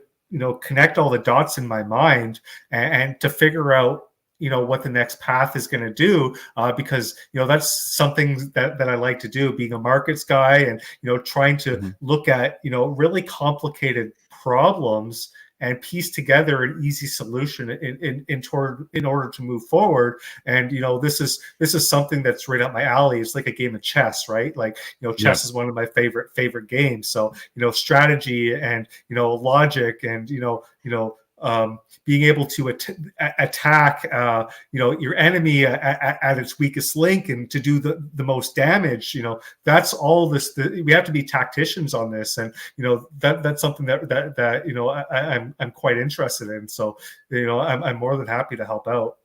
connect all the dots in my mind and to figure out what the next path is going to do, because that's something that I like to do, being a markets guy, and trying to look at really complicated problems and piece together an easy solution in order to move forward. And this is something that's right up my alley. It's like a game of chess, right? Like chess is one of my favorite games. So strategy and logic and being able to attack your enemy at its weakest link and to do the most damage. That's all this. We have to be tacticians on this, and that's something that I'm quite interested in. So I'm more than happy to help out.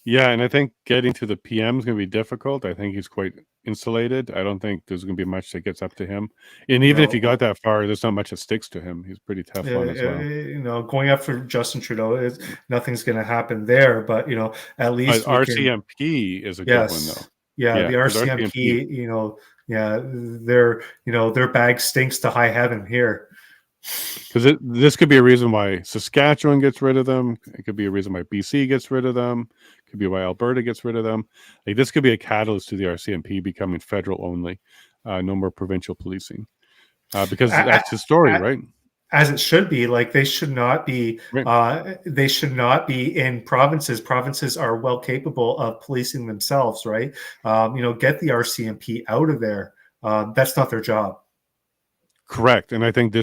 Yeah, and I think getting to the PM is going to be difficult. I think he's quite insulated. I don't think there's going to be much that gets up to him. And even if he got that far, there's not much that sticks to him. He's pretty tough one as well. You know, going up for Justin Trudeau, nothing's going to happen there. But you know, at least RCMP is a good one, though. Yeah, the RCMP, you know, their bag stinks to high heaven here. Because this could be a reason why Saskatchewan gets rid of them. It could be a reason why BC gets rid of them. It could be why Alberta gets rid of them. Like, this could be a catalyst to the RCMP becoming federal only, no more provincial policing. Because that's his story, right? As it should be. Like, they should not be. Right. They should not be in provinces. Provinces are well capable of policing themselves, right? You know, get the RCMP out of there. That's not their job. Correct, and I think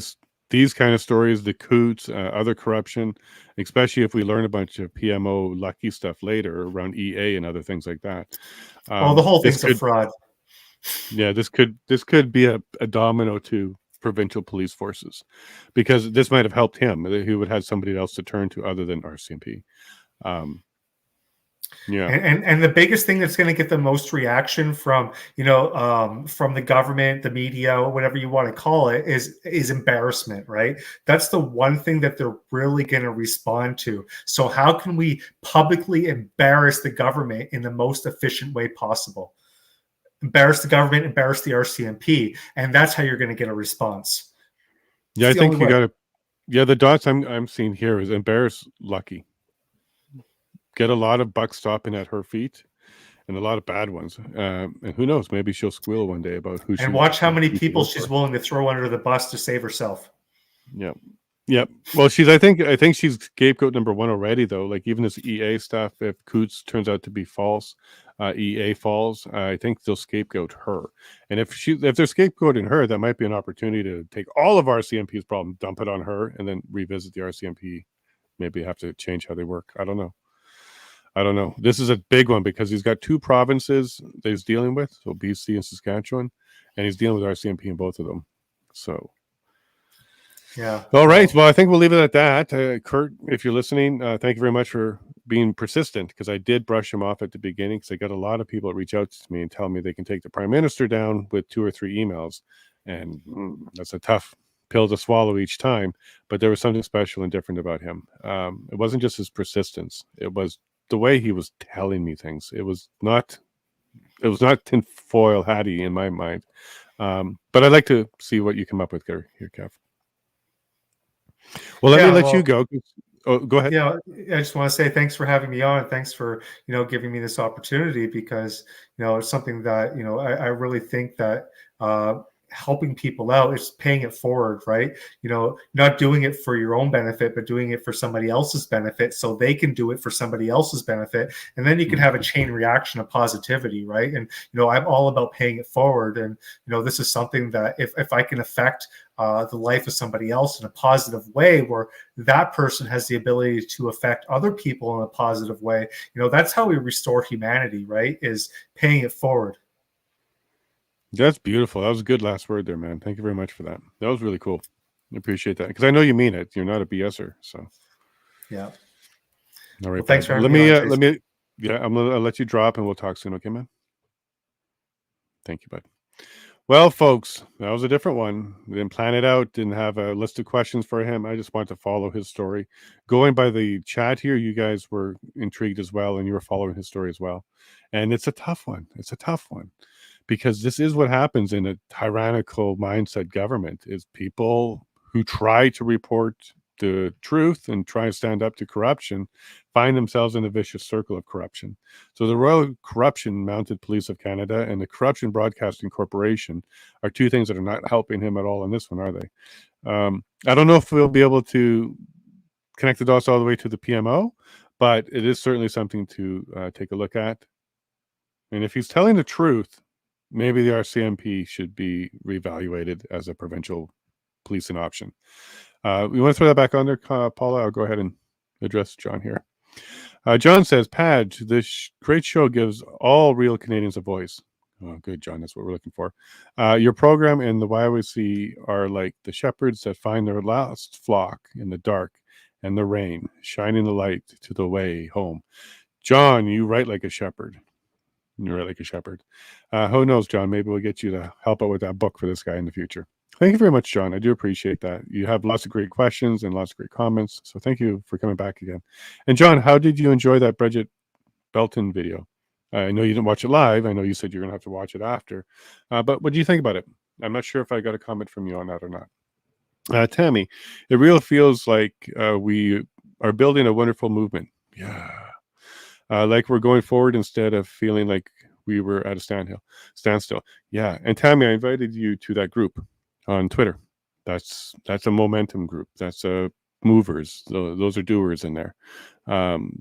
these kind of stories, the Coots, other corruption, especially if we learn a bunch of PMO lucky stuff later around EA and other things like that. The whole thing's a fraud. Yeah, this could be a domino to provincial police forces, because this might have helped him. He would have had somebody else to turn to other than RCMP. Yeah, and the biggest thing that's going to get the most reaction from from the government, the media, whatever you want to call it, is embarrassment, right? That's the one thing that they're really going to respond to. So how can we publicly embarrass the government in the most efficient way possible? Embarrass the government, embarrass the RCMP, and that's how you're going to get a response. Yeah, I think you got to. Yeah, the dots I'm seeing here is embarrass Lucky. Get a lot of bucks stopping at her feet, and a lot of bad ones. And who knows? Maybe she'll squeal one day about who. And watch how many people she's willing to throw under the bus to save herself. Yeah, yeah. Well, I think she's scapegoat number one already, though. Like, even this EA stuff, if Coots turns out to be false, EA falls, I think they'll scapegoat her. And if they're scapegoating her, that might be an opportunity to take all of RCMP's problem, dump it on her, and then revisit the RCMP. Maybe have to change how they work. I don't know. This is a big one because he's got two provinces that he's dealing with, so BC and Saskatchewan, and he's dealing with RCMP in both of them. So, yeah. All right. Well, I think we'll leave it at that. Kurt, if you're listening, thank you very much for being persistent, because I did brush him off at the beginning, because I got a lot of people that reach out to me and tell me they can take the Prime Minister down with 2 or 3 emails, and that's a tough pill to swallow each time. But there was something special and different about him. It wasn't just his persistence; it was the way he was telling me things. It was not tinfoil hatty in my mind. But I'd like to see what you come up with here, Kev. Well, let me let you go. Oh, go ahead. Yeah, I just want to say thanks for having me on. Thanks for giving me this opportunity, because it's something that I really think that helping people out is paying it forward, right? Not doing it for your own benefit, but doing it for somebody else's benefit, so they can do it for somebody else's benefit, and then you can have a chain reaction of positivity, right? And I'm all about paying it forward, and this is something that if I can affect the life of somebody else in a positive way, where that person has the ability to affect other people in a positive way, that's how we restore humanity, right? Is paying it forward. That's beautiful. That was a good last word there, man. Thank you very much for that. That was really cool. I appreciate that, because I know you mean it. You're not a BSer, so yeah. All right. Well, thanks for having me. I'm gonna let you drop, and we'll talk soon. Okay, man. Thank you, bud. Well, folks, that was a different one. We didn't plan it out. Didn't have a list of questions for him. I just wanted to follow his story. Going by the chat here, you guys were intrigued as well, and you were following his story as well. And it's a tough one. It's a tough one, because this is what happens in a tyrannical mindset government: is people who try to report the truth and try to stand up to corruption find themselves in a vicious circle of corruption. So the Royal Corruption Mounted Police of Canada and the Corruption Broadcasting Corporation are two things that are not helping him at all in this one, are they? I don't know if we'll be able to connect the dots all the way to the PMO, but it is certainly something to take a look at. And if he's telling the truth, maybe the RCMP should be reevaluated as a provincial policing option. We want to throw that back on there, Paula? I'll go ahead and address John here. John says, Padge, this great show gives all real Canadians a voice. Oh, good, John. That's what we're looking for. Your program and the YOC are like the shepherds that find their lost flock in the dark and the rain, shining the light to the way home. John, you write like a shepherd. You write like a shepherd. Who knows, John? Maybe we'll get you to help out with that book for this guy in the future. Thank you very much, John. I do appreciate that. You have lots of great questions and lots of great comments. So thank you for coming back again. And John, how did you enjoy that Bridget Belton video? I know you didn't watch it live. I know you said you're going to have to watch it after. But what do you think about it? I'm not sure if I got a comment from you on that or not. Tammy, it really feels like we are building a wonderful movement. Yeah. Like we're going forward instead of feeling like we were at a standstill. Yeah. And Tammy, I invited you to that group on Twitter. That's a momentum group. That's movers. Those are doers in there.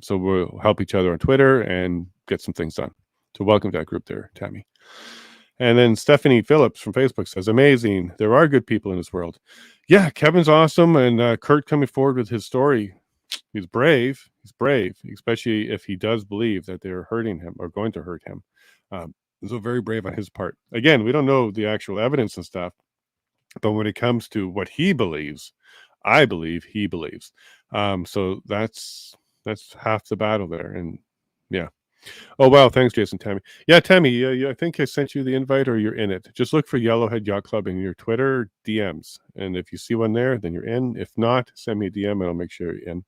So we'll help each other on Twitter and get some things done. So welcome to that group there, Tammy. And then Stephanie Phillips from Facebook says, amazing. There are good people in this world. Yeah, Kevin's awesome. And Kirk coming forward with his story. He's brave. He's brave, especially if he does believe that they're hurting him or going to hurt him. So very brave on his part. Again, we don't know the actual evidence and stuff. But when it comes to what he believes, I believe he believes. So that's half the battle there. And yeah. Oh, wow. Thanks, Jason. Tammy. Yeah, Tammy, I think I sent you the invite or you're in it. Just look for Yellowhead Yacht Club in your Twitter DMs. And if you see one there, then you're in. If not, send me a DM and I'll make sure you're in.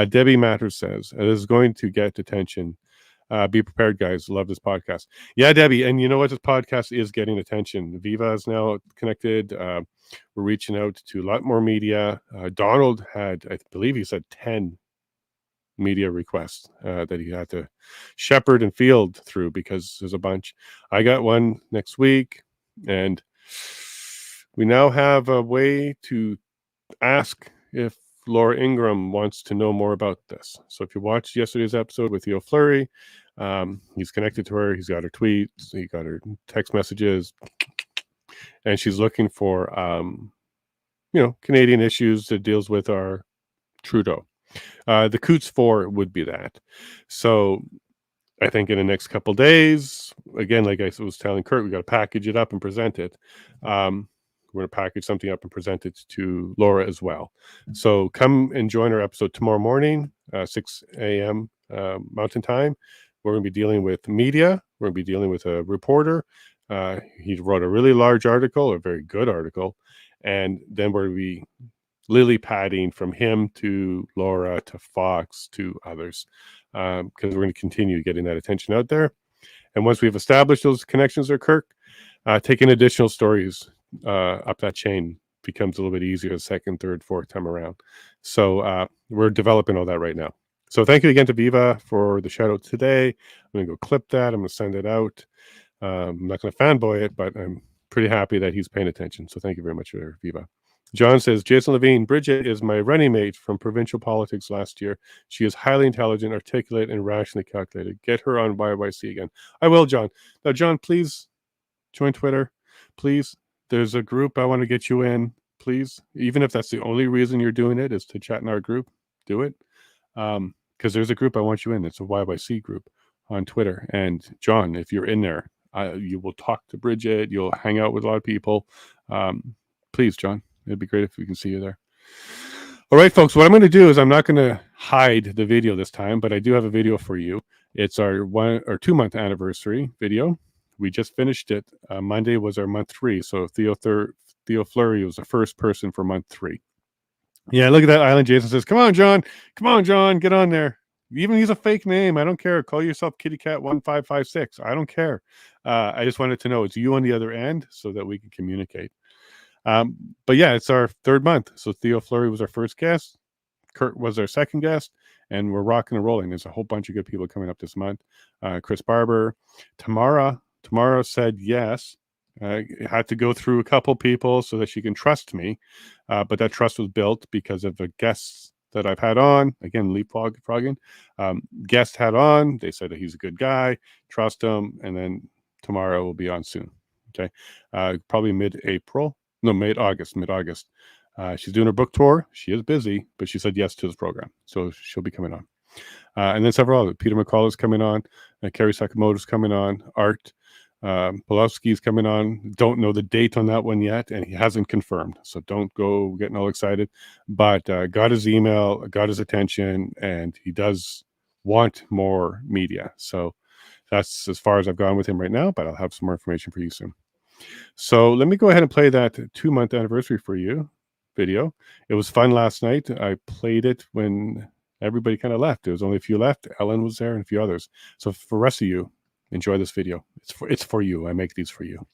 Debbie Matters says, this is going to get attention. Be prepared, guys. Love this podcast. Yeah, Debbie. And you know what? This podcast is getting attention. Viva is now connected. We're reaching out to a lot more media. Donald had, I believe he said 10 media requests that he had to shepherd and field through because there's a bunch. I got one next week. And we now have a way to ask if Laura Ingram wants to know more about this. So if you watched yesterday's episode with Theo Fleury, he's connected to her. He's got her tweets. He got her text messages. And she's looking for, Canadian issues that deals with our Trudeau. The Coots 4 would be that. So I think in the next couple days, again, like I was telling Kirk, we got to package it up and present it. We're going to package something up and present it to Laura as well. So come and join our episode tomorrow morning, 6 a.m. Mountain Time. We're going to be dealing with media. We're going to be dealing with a reporter. He wrote a really large article, a very good article. And then we're going to be lily padding from him to Laura to Fox to others because we're going to continue getting that attention out there. And once we've established those connections with Kirk, taking additional stories up that chain becomes a little bit easier the second, third, fourth time around. So we're developing all that right now. So thank you again to Viva for the shout out today. I'm going to go clip that. I'm going to send it out. I'm not going to fanboy it, but I'm pretty happy that he's paying attention. So thank you very much for Viva. John says, Jason Levine, Bridget is my running mate from provincial politics last year. She is highly intelligent, articulate, and rationally calculated. Get her on YYC again. I will, John. Now, John, please join Twitter. Please. There's a group I want to get you in. Please. Even if that's the only reason you're doing it is to chat in our group, do it. Because there's a group I want you in. It's a YYC group on Twitter. And John, if you're in there, you will talk to Bridget. You'll hang out with a lot of people. Please, John. It'd be great if we can see you there. All right, folks, what I'm going to do is I'm not going to hide the video this time, but I do have a video for you. It's our 1 or 2 month anniversary video. We just finished it. Monday was our month 3. So Theo Fleury was the first person for month 3. Yeah, look at that island. Jason says, come on, John. Come on, John. Get on there. Even use a fake name. I don't care. Call yourself Kitty Cat 1556. I don't care. I just wanted to know it's you on the other end so that we can communicate. But yeah, it's our 3rd month. So Theo Fleury was our first guest. Kurt was our second guest, and we're rocking and rolling. There's a whole bunch of good people coming up this month. Chris Barber, Tamara said yes. I had to go through a couple people so that she can trust me. But that trust was built because of the guests that I've had on. Again, leapfrogging. Guest had on. They said that he's a good guy. Trust him. And then Tamara will be on soon. Okay. Probably mid-August. She's doing her book tour. She is busy, but she said yes to this program. So she'll be coming on. And then several others. Peter McCall is coming on. Kerry Sakamoto is coming on. Art Pulowski is coming on. Don't know the date on that one yet, and he hasn't confirmed. So don't go getting all excited. But got his email, got his attention, and he does want more media. So that's as far as I've gone with him right now, but I'll have some more information for you soon. So let me go ahead and play that 2-month anniversary for you video. It was fun last night. I played it when everybody kind of left. There was only a few left. Ellen was there and a few others. So for the rest of you, enjoy this video. It's for you. I make these for you.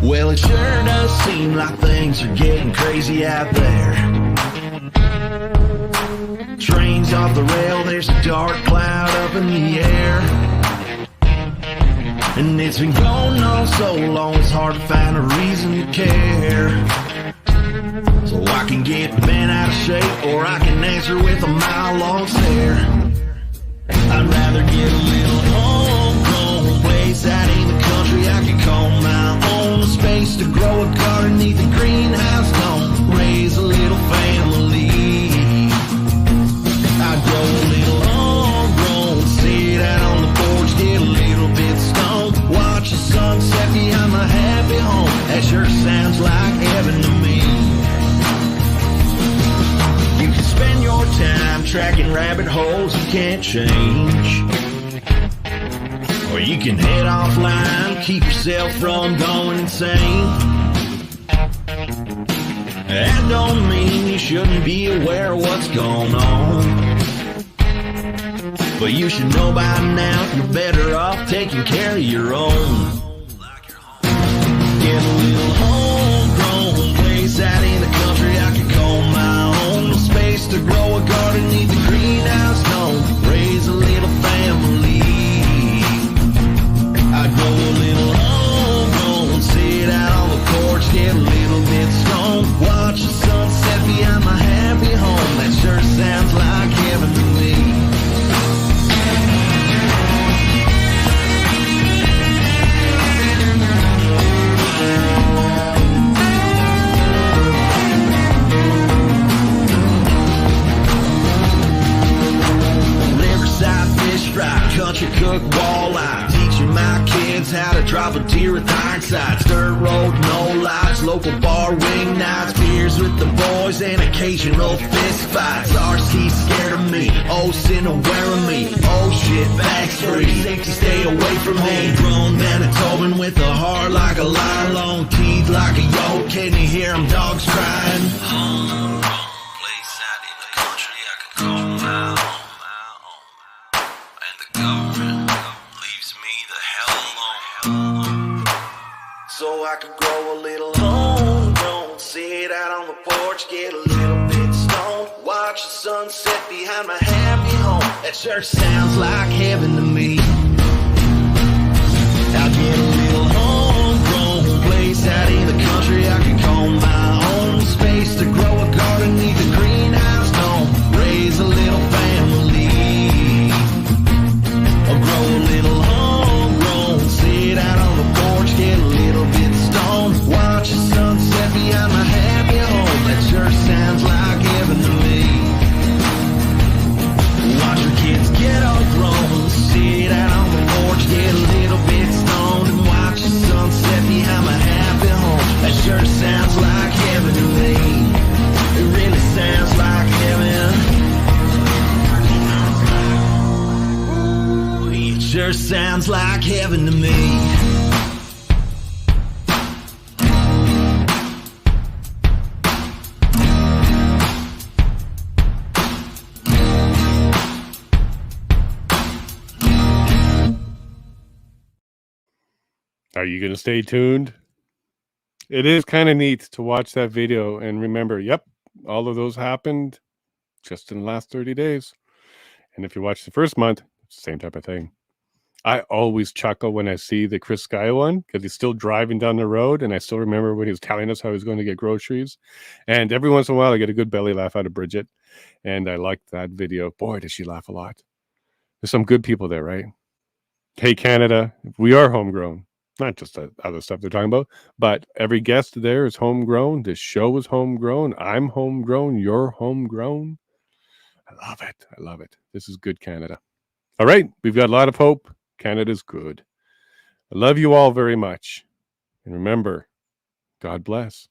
Well, it sure does seem like things are getting crazy out there. Trains off the rail, there's a dark cloud up in the air. And it's been going on so long, it's hard to find a reason to care. So I can get bent out of shape, or I can answer with a mile-long stare. I'd rather get a little homegrown place out in the country I can call my own. Space to grow a garden neath the greenhouse dome. Raise a little family. I'd grow a little homegrown, sit out on the porch, get a little bit stoned, watch the sunset behind my happy home. That sure sounds like heaven to me. You can spend your time tracking rabbit holes you can't change, or you can head offline, keep yourself from going insane. That don't mean you shouldn't be aware of what's going on, but you should know by now you're better off taking care of your own. Get a little homegrown place out in the country I can call my own. Space to grow a garden neath the greenhouse dome. Raise a little family. I'd grow a little homegrown, sit out on the porch, get a little bit stoned, watch the sunset behind my happy home. That sure sounds like heaven to me. Riverside fish fry, country cook walleye, teaching my kids how to drop a deer with hindsight. Dirt road, no lights, local bar wing nights, beers with the boys and occasional fist fights. RC scared of me, oh sin aware of me, oh shit, back's free, safety stay away from me. Grown Manitoban with a heart like a lion, long teeth like a yo, can you hear them dogs crying? Homegrown place out in the country I can call my own, and the government leaves me the hell alone. So I could grow a little homegrown, sit out on the porch, get a little bit stoned, watch the sunset behind my happy home. That sure sounds like heaven to me. I'll get a little homegrown place out in the country I can call my own. Space to grow a garden neath the greenhouse dome. Raise a little family. I'll grow a little homegrown, sit out on the porch, get a little bit stoned, watch the sunset behind my happy home. That sure sounds like heaven to me. Watch your kids get all grown, sit out on the porch, get a little bit stoned, and watch the sunset behind my happy home. That sure sounds like heaven to me. It really sounds like heaven. Ooh, it sure sounds like heaven to me. Are you going to stay tuned? It is kind of neat to watch that video and remember, yep, all of those happened just in the last 30 days. And if you watch the first month, it's the same type of thing. I always chuckle when I see the Chris Sky one because he's still driving down the road. And I still remember when he was telling us how he was going to get groceries. And every once in a while, I get a good belly laugh out of Bridget. And I liked that video. Boy, does she laugh a lot. There's some good people there, right? Hey, Canada, we are homegrown. Not just the other stuff they're talking about, but every guest there is homegrown. This show is homegrown. I'm homegrown. You're homegrown. I love it. I love it. This is good Canada. All right. We've got a lot of hope Canada's good. I love you all very much. And remember, God bless.